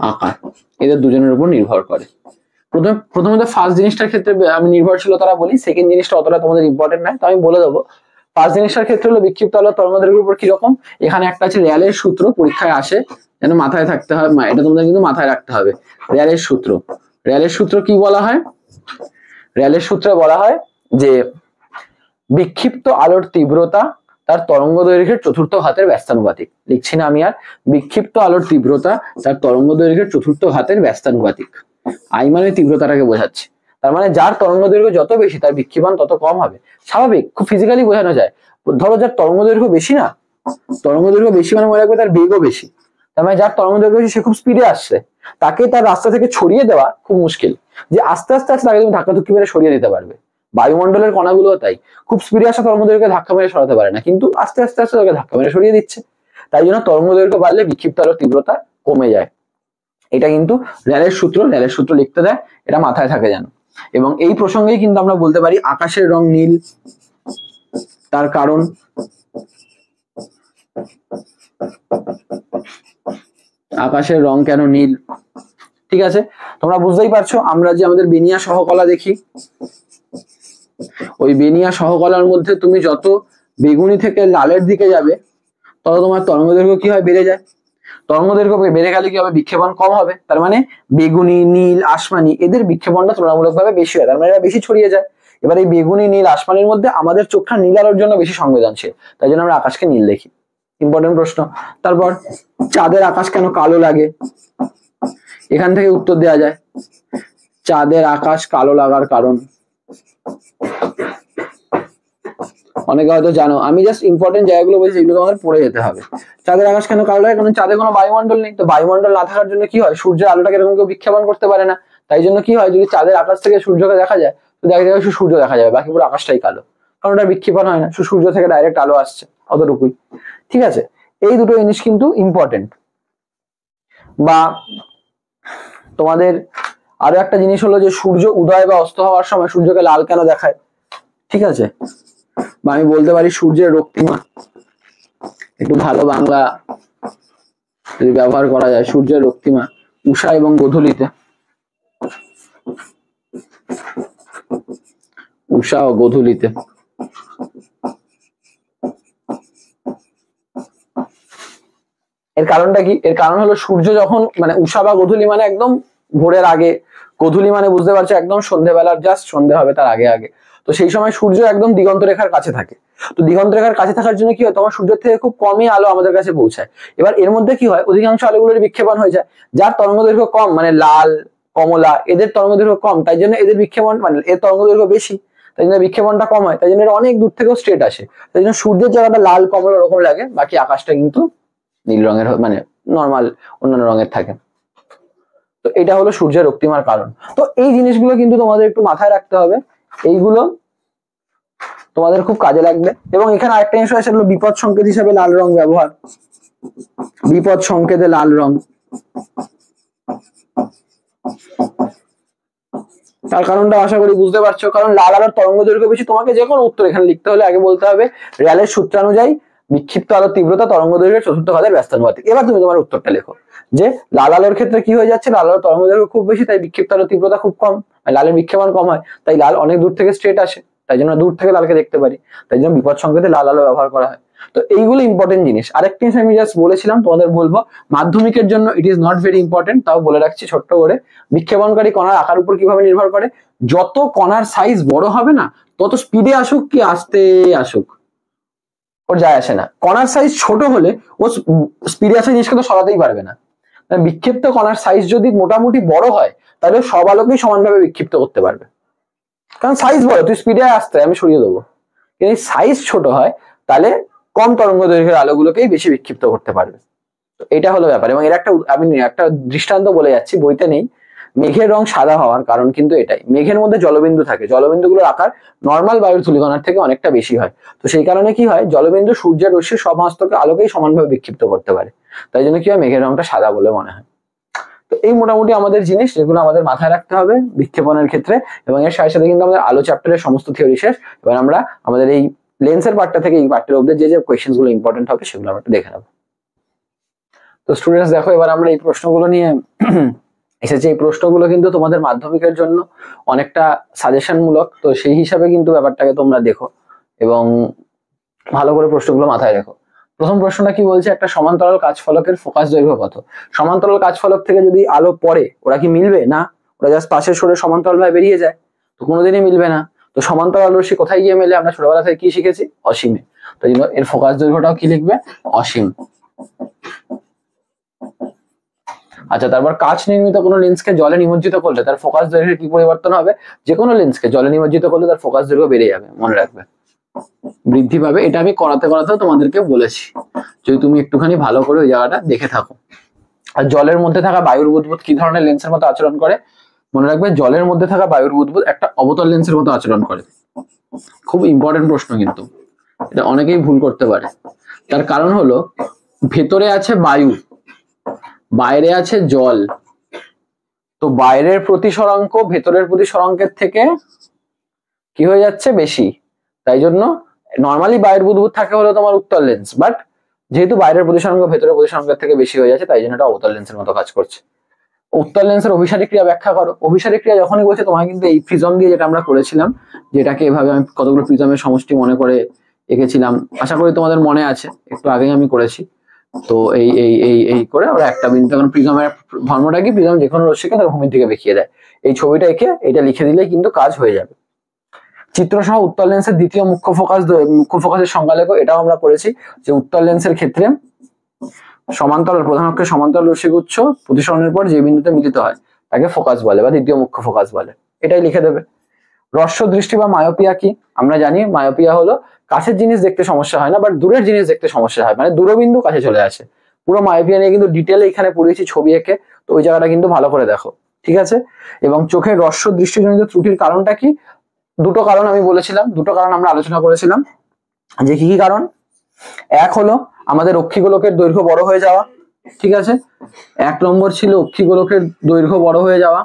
আকার, এদের দুজনের উপর নির্ভর করে। প্রথমত ফার্স্ট জিনিসটার ক্ষেত্রে আমি নির্ভরশীলতাটা বলি, সেকেন্ড জিনিসটা অতটা তোমাদের ইম্পর্টেন্ট নয়, তো আমি বলে দেবো। ফার্স্ট জিনিসটার ক্ষেত্রে হলো বিক্ষিপ্ত আলোর তরঙ্গ দৈর্ঘ্যের উপর কিরকম। এখানে একটা আছে রেয়ালের সূত্র, পরীক্ষায় আসে, যেন মাথায় থাকতে হয়, এটা তোমাদের কিন্তু মাথায় রাখতে হবে। রেয়ালের সূত্র, রেয়ালের সূত্র কি বলা হয়? রেয়ালের সূত্রে বলা হয় যে বিক্ষিপ্ত আলোর তীব্রতা তার তরঙ্গ দৈর্ঘ্যের চতুর্থ ঘাতের ব্যস্তানুপাতিক। লিখছি না আমি আর, বিক্ষিপ্ত আলোর তীব্রতা তার তরঙ্গ দৈর্ঘ্যের চতুর্থ ঘাতের ব্যস্তানুপাতিক। আই মানে তীব্রতাটাকে বোঝাচ্ছে, তার মানে যার তরঙ্গ দৈর্ঘ্য যত বেশি তার বিক্ষেপণ তত কম হবে। স্বাভাবিক, খুব ফিজিক্যালি বোঝানো যায়। ধরো যার তরঙ্গ দৈর্ঘ্য বেশি, না তরঙ্গ দৈর্ঘ্য বেশি মানে মনে রাখবে তার বেগও বেশি। তার মানে যার তরঙ্গ দৈর্ঘ্য বেশি সে খুব স্পিডে আসছে, তাকে তার রাস্তা থেকে ছড়িয়ে দেওয়া খুব মুশকিল। যে আস্তে আস্তে আসছে তাকে তুমি ধাক্কাধুক্কি মেরে সরিয়ে দিতে পারবে। বায়ুমণ্ডলের কণাগুলো তাই, খুব স্পিডে আসা তরঙ্গ দৈর্ঘ্যকে ধাক্কা মেরে সরাতে পারে না, কিন্তু আস্তে আস্তে আস্তে তাকে ধাক্কা মেরে সরিয়ে দিচ্ছে। তাই জন্য তরঙ্গ দৈর্ঘ্য বাড়লে বিক্ষিপ্ত আলোর তীব্রতা কমে যায়। এটা কিন্তু রেলের সূত্র লিখতে দেয়, এটা মাথায় থাকে যেন। এবং এই প্রসঙ্গেই কিন্তু আমরা বলতে পারি আকাশের রং নীল, তার কারণ আকাশের রং কেন নীল। ঠিক আছে, তোমরা বুঝতেই পারছো, আমরা যে আমাদের বেনিয়া সহকলা দেখি, ওই বেনিয়া সহকলার মধ্যে তুমি যত বেগুনি থেকে লালের দিকে যাবে তত তোমার তরঙ্গ দৈর্ঘ্য কি হয়, বেড়ে যায়। তরঙ্গ দৈর্ঘ্য বেড়ে গেলে কি হবে, বিক্ষেপণ কম হবে। তার মানে বেগুনি, নীল, আসমানি এদের বিক্ষেপণটা তুলনামূলকভাবে বেশি হয়, তার মানে এরা বেশি ছড়িয়ে যায়। এবার এই বেগুনি, নীল, আসমানির মধ্যে আমাদের চোখটা নীল আলোর জন্য বেশি সংবেদনশীল, তাই জন্য আমরা আকাশকে নীল দেখি। ইম্পর্টেন্ট প্রশ্ন। তারপর চাঁদের আকাশ কেন কালো লাগে, এখান থেকে উত্তর দেওয়া যায়। চাঁদের আকাশ কালো লাগার কারণ অনেকে হয়তো জানো, আমি জাস্ট ইম্পর্টেন্ট জায়গাগুলো বলছি, যেগুলো তোমাদের পড়ে যেতে হবে। চাঁদের আকাশ কেন কালো লাগে, কারণ চাঁদে কোনো বায়ুমণ্ডল নেই। তো বায়ুমণ্ডল না থাকার জন্য কি হয়, সূর্যের আলোটাকে এরকম কেউ বিক্ষেপণ করতে পারে না। তাই জন্য কি হয়, যদি চাঁদের আকাশ থেকে সূর্যকে দেখা যায়, তো দেখা যাবে শুধু সূর্য দেখা যাবে, বাকি পুরো আকাশটাই কালো, কারণ ওটা বিক্ষেপণ হয় না, শুধু সূর্য থেকে ডাইরেক্ট আলো আসছে, অতটুকুই। ঠিক আছে, এই দুটো জিনিস কিন্তু ইম্পর্টেন্ট। বা তোমাদের আরো একটা জিনিস হলো যে সূর্য উদয় বা অস্ত হওয়ার সময় সূর্যকে লাল কেন দেখায়। ঠিক আছে, বা আমি বলতে পারি সূর্যের রক্তিমা, একটু ভালো বাংলা যদি ব্যবহার করা যায়, সূর্যের রক্তিমা উষা এবং গোধূলিতে, উষা ও গোধূলিতে। এর কারণটা কি, এর কারণ হলো সূর্য যখন মানে উষা বা গোধূলি মানে একদম ভোরের আগে, গোধূলি মানে বুঝতে পারছো একদম সন্ধ্যেবেলার জাস্ট সন্ধ্যে হবে তার আগে আগে। তো তো সেই সময় সূর্য একদম দিগন্ত রেখার কাছে থাকে। তো দিগন্ত রেখার কাছে থাকার জন্য কি হয়, তখন সূর্যের থেকে খুব কমই আলো আমাদের কাছে পৌঁছায়। এবার এর মধ্যে কি হয়, অধিকাংশ আলোগুলোর বিক্ষেপণ হয়ে যায়। যার তরঙ্গ দৈর্ঘ্য কম, মানে লাল, কমলা, এদের তরঙ্গ দৈর্ঘ্য কম, তাই জন্য এদের বিক্ষেপণ মানে এর তরঙ্গ দৈর্ঘ্য বেশি, তাই জন্য বিক্ষেপণটা কম হয়, তাই জন্য এটা অনেক দূর থেকেও স্ট্রেট আসে। তাই জন্য সূর্যের জায়গাটা লাল কমলা ওরকম লাগে, বাকি আকাশটা কিন্তু নীল রঙের মানে নর্মাল অন্যান্য রঙের থাকে। তো এটা হলো সূর্যের রক্তিমার কারণ। তো এই জিনিসগুলো কিন্তু তোমাদের একটু মাথায় রাখতে হবে, এইগুলো তোমাদের খুব কাজে লাগবে। এবং এখানে আরেকটা জিনিস আছে, সেটা হলো বিপদ সংকেত হিসাবে লাল রং ব্যবহার। বিপদ সংকেতে লাল রং, তার কারণটা আশা করি বুঝতে পারছো। কারণ লাল আলোর তরঙ্গ দৈর্ঘ্য বেশি। তোমাকে যে কোনো উত্তর এখানে লিখতে হলে আগে বলতে হবে র্যালের সূত্রানুযায়ী বিক্ষিপ্ত আলোর তীব্রতা তরঙ্গ দৈর্ঘ্যের চতুর্থ ঘাতের ব্যস্তানুপাতিক। এবার তুমি তোমার উত্তরটা লেখো যে লাল আলোর ক্ষেত্রে কি হয়ে যাচ্ছে, লাল আলোর তরঙ্গ দৈর্ঘ্য খুব বেশি, তাই বিক্ষিপ্ত আলোর তীব্রতা খুব কম, লালের বিক্ষেপণ কম হয়, তাই লাল অনেক দূর থেকে স্ট্রেট আসে, তাই জন্য দূর থেকে লালকে দেখতে পারি, তাই জন্য বিপদ সংকেতে লাল আলো ব্যবহার করা হয়। তো এইগুলো ইম্পর্টেন্ট জিনিস। আরেকটি জিনিস আমি জাস্ট বলেছিলাম তোমাদের বলবো, মাধ্যমিকের জন্য it is not very important, তাও বলে রাখছি ছোট্ট করে। বিক্ষেপণকারী কণার আকার উপর কিভাবে নির্ভর করে, যত কণার সাইজ বড় হবে না, তত স্পিডে আসুক কি আস্তে আসুক ওর যায় আসে না। কণার সাইজ ছোট হলে ও স্পিডে আসা জিনিসকে তো সরাতেই পারবে না। বিক্ষিপ্ত কণার সাইজ যদি মোটামুটি বড় হয়, তাহলে সব আলোকেই সমানভাবে বিক্ষিপ্ত করতে পারবে, কারণ সাইজ বড়, তুই স্পিডে আসতে আমি সরিয়ে দেবো। কিন্তু সাইজ ছোট হয়, তাহলে কম তরঙ্গ দৈর্ঘ্যের আলোগুলোকেই বেশি বিক্ষিপ্ত করতে পারবে। তো এটা হলো ব্যাপার। এবং এর আমি একটা দৃষ্টান্ত বলে যাচ্ছি, বইতে নেই। মেঘের রং সাদা হওয়ার কারণ কিন্তু এটাই, মেঘের মধ্যে জলবিন্দু থাকে, জলবিন্দুগুলোর আকার নর্মাল বায়ুর ধূলিকণার থেকে অনেকটা বেশি হয়। তো সেই কারণে কি হয়, জলবিন্দু সূর্যের রশ্মির সমস্ত আলোকেই সমানভাবে বিক্ষিপ্ত করতে পারে, তাই জন্য কি হয়, মেঘের রংটা সাদা বলে মনে হয়। তো এই মোটামুটি আমাদের জিনিস, যেগুলো আমাদের মাথায় রাখতে হবে বিক্ষেপণের ক্ষেত্রে। এবং এর সাথে সাথে কিন্তু আমাদের আলো চ্যাপ্টারের সমস্ত থিওরি শেষ। এবার আমরা আমাদের এই লেন্সের পার্টটা থেকে এই পার্টের অব্দি যে কোয়েশ্চেন গুলো ইম্পর্টেন্ট হবে সেগুলো আমরা একটু দেখে নেবো। তো স্টুডেন্টস দেখো, এবার আমরা এই প্রশ্নগুলো নিয়ে এসেছে। এই প্রশ্নগুলো কিন্তু তোমাদের মাধ্যমিকের জন্য অনেকটা সাজেশন মূলক, তো সেই হিসাবে কিন্তু ব্যাপারটাকে তোমরা দেখো এবং ভালো করে প্রশ্নগুলো মাথায় রেখো। প্রথম প্রশ্নটা কি বলছে, একটা সমান্তরাল কাচফলকের ফোকাস দৈর্ঘ্য কত? সমান্তরাল কাচফলক থেকে যদি আলো পড়ে, ওরা কি মিলবে? না, ওরা জাস্ট পাশের সরে সমান্তরাল ভাবে বেরিয়ে যায়, তো কোনোদিনই মিলবে না। তো সমান্তরাল রশ্মি কোথায় গিয়ে মেলে, আমরা ছোটবেলা থেকে কি শিখেছি, অসীমে। তো এর ফোকাস দৈর্ঘ্যটাও কি লিখবে, অসীম। আচ্ছা, তারপর কাচ নির্মিত কোনো লেন্সকে জলে নিমজ্জিত করলে তার ফোকাস দৈর্ঘ্যের কি পরিবর্তন হবে? যে কোনো লেন্সকে জলে নিমজ্জিত করলে তার ফোকাস দৈর্ঘ্য বেড়ে যাবে, মনে রাখবে, বৃদ্ধি পাবে। এটা আমি করাতেও তোমাদেরকে বলেছি, যদি তুমি একটুখানি ভালো করে ওই জায়গাটা দেখে থাকো। আর জলের মধ্যে থাকা বায়ুর বুদবুদ কি ধরনের লেন্সের মতো আচরণ করে? মনে রাখবে, জলের মধ্যে থাকা বায়ুর বুদবুদ একটা অবতল লেন্সের মতো আচরণ করে। খুব ইম্পর্টেন্ট প্রশ্ন, কিন্তু এটা অনেকেই ভুল করতে পারে। তার কারণ হলো, ভেতরে আছে বায়ু, বাইরে আছে জল, তো বাইরের প্রতিসরাঙ্ক ভেতরের প্রতিসরাঙ্কের থেকে কি হয়ে যাচ্ছে, বেশি। তাই জন্য নর্মালি বায়ুর বুদবুদ থাকে হলো তোমার উত্তল লেন্স, বাট যেহেতু বাইরের প্রতিসরাঙ্ক ভেতরের প্রতিসরাঙ্কের থেকে বেশি হয়ে যাচ্ছে, তাই জন্য এটা অবতল লেন্সের মতো কাজ করছে। উত্তল লেন্সের অভিসারী ক্রিয়া ব্যাখ্যা করো। অভিসারী ক্রিয়া যখনই বলছে, তোমাকে কিন্তু এই প্রিজম দিয়ে, যেটা আমরা করেছিলাম, যেটাকে এভাবে আমি কতগুলো প্রিজমের সমষ্টি মনে করে এঁকেছিলাম, আশা করি তোমাদের মনে আছে, একটু আগেই আমি করেছি। তো এই এই এই এই করে ওরা একটা বিন্দু, কারণ প্রিজমের ধর্মটা কি, প্রিজম যেকোনো রশ্মিকে তার ভূমির দিকে দেখিয়ে দেয়। এই ছবিটা এঁকে এটা লিখে দিলেই কিন্তু কাজ হয়ে যাবে। চিত্রসহ উত্তল লেন্সের দ্বিতীয় মুখ্য ফোকাসের সংজ্ঞা লেখো। এটাও আমরা করেছি যে উত্তল লেন্সের ক্ষেত্রে সমান্তরাল প্রধান অক্ষের সমান্তরাল রশ্মিগুচ্ছ প্রতিসরণের পর যে বিন্দুতে মিলিত হয় তাকে ফোকাস বলে বা দ্বিতীয় মুখ্য ফোকাস বলে, এটাই লিখে দেবে। হ্রস্ব দৃষ্টি বা মায়োপিয়া কি? আমরা জানি মায়োপিয়া হলো কাছের জিনিস দেখতে সমস্যা হয় না, বাট দূরের জিনিস দেখতে সমস্যা হয়, মানে দূরবিন্দু কাছে চলে আসে। পুরো মায়োপিয়া নিয়ে কিন্তু ডিটেলে এখানে পড়িয়েছি ছবি এঁকে, তো ওই জায়গাটা কিন্তু ভালো করে দেখো, ঠিক আছে। এবং চোখের হ্রস্ব দৃষ্টিজনিত ত্রুটির কারণটা কি? দুটো কারণ আমি বলেছিলাম, দুটো কারণ আমরা আলোচনা করেছিলাম, যে কি কি কারণ। এক হলো আমাদের অক্ষিগোলকের দৈর্ঘ্য বড় হয়ে যাওয়া, ঠিক আছে। এক নম্বর ছিল অক্ষিগোলকের দৈর্ঘ্য বড় হয়ে যাওয়া,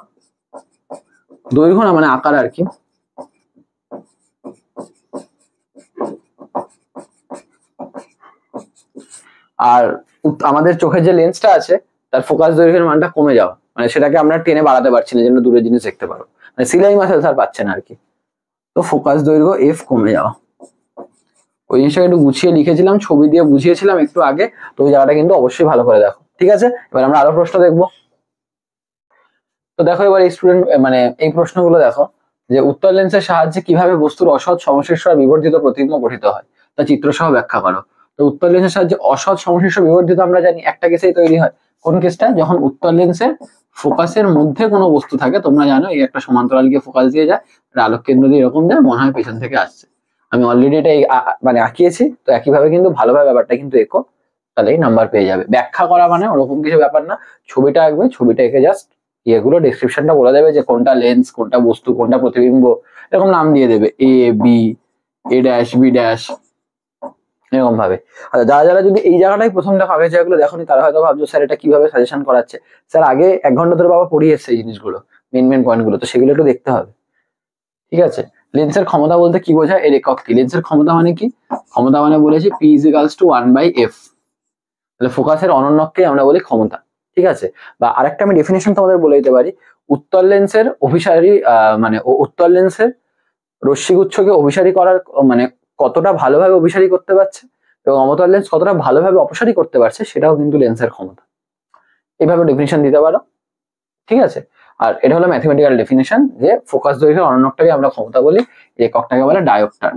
দৈর্ঘ্য না মানে আকার আর কি। আর আমাদের চোখের যে লেন্সটা আছে তার ফোকাস দৈর্ঘ্যের মানটা কমে যাওয়া, মানে সেটাকে আমরা টেনে বাড়াতে পারছি না, যেন দূরের জিনিস দেখতে পারো, মানে সিলাই মাসেল আর পাচ্ছে না আর কি। তো ফোকাস দৈর্ঘ্য এফ কমে যাওয়া, ওই জিনিসটাকে একটু গুছিয়ে লিখেছিলাম, ছবি দিয়ে বুঝিয়েছিলাম একটু আগে, তো ওই জায়গাটা কিন্তু অবশ্যই ভালো করে দেখো, ঠিক আছে। এবার আমরা আরো প্রশ্ন দেখবো। তো দেখো এবার এই স্টুডেন্ট মানে এই প্রশ্নগুলো দেখো। যে উত্তল লেন্সের সাহায্যে কিভাবে বস্তুর অসৎ সমশিষ্ট আর বিবর্ধিত প্রতিবিম্ব গঠিত হয় তা চিত্রসহ ব্যাখ্যা করো। তো উত্তল লেন্সের সাহায্যে অসৎ সমশিষ্ট বিবর্ধিত আমরা জানি একটা কেসেই তৈরি হয়। কোন কেসটা? যখন উত্তল লেন্সের ফোকাসের মধ্যে কোনো বস্তু থাকে, তোমরা জানো এই একটা সমান্তরাল গিয়ে ফোকাস দিয়ে যায়, আলোক কেন্দ্র দিয়ে এরকম যায়, মনে হয় পেছন থেকে আসছে। আমি অলরেডি এটা মানে আঁকিয়েছি, তো একইভাবে কিন্তু ভালোভাবে ব্যাপারটা কিন্তু এঁকো, তাহলেই নাম্বার পেয়ে যাবে। ব্যাখ্যা করা মানে ওরকম কিছু ব্যাপার না, ছবিটা আঁকবে, ছবিটা এঁকে জাস্ট ইয়েগুলো ডেসক্রিপশনটা বলে দেবে যে কোনটা লেন্স, কোনটা বস্তু, কোনটা প্রতিবিম্ব, এরকম নাম দিয়ে দেবে, A B, a dash, B dash, এরকম ভাবে। আচ্ছা, যারা যারা যদি এই জায়গাটাই প্রথম দেখো, আগে জায়গাগুলো দেখোনি, তারা হয়তো ভাবছো স্যার এটা কিভাবে সাজেশন করাচ্ছে। স্যার আগে 1 ঘন্টা ধরে বাবা পড়িয়ে এসছে এই জিনিসগুলো, মেন পয়েন্ট গুলো, তো সেগুলো একটু দেখতে হবে। ঠিক আছে, লেন্সের ক্ষমতা বলতে কি বোঝায়, এর একক কি? লেন্সের ক্ষমতা মানে কি? ক্ষমতা মানে বলেছি P = 1/f। তাহলে ফোকাসের অনন্যককে আমরা বলি ক্ষমতা। ঠিক আছে, বা আরেকটা আমি ডেফিনেশন তোমাদের বলে দিতে পারি, উত্তল লেন্সের অভিসারী মানে উত্তল লেন্সের রশ্মিগুচ্ছকে অভিসারী করার মানে কতটা ভালোভাবে অভিসারী করতে পারছে এবং অবতল লেন্স কতটা ভালোভাবে অপসারী করতে পারছে, সেটাও কিন্তু লেন্সের ক্ষমতা। এইভাবে ডেফিনেশন দিতে পারো। ঠিক আছে, আর এটা হলো ম্যাথমেটিক্যাল ডেফিনেশন যে ফোকাস দৈর্ঘ্যের অনন্যকটাকে আমরা ক্ষমতা বলি, এককটাকে বলে ডায়োপ্টার,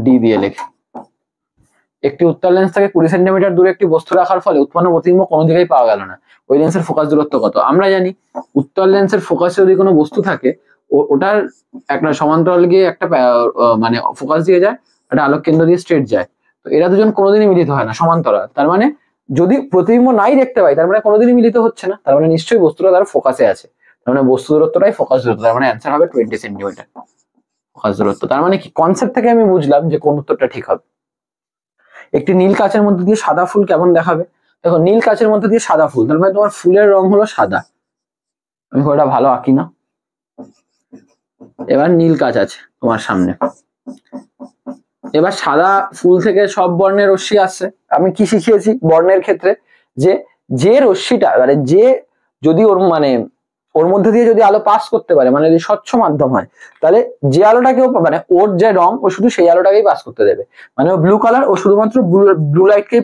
ডি দিয়ে লেখে। একটি উত্তল লেন্স থেকে 20 সেন্টিমিটার দূরে একটি বস্তু রাখার ফলে উৎপন্ন প্রতিবিম্ব কোনো দিকেই পাওয়া গেল না, ওই লেন্সের ফোকাস দূরত্ব কত? আমরা জানি উত্তল লেন্সের ফোকাসে যদি কোনো বস্তু থাকে, ওটার একটা সমান্তরাল গিয়ে একটা মানে ফোকাস দিয়ে যায়, একটা আলোক কেন্দ্র দিয়ে স্ট্রেট যায়, তো এরা দুজন কোনোদিনই মিলিত হয় না, সমান্তরাল। তার মানে যদি প্রতিবিম্ব নাই দেখতে পাই, তার মানে কোনোদিনই মিলিত হচ্ছে না, তার মানে নিশ্চয়ই বস্তুটা তার ফোকাসে আছে, তার মানে বস্তু দূরত্বটাই ফোকাস দূরত্ব, তার মানে অ্যান্সার হবে 20 সেন্টিমিটার ফোকাস দূরত্ব। তার মানে কি কনসেপ্ট থেকে আমি বুঝলাম যে কোন উত্তরটা ঠিক হবে। একটি নীল কাচের মধ্যে দিয়ে সাদা ফুল কেমন দেখাবে? দেখো, নীল কাচের মধ্যে দিয়ে সাদা ফুল, তার মানে তোমার ফুলের রং হলো সাদা। আমি ওটা ভালো আঁকি না। এবার নীল কাচ আছে তোমার সামনে, এবার সাদা ফুল থেকে সব বর্ণের রশ্মি আসছে। আমি কি শিখিয়েছি বর্ণের ক্ষেত্রে, যে যে রশ্মিটা মানে যে যদি ওর মধ্যে দিয়ে যদি আলো পাস করতে পারে, মানে যদি স্বচ্ছ মাধ্যম হয়, তাহলে যে আলোটাকেও মানে ওর যে রং, ও শুধু সেই আলোটাকেই পাস করতে দেবে, মানে ও ব্লু কালার, ও শুধুমাত্র ব্লু লাইটকে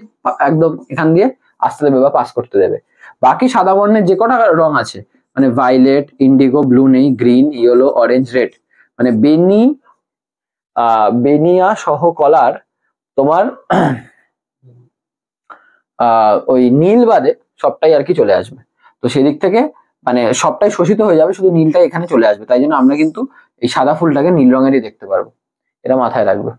একদম এখান দিয়ে আসতে দেবে বা পাস করতে দেবে। বাকি সাদা বর্ণের যে কটা রং আছে, মানে ভাইলেট, ইন্ডিগো, ব্লু নেই, গ্রিন, ইয়েলো, অরেঞ্জ, রেড, মানে বেনিয়া সহ কলার তোমার ওই নীল বাদে সবটাই আর কি চলে আসবে। তো সেদিক থেকে মানে সবটাই শোষিত হয়ে যাবে, শুধু নীলটা এখানে চলে আসবে। তাই জন্য আমরা কিন্তু এই সাদা ফুলটাকে নীল রঙেরই দেখতে পারবো, এটা মাথায় রাখবে।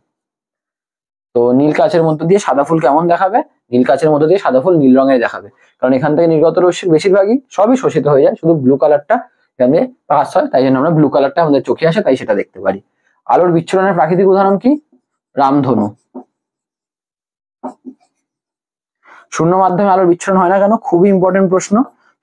তো নীল কাচের মধ্যে দিয়ে সাদা ফুল কেমন দেখাবে? নীল কাচের মধ্যে দিয়ে সাদা ফুল নীল রঙের দেখাবে, কারণ এখান থেকে নির্গত রশ্মির বেশিরভাগই সবই শোষিত হয়ে যায়, শুধু ব্লু কালারটা এখান দিয়ে পাস হয়, তাই জন্য আমরা ব্লু কালারটা আমাদের চোখে আসে, তাই সেটা দেখতে পারি। আলোর বিচ্ছুরণের প্রাকৃতিক উদাহরণ কি? রামধনু। শূন্য মাধ্যমে আলোর বিচ্ছুরণ হয় না কেন? খুবই ইম্পর্টেন্ট প্রশ্ন।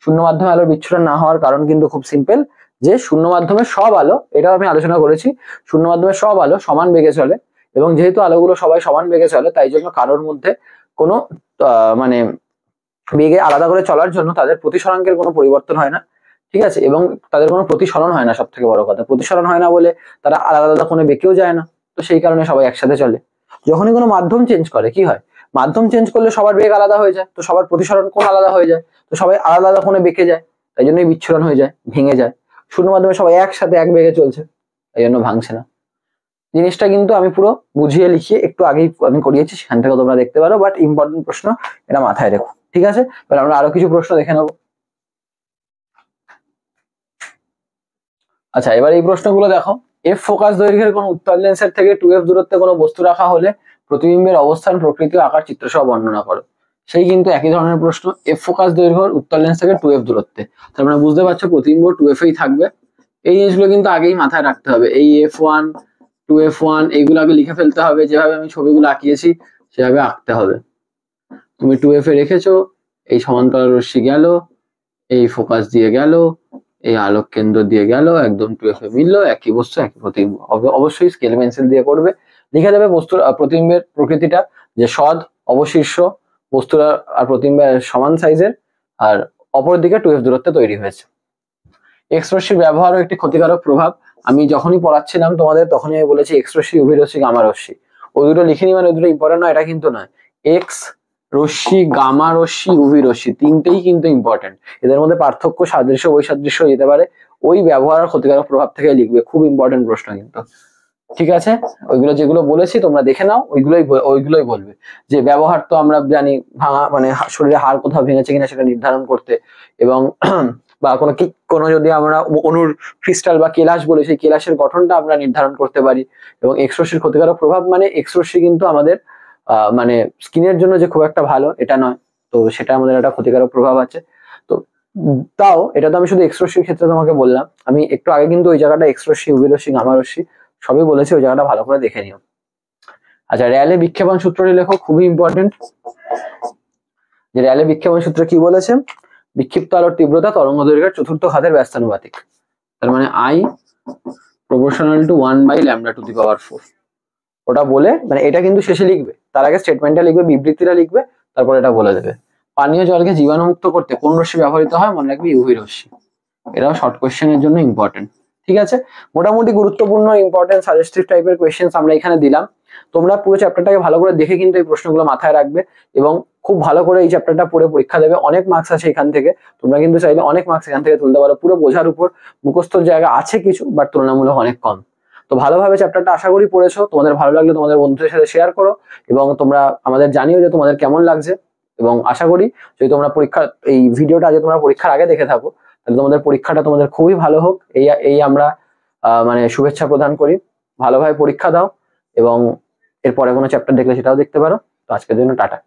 শূন্য মাধ্যমে আলোর বিচ্ছুরণ না হওয়ার কারণ কিন্তু খুব সিম্পল, যে শূন্য মাধ্যমে সব আলো, এটাও আমি আলোচনা করেছি, শূন্য মাধ্যমে সব আলো সমান বেগে চলে, এবং যেহেতু আলোগুলো সবাই সমান বেগে চলে, তাই জন্য কারোর মধ্যে কোনো মানে বেগে আলাদা করে চলার জন্য তাদের প্রতিসরাঙ্কের কোনো পরিবর্তন হয় না। ঠিক আছে, এবং তাদের কোনো প্রতিসরণ হয় না, সব থেকে বড় কথা প্রতিসরণ হয় না বলে তারা আলাদা আলাদা কোনো বেঁকেও যায় না, তো সেই কারণে সবাই একসাথে চলে। যখনই কোনো মাধ্যম চেঞ্জ করে কি হয়, মাধ্যম চেঞ্জ করলে সবার বেগ আলাদা হয়ে যায়, তো সবার প্রতিসরণ কোণ আলাদা হয়ে যায়, তো সবাই আলাদা আলাদা কোণে বেঁকে যায়, তাই জন্যই বিচ্ছুরণ হয়ে যায়, ভেঙে যায়। শূন্য মাধ্যমে সবাই একসাথে এক বেগে চলছে, তাই জন্য ভাঙছে না। জিনিসটা কিন্তু আমি পুরো বুঝিয়ে লিখিয়ে একটু আগেই আমি করিয়েছি, সেখান থেকে তোমরা দেখতে পারো, বাট ইম্পর্টেন্ট প্রশ্ন, এটা মাথায় রেখো। ঠিক আছে, তাহলে আমরা আরো কিছু প্রশ্ন দেখে নেবো। আচ্ছা, এবার এই প্রশ্নগুলো দেখো। এফ ফোকাস দৈর্ঘ্যের কোন উত্তল লেন্সের থেকে 2f দূরত্বে কোনো বস্তু রাখা হলে প্রতিবিম্বের অবস্থান, প্রকৃতি ও আকার চিত্রসহ বর্ণনা করো। সেই কিন্তু একই ধরনের প্রশ্ন, এফ ফোকাস দৈর্ঘ্যের উত্তল লেন্স থেকে 2f দূরত্বে, তার মানে বুঝতে পারছো প্রতিবিম্ব 2f এই থাকবে। এই জিনিসগুলো কিন্তু আগেই মাথায় রাখতে হবে, এই f1 2f1 এইগুলো আগে লিখে ফেলতে হবে, যেভাবে আমি ছবিগুলো আঁকিয়েছি সেভাবে আঁকতে হবে। তুমি 2f এ রেখেছো, এই সমান্তরাল রশ্মি গেল, এই ফোকাস দিয়ে গেল, এই আলোক কেন্দ্র দিয়ে গেল, একদম 2f এ মিললো, একই বস্তু একই প্রতিবিম্ব। অবশ্যই স্কেল পেন্সিল দিয়ে করবে, লিখে দেবে বস্তুর প্রতিবিম্বের প্রকৃতিটা, যে সদ অবশিষ্ট বস্তুরা আর প্রতিবিম্বের সমান সাইজের, আর অপর দিকে 2f দূরত্বে তৈরি হয়েছে। এক্স রশ্মির ব্যবহারও একটি ক্ষতিকারক প্রভাব। আমি যখনই পড়াচ্ছিলাম তোমাদের তখনই আমি বলেছি এক্স রশ্মি, ইউভি রশ্মি, গামা রশ্মি। ওই দুটো লিখিনি মানে ওই দুটো ইম্পর্টেন্ট নয়, এটা কিন্তু নয়। এক্স রশ্মি, গামা রশ্মি, ইউভি রশ্মি, তিনটেই কিন্তু ইম্পর্টেন্ট। এদের মধ্যে পার্থক্য, সাদৃশ্য, বৈসাদৃশ্য যেতে পারে, ওই ব্যবহার আর ক্ষতিকারক প্রভাব থেকে লিখবে, খুব ইম্পর্টেন্ট প্রশ্ন কিন্তু। ঠিক আছে, ওইগুলো যেগুলো বলেছি তোমরা দেখে নাও, ওইগুলোই বলবে। যে ব্যবহার তো আমরা জানি, ভাঙা মানে শরীরে হাড় কোথাও ভেঙেছে কিনা সেটা নির্ধারণ করতে, এবং বা কোনো যদি আমরা অনুর ক্রিস্টাল বা কেলাস বলি, সেই কেলাসের গঠনটা আমরা নির্ধারণ করতে পারি। এবং এক্স রশ্মির ক্ষতিকারক প্রভাব মানে এক্স রশ্মি কিন্তু আমাদের মানে স্কিনের জন্য যে খুব একটা ভালো এটা নয়, তো সেটা আমাদের একটা ক্ষতিকারক প্রভাব আছে। তো তাও এটা তো আমি শুধু এক্স রশ্মির ক্ষেত্রে তোমাকে বললাম, আমি একটু আগে কিন্তু ওই জায়গাটা এক্স রশ্মি, ইউভি রশ্মি, গামা রশ্মি সবই বলেছি, ওই জায়গাটা ভালো করে দেখে নিও। আচ্ছা, র্যালে বিক্ষেপণ সূত্রটি লেখো, খুবই ইম্পর্টেন্ট। যে র্যালে বিক্ষেপণ সূত্র কি বলেছে, বিক্ষিপ্ত আলোর তীব্রতা তরঙ্গ দৈর্ঘ্যের চতুর্থ ঘাতের ব্যস্তানুপাতিক, তার মানে I প্রপোর্শনাল টু 1/λ⁴। ওটা বলে মানে এটা কিন্তু শেষে লিখবে, তার আগে স্টেটমেন্টটা লিখবে, বিবৃতিটা লিখবে, তারপর এটা বলে দেবে। পানীয় জলকে জীবাণুমুক্ত করতে কোন রশ্মি ব্যবহৃত হয়, মনে রাখবি ইউভি রশ্মি। এটাও শর্ট কোয়েশ্চেনের জন্য ইম্পর্টেন্ট। ঠিক আছে, মোটামুটি গুরুত্বপূর্ণ ইম্পর্টেন্ট সাজেস্টিভ টাইপের কোয়েশ্চেন আমরা এখানে দিলাম। তোমরা পুরো চ্যাপ্টারটাকে ভালো করে দেখে কিন্তু এই প্রশ্নগুলো মাথায় রাখবে, এবং খুব ভালো করে এই চ্যাপ্টারটা পড়ে পরীক্ষা দেবে। অনেক মার্কস আছে এখান থেকে, তোমরা কিন্তু চাইলে অনেক মার্কস এখান থেকে তুলতে পারো। পুরো বোঝার উপর মুখস্থর জায়গা আছে কিছু, বাট তুলনামূলক অনেক কম। তো ভালোভাবে চ্যাপ্টারটা আশা করি পড়েছো। তোমাদের ভালো লাগলে তোমাদের বন্ধুদের সাথে শেয়ার করো, এবং তোমরা আমাদের জানিও যে তোমাদের কেমন লাগছে। এবং আশা করি যদি তোমরা এই ভিডিওটা আজ তোমরা পরীক্ষার আগে দেখে থাকো, তাহলে তোমাদের পরীক্ষাটা তোমাদের খুবই ভালো হোক, এই আমরা মানে শুভেচ্ছা প্রদান করি। ভালোভাবে পরীক্ষা দাও, এবং এরপরে কোনো চ্যাপ্টার দেখলে সেটাও দেখতে পারো। তো আজকের জন্য টাটা।